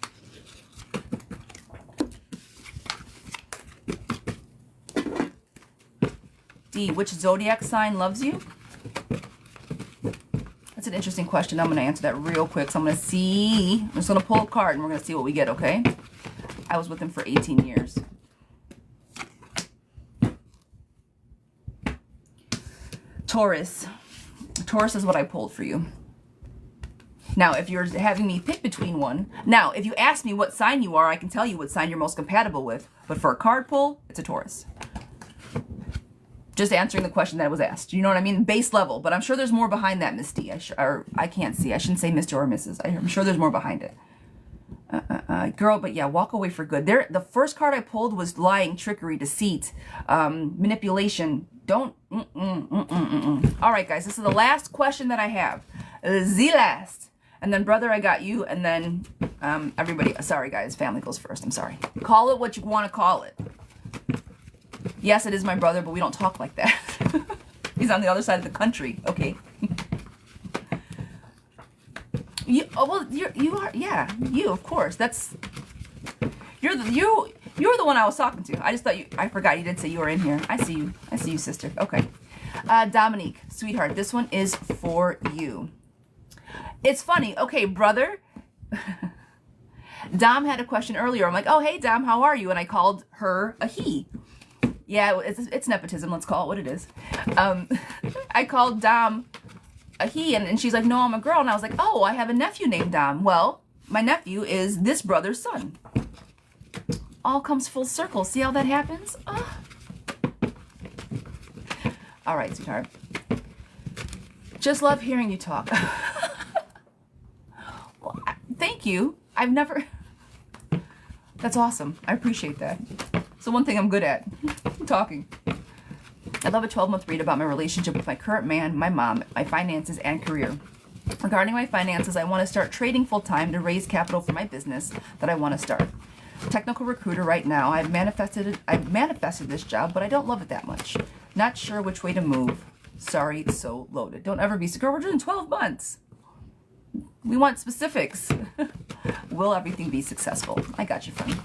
D, which zodiac sign loves you? That's an interesting question. I'm going to answer that real quick. So I'm going to see. I'm just going to pull a card and we're going to see what we get, okay? I was with him for 18 years. Taurus. Taurus is what I pulled for you. Now, if you're having me pick between one. Now, if you ask me what sign you are, I can tell you what sign you're most compatible with. But for a card pull, it's a Taurus. Just answering the question that was asked. You know what I mean? Base level. But I'm sure there's more behind that, Miss D. I can't see. I shouldn't say Mr. or Mrs. I'm sure there's more behind it. Girl, but yeah, walk away for good. The first card I pulled was lying, trickery, deceit, manipulation. Don't. All right, guys. This is the last question that I have. The last. And then, brother, I got you. And then everybody. Sorry, guys. Family goes first. I'm sorry. Call it what you want to call it. Yes, it is my brother, but we don't talk like that. He's on the other side of the country. Okay. You are, yeah, you, of course. You're the one I was talking to. I just thought I forgot you did say you were in here. I see you, sister. Okay. Dominique, sweetheart, this one is for you. It's funny. Okay, brother. Dom had a question earlier. I'm like, oh, hey, Dom, how are you? And I called her a he. Yeah, it's nepotism. Let's call it what it is. I called Dom a he, and she's like, no, I'm a girl. And I was like, oh, I have a nephew named Dom. Well, my nephew is this brother's son. All comes full circle. See how that happens? Oh. All right, sweetheart. Just love hearing you talk. Well, thank you. I've never... That's awesome. I appreciate that. So one thing I'm good at, talking. I love a 12-month read about my relationship with my current man, my mom, my finances, and career. Regarding my finances, I want to start trading full-time to raise capital for my business that I want to start. Technical recruiter right now. I've manifested this job, but I don't love it that much. Not sure which way to move. Sorry, it's so loaded. Don't ever be, girl, we're doing 12 months. We want specifics. Will everything be successful? I got you, friend.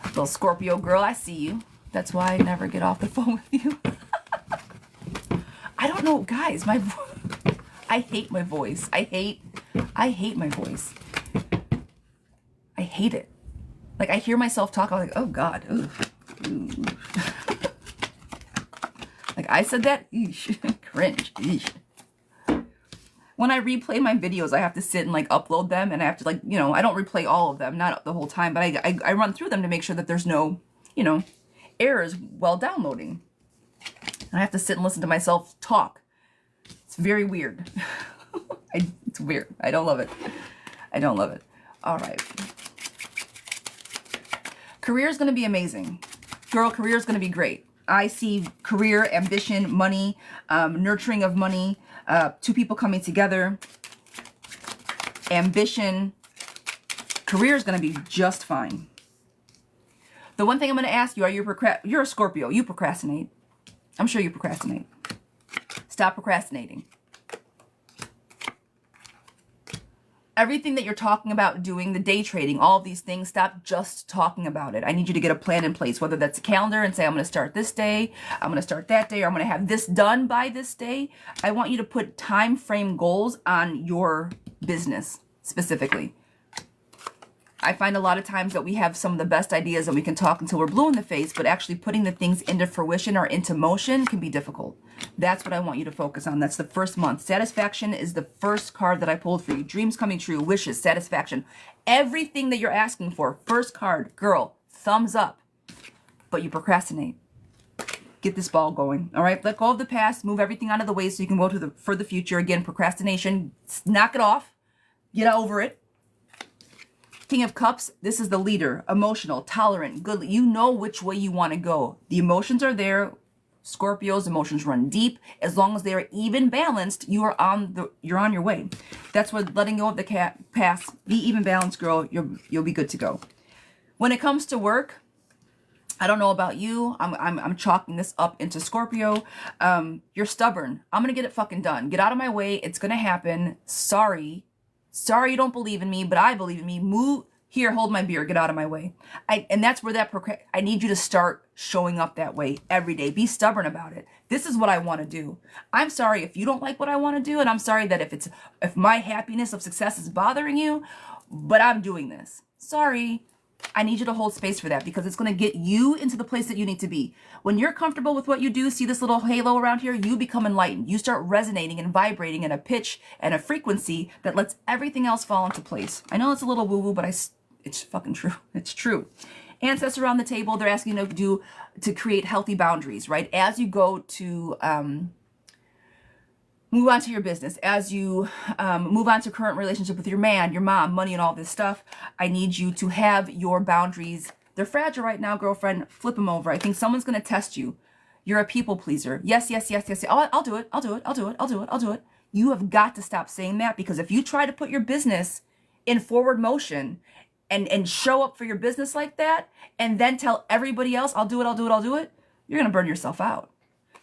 Little Scorpio girl, I see you. That's why I never get off the phone with you. I don't know, guys. I hate my voice. I hate my voice. I hate it. Like, I hear myself talk, I'm like, oh God. Ooh. Like, I said that? Eesh. Cringe. Eesh. When I replay my videos, I have to sit and like upload them, and I have to like, you know, I don't replay all of them, not the whole time, but I run through them to make sure that there's no, you know, errors while downloading. And I have to sit and listen to myself talk. It's very weird. It's weird. I don't love it. I don't love it. All right. Career is going to be amazing. Girl, career is going to be great. I see career, ambition, money, nurturing of money, two people coming together, ambition. Career is going to be just fine. The one thing I'm going to ask you, you're a Scorpio. You procrastinate. I'm sure you procrastinate. Stop procrastinating. Everything that you're talking about doing, the day trading, all of these things, stop just talking about it. I need you to get a plan in place, whether that's a calendar and say, I'm going to start this day, I'm going to start that day, or I'm going to have this done by this day. I want you to put time frame goals on your business specifically. I find a lot of times that we have some of the best ideas and we can talk until we're blue in the face, but actually putting the things into fruition or into motion can be difficult. That's what I want you to focus on. That's the first month. Satisfaction is the first card that I pulled for you. Dreams coming true, wishes, satisfaction. Everything that you're asking for. First card, girl, thumbs up. But you procrastinate. Get this ball going. All right, let go of the past. Move everything out of the way so you can go to for the future. Again, procrastination. Knock it off. Get over it. King of Cups, this is the leader, emotional, tolerant, good. You know which way you want to go. The emotions are there. Scorpio's emotions run deep. As long as they are even balanced, you're on your way. That's what letting go of the past. Be even balanced, girl. You'll be good to go. When it comes to work, I don't know about you. I'm chalking this up into Scorpio. You're stubborn. I'm gonna get it fucking done. Get out of my way. It's gonna happen. Sorry you don't believe in me, but I believe in me. Move here, hold my beer, get out of my way. And that's where I need you to start showing up that way every day. Be stubborn about it. This is what I want to do. I'm sorry if you don't like what I want to do, and I'm sorry that if my happiness of success is bothering you, but I'm doing this. Sorry. I need you to hold space for that because it's going to get you into the place that you need to be. When you're comfortable with what you do, see this little halo around here, you become enlightened. You start resonating and vibrating in a pitch and a frequency that lets everything else fall into place. I know it's a little woo-woo, but it's fucking true. It's true. Ancestors around the table, they're asking you to create healthy boundaries, right? As you go to move on to your business, as you move on to current relationship with your man, your mom, money, and all this stuff, I need you to have your boundaries. They're fragile right now, girlfriend. Flip them over. I think someone's going to test you. You're a people pleaser. Yes. Oh, I'll do it. You have got to stop saying that, because if you try to put your business in forward motion and show up for your business like that, and then tell everybody else, I'll do it, you're going to burn yourself out.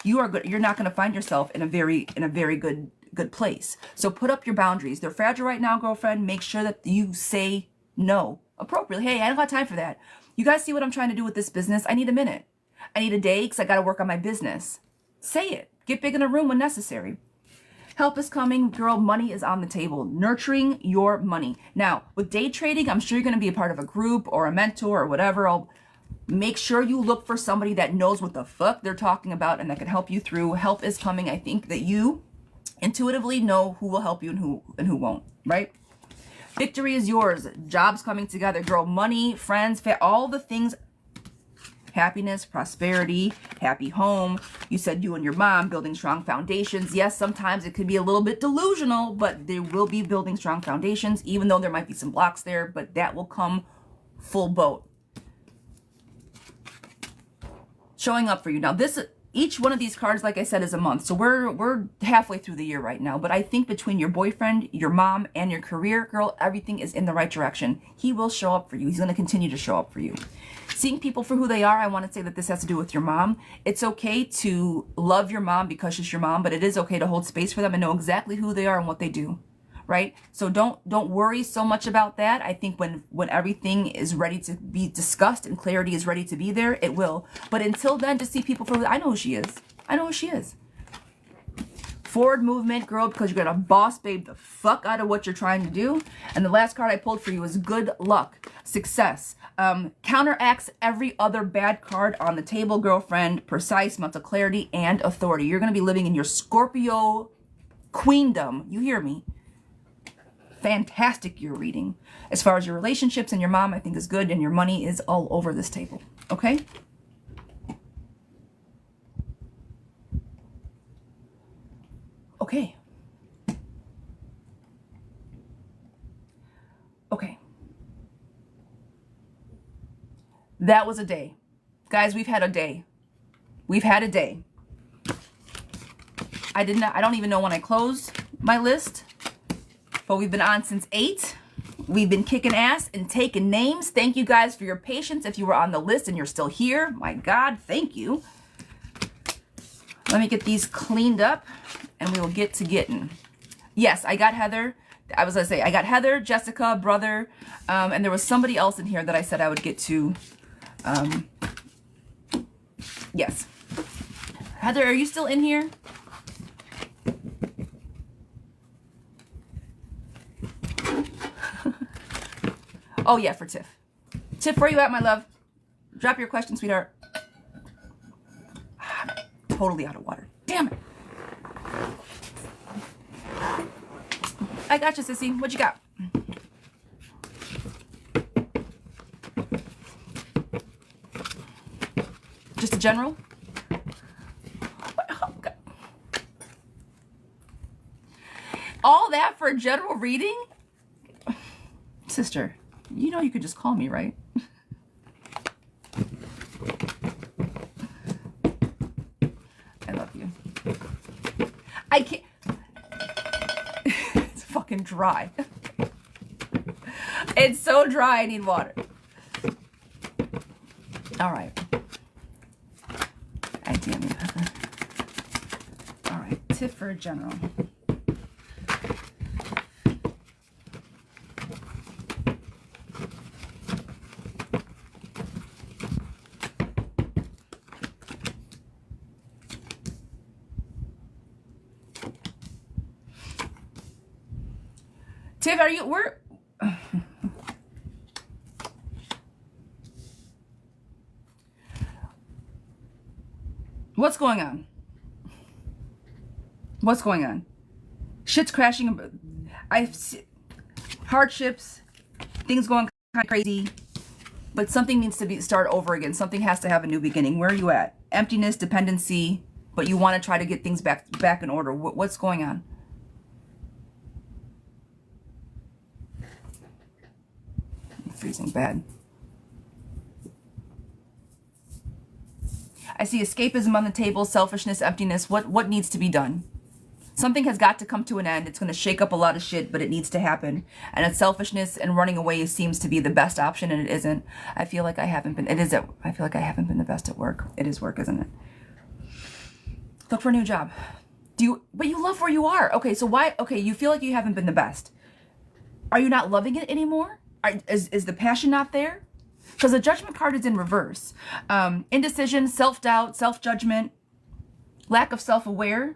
You're not going to find yourself in a very good place. So put up your boundaries. They're fragile right now, girlfriend. Make sure that you say no appropriately. Hey, I don't got time for that. You guys see what I'm trying to do with this business? I need a minute. I need a day because I got to work on my business. Say it. Get big in a room when necessary. Help is coming, girl. Money is on the table. Nurturing your money. Now, with day trading, I'm sure you're going to be a part of a group or a mentor or whatever. Make sure you look for somebody that knows what the fuck they're talking about and that can help you through. Help is coming. I think that you intuitively know who will help you and who won't, right? Victory is yours. Jobs coming together, girl. Money, friends, all the things. Happiness, prosperity, happy home. You said you and your mom building strong foundations. Yes, sometimes it could be a little bit delusional, but they will be building strong foundations, even though there might be some blocks there, but that will come full boat. Showing up for you. Now, each one of these cards, like I said, is a month. So we're halfway through the year right now. But I think between your boyfriend, your mom, and your career, girl, everything is in the right direction. He will show up for you. He's going to continue to show up for you. Seeing people for who they are, I want to say that this has to do with your mom. It's okay to love your mom because she's your mom, but it is okay to hold space for them and know exactly who they are and what they do. Right? So don't worry so much about that. I think when everything is ready to be discussed and clarity is ready to be there, it will. But until then, just see people for, I know who she is. Forward movement, girl, because you're going to boss babe the fuck out of what you're trying to do. And the last card I pulled for you is good luck, success. Counteracts every other bad card on the table, girlfriend. Precise, mental clarity, and authority. You're going to be living in your Scorpio queendom. You hear me? Fantastic year reading. As far as your relationships and your mom, I think is good, and your money is all over this table. Okay? Okay. Okay. That was a day. Guys, we've had a day. We've had a day. I don't even know when I closed my list, but we've been on since 8. We've been kicking ass and taking names. Thank you guys for your patience. If you were on the list and you're still here, my God, thank you. Let me get these cleaned up and we will get to getting. Yes, I got Heather. I was going to say, I got Heather, Jessica, brother, and there was somebody else in here that I said I would get to. Yes. Heather, are you still in here? Oh, yeah, for Tiff. Tiff, where you at, my love? Drop your question, sweetheart. I'm totally out of water. Damn it. I got you, sissy. What you got? Just a general? Oh, God. All that for a general reading? Sister, you know you could just call me, right? I love you. I can't. It's fucking dry. It's so dry, I need water. All right. I damn you, Heather. All right, tip for a general. Tiff, are you, what's going on? What's going on? Shit's crashing. Hardships, things going kind of crazy, but something needs to start over again. Something has to have a new beginning. Where are you at? Emptiness, dependency, but you want to try to get things back in order. What's going on? Freezing bad. I see escapism on the table, selfishness, emptiness. What needs to be done? Something has got to come to an end. It's going to shake up a lot of shit, but it needs to happen. And it's selfishness and running away seems to be the best option, and it isn't. I feel like I haven't been. I feel like I haven't been the best at work. It is work, isn't it? Look for a new job. But you love where you are. Okay, so why? Okay, you feel like you haven't been the best. Are you not loving it anymore? Is the passion not there? Because the judgment card is in reverse. Indecision, self-doubt, self-judgment, lack of self-aware.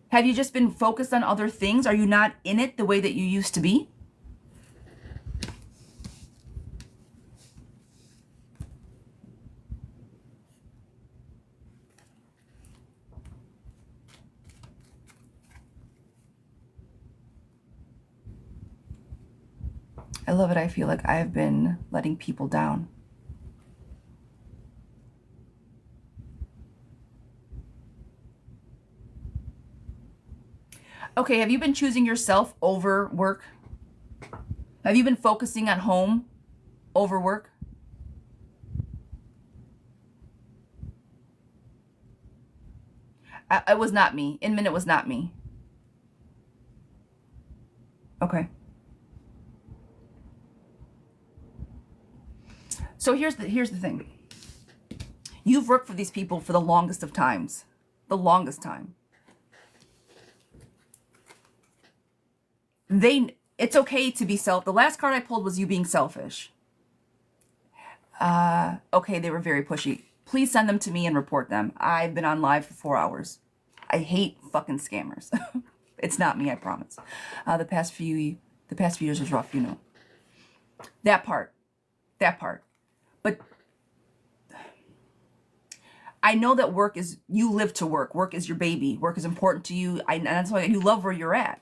Have you just been focused on other things? Are you not in it the way that you used to be? I love it. I feel like I've been letting people down. Okay, have you been choosing yourself over work? Have you been focusing on home over work? It was not me. Inman, it was not me. Okay. So here's the thing. You've worked for these people for the longest of times. The longest time. It's okay to be the last card I pulled was you being selfish. Okay, they were very pushy. Please send them to me and report them. I've been on live for 4 hours. I hate fucking scammers. It's not me, I promise. The past few years was rough, you know. That part. But I know that work is, you live to work. Work is your baby. Work is important to you. And that's why you love where you're at.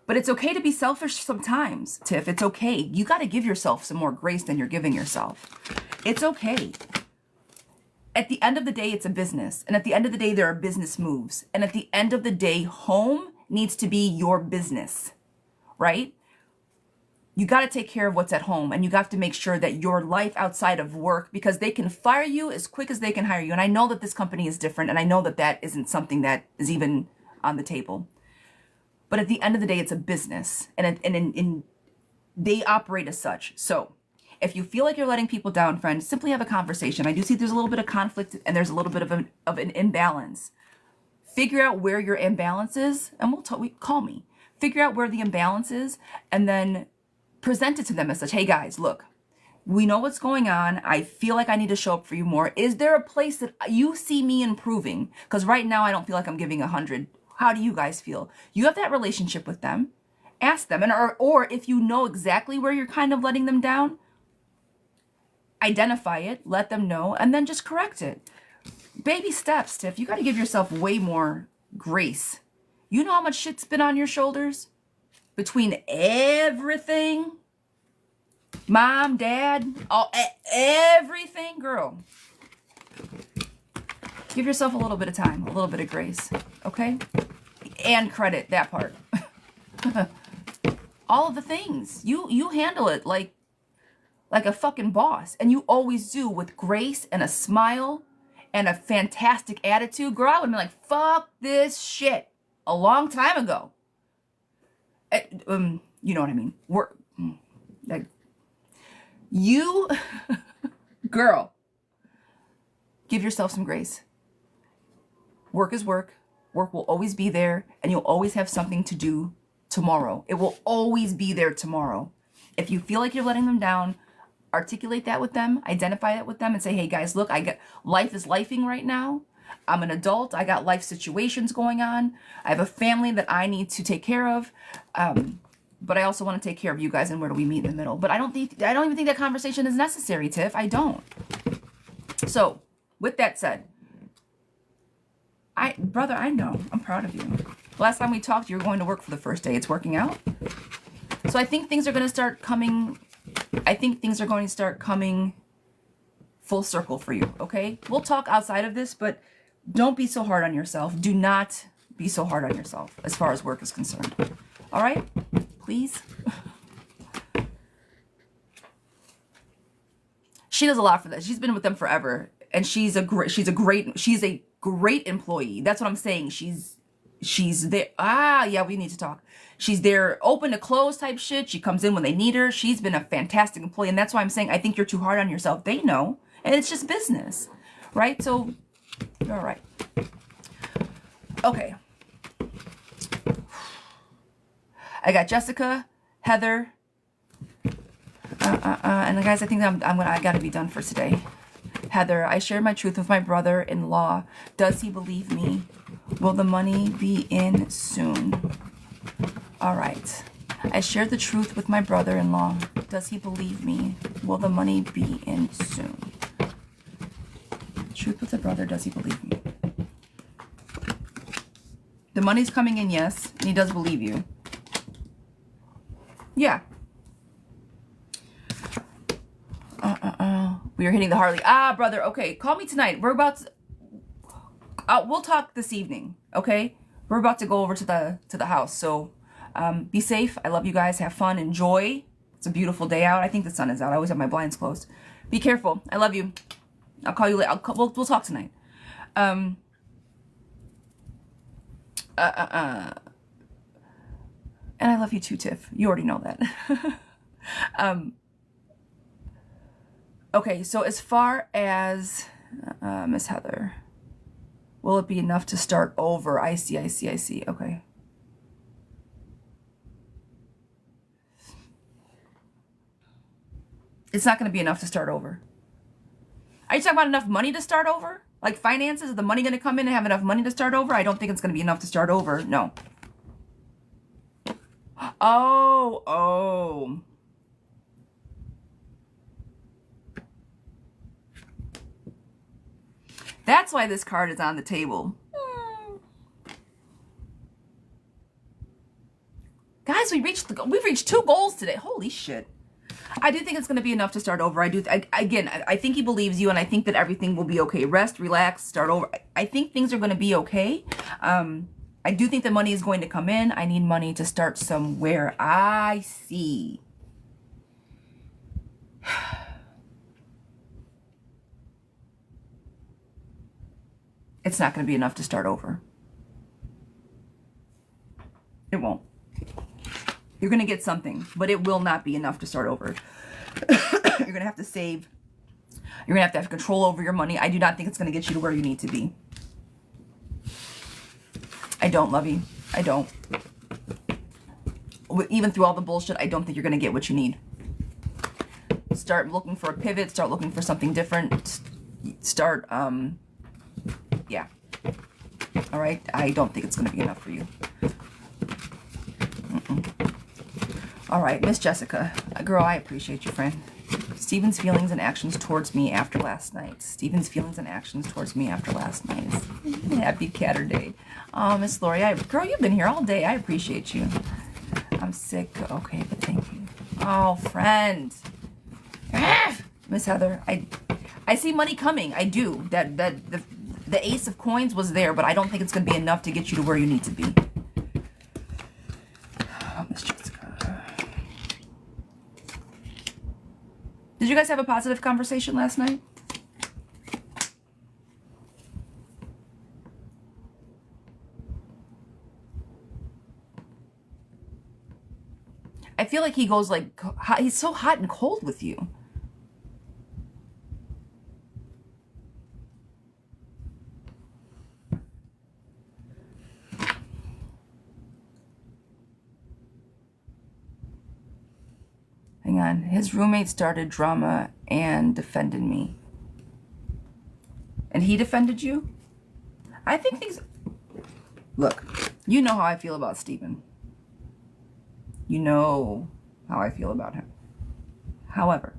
But it's okay to be selfish sometimes, Tiff. It's okay. You got to give yourself some more grace than you're giving yourself. It's okay. At the end of the day, it's a business. And at the end of the day, there are business moves. And at the end of the day, home needs to be your business, right? You got to take care of what's at home, and you have to make sure that your life outside of work, because they can fire you as quick as they can hire you. And I know that this company is different, and I know that that isn't something that is even on the table. But at the end of the day, it's a business, and they operate as such. So if you feel like you're letting people down, friend, simply have a conversation. I do see there's a little bit of conflict, and there's a little bit of an imbalance. Figure out where your imbalance is, and call me. Figure out where the imbalance is, and then present it to them as such. Hey guys, look, we know what's going on. I feel like I need to show up for you more. Is there a place that you see me improving? Because right now I don't feel like I'm giving 100. How do you guys feel? You have that relationship with them. Ask them. Or if you know exactly where you're kind of letting them down, identify it, let them know, and then just correct it. Baby steps, Tiff. You got to give yourself way more grace. You know how much shit's been on your shoulders? Between everything, mom, dad, everything, girl. Give yourself a little bit of time, a little bit of grace, okay? And credit, that part. All of the things. You handle it like a fucking boss. And you always do, with grace and a smile and a fantastic attitude. Girl, I would have been like, fuck this shit a long time ago. You know what I mean? You, girl, give yourself some grace. Work is work. Work will always be there, and you'll always have something to do tomorrow. It will always be there tomorrow. If you feel like you're letting them down, articulate that with them, identify that with them, and say, hey guys, look, life is lifing right now. I'm an adult. I got life situations going on. I have a family that I need to take care of. But I also want to take care of you guys, and where do we meet in the middle? But I don't even think that conversation is necessary, Tiff. I don't. So with that said, brother, I know. I'm proud of you. Last time we talked, you were going to work for the first day. It's working out. So I think things are going to start coming. I think things are going to start coming full circle for you. Okay. We'll talk outside of this, but don't be so hard on yourself. Do not be so hard on yourself as far as work is concerned. All right? Please. She does a lot for that. She's been with them forever, and she's a great employee. That's what I'm saying. She's there. Yeah, we need to talk. She's there, open to close type shit. She comes in when they need her. She's been a fantastic employee, and that's why I'm saying I think you're too hard on yourself. They know, and it's just business, right? So, you're all right. Okay. I got Jessica, Heather, and the guys, I think I gotta be done for today. Heather, I shared my truth with my brother-in-law. Does he believe me? Will the money be in soon? All right. I shared the truth with my brother-in-law. Does he believe me? Will the money be in soon? Truth with the brother, does he believe me? The money's coming in, yes, and he does believe you. Yeah. We are hitting the Harley. Brother, okay, call me tonight. We're about to, we'll talk this evening, okay? We're about to go over to the house, so be safe. I love you guys. Have fun. Enjoy. It's a beautiful day out. I think the sun is out. I always have my blinds closed. Be careful. I love you. I'll call you later. We'll talk tonight. And I love you too, Tiff. You already know that. Okay, so as far as Miss Heather, will it be enough to start over? I see. Okay. It's not going to be enough to start over. Are you talking about enough money to start over? Like finances, is the money going to come in and have enough money to start over? I don't think it's going to be enough to start over. No. Oh. That's why this card is on the table. Guys, we've reached 2 goals today. Holy shit. I do think it's going to be enough to start over. I think he believes you, and I think that everything will be okay. Rest, relax, start over. I think things are going to be okay. I do think the money is going to come in. I need money to start somewhere. I see. It's not going to be enough to start over. It won't. You're going to get something, but it will not be enough to start over. You're going to have to save. You're going to have control over your money. I do not think it's going to get you to where you need to be. I don't, Lovey. I don't. Even through all the bullshit, I don't think you're going to get what you need. Start looking for a pivot. Start looking for something different. Start, yeah. All right? I don't think it's going to be enough for you. All right, Miss Jessica. Girl, I appreciate you, friend. Stephen's feelings and actions towards me after last night. Stephen's feelings and actions towards me after last night. Happy Catterday. Oh, Miss Lori, girl, you've been here all day. I appreciate you. I'm sick. Okay, but thank you. Oh, friend. Miss Heather, I see money coming. I do. The Ace of Coins was there, but I don't think it's going to be enough to get you to where you need to be. Oh, Miss Jessica. Did you guys have a positive conversation last night? I feel like he goes like, he's so hot and cold with you. Hang on. His roommate started drama and defended me. And he defended you? I think things... Look, you know how I feel about Stephen. You know how I feel about him. However,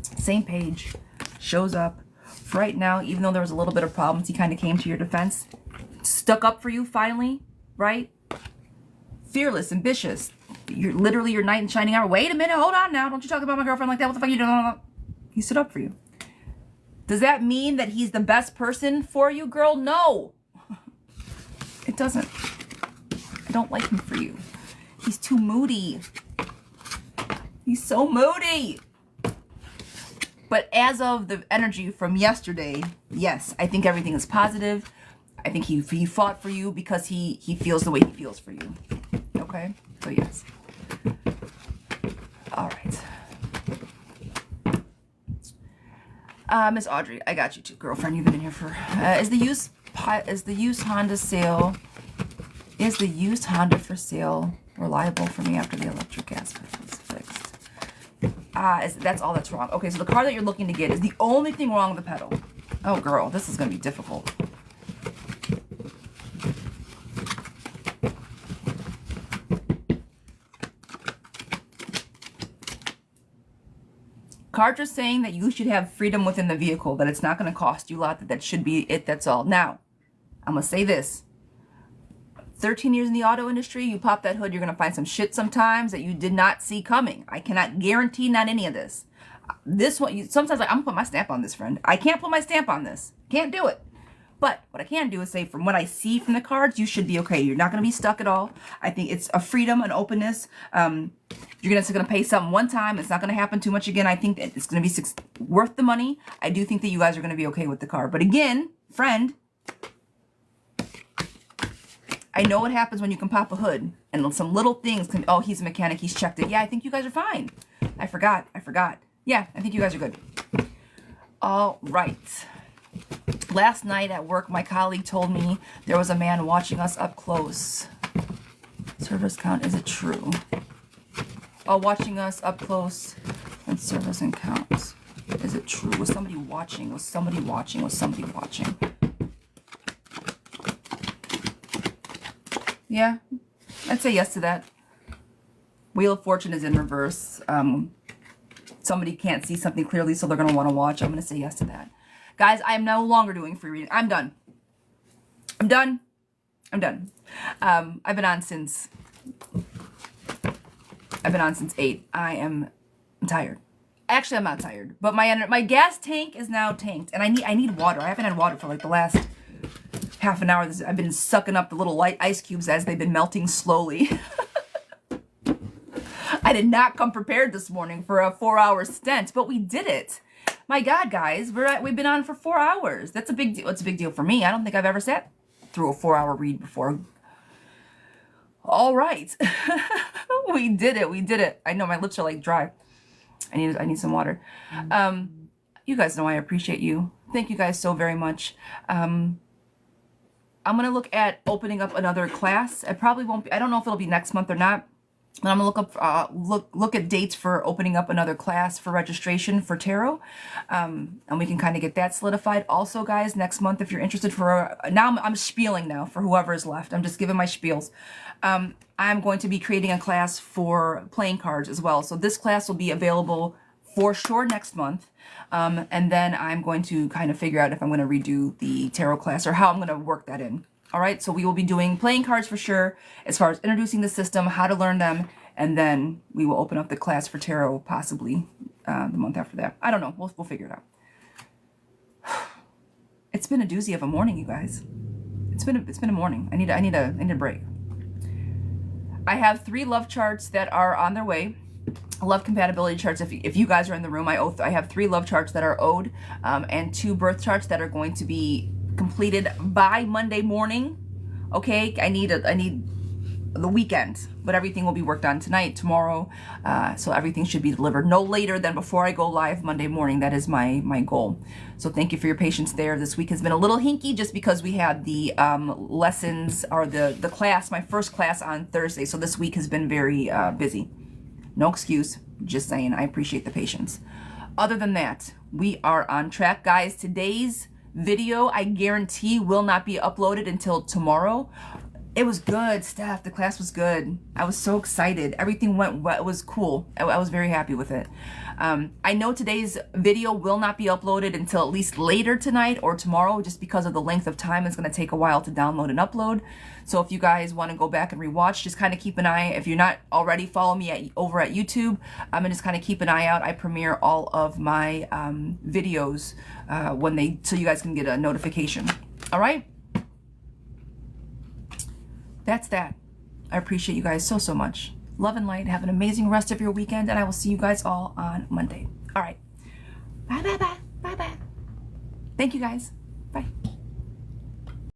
same page, shows up. For right now, even though there was a little bit of problems, he kind of came to your defense. Stuck up for you finally, right? Fearless, ambitious. You're literally your knight in shining armor. Wait a minute, hold on now. Don't you talk about my girlfriend like that. What the fuck are you doing? He stood up for you. Does that mean that he's the best person for you, girl? No. It doesn't. I don't like him for you. He's too moody. He's so moody. But as of the energy from yesterday, yes, I think everything is positive. I think he fought for you because he feels the way he feels for you. Okay? So yes. All right. Miss Audrey, I got you too, girlfriend. You've been in here for... Is the used Honda for sale reliable for me after the electric aspect was fixed? That's all that's wrong. Okay, so the car that you're looking to get is the only thing wrong with the pedal. Oh, girl, this is going to be difficult. Cards are saying that you should have freedom within the vehicle, that it's not going to cost you a lot, that should be it, that's all. Now, I'm going to say this. 13 years in the auto industry, you pop that hood, you're going to find some shit sometimes that you did not see coming. I cannot guarantee not any of this. This one, sometimes like, I'm going to put my stamp on this, friend. I can't put my stamp on this. Can't do it. But what I can do is say, from what I see from the cards, you should be okay. You're not going to be stuck at all. I think it's a freedom, an openness. You're going to pay something one time. It's not going to happen too much again. I think that it's going to be worth the money. I do think that you guys are going to be okay with the car. But again, friend, I know what happens when you can pop a hood. And some little things can, oh, he's a mechanic. He's checked it. Yeah, I think you guys are fine. I forgot. Yeah, I think you guys are good. All right. Last night at work, my colleague told me there was a man watching us up close. Service count, is it true? Oh, watching us up close and service and counts. Is it true? Was somebody watching? Was somebody watching? Was somebody watching? Yeah, I'd say yes to that. Wheel of Fortune is in reverse. Somebody can't see something clearly, so they're going to want to watch. I'm going to say yes to that. Guys, I am no longer doing free reading. I'm done. I'm done. I'm done. I've been on since 8. I'm tired. Actually, I'm not tired, but my gas tank is now tanked, and I need water. I haven't had water for like the last half an hour. I've been sucking up the little light ice cubes as they've been melting slowly. I did not come prepared this morning for a 4-hour stint, but we did it. My God, guys, we've been on for 4 hours. That's a big deal. It's a big deal for me. I don't think I've ever sat through a 4-hour read before. All right. We did it. We did it. I know my lips are like dry. I need some water. You guys know I appreciate you. Thank you guys so very much. I'm going to look at opening up another class. It probably won't be, I don't know if it'll be next month or not. And I'm going to look at dates for opening up another class for registration for tarot. And we can kind of get that solidified. Also, guys, next month, if you're interested now I'm spieling now for whoever is left. I'm just giving my spiels. I'm going to be creating a class for playing cards as well. So this class will be available for sure next month. And then I'm going to kind of figure out if I'm going to redo the tarot class or how I'm going to work that in. All right, so we will be doing playing cards for sure, as far as introducing the system, how to learn them, and then we will open up the class for tarot possibly the month after that. I don't know. We'll figure it out. It's been a doozy of a morning, you guys. It's been a morning. I need a break. I have 3 love charts that are on their way. Love compatibility charts. If you guys are in the room, I have 3 love charts that are owed, and 2 birth charts that are going to be completed by Monday morning. Okay, I need the weekend, but everything will be worked on tonight, tomorrow, so everything should be delivered no later than before I go live Monday morning. That is my goal. So thank you for your patience there. This week has been a little hinky just because we had the lessons, or the class, my first class on Thursday, so this week has been very busy. No excuse, just saying. I appreciate the patience. Other than that, we are on track, guys. Today's video, I guarantee, will not be uploaded until tomorrow. It was good, Steph. The class was good. I was so excited. Everything went well. It was cool. I was very happy with it. I know today's video will not be uploaded until at least later tonight or tomorrow, just because of the length of time. It's going to take a while to download and upload. So if you guys want to go back and rewatch, just kind of keep an eye. If you're not already, follow me over at YouTube. And just kind of keep an eye out. I premiere all of my videos so you guys can get a notification. All right? That's that. I appreciate you guys so much. Love and light. Have an amazing rest of your weekend, and I will see you guys all on Monday. All right. Bye, bye, bye. Bye, bye. Thank you, guys. Bye.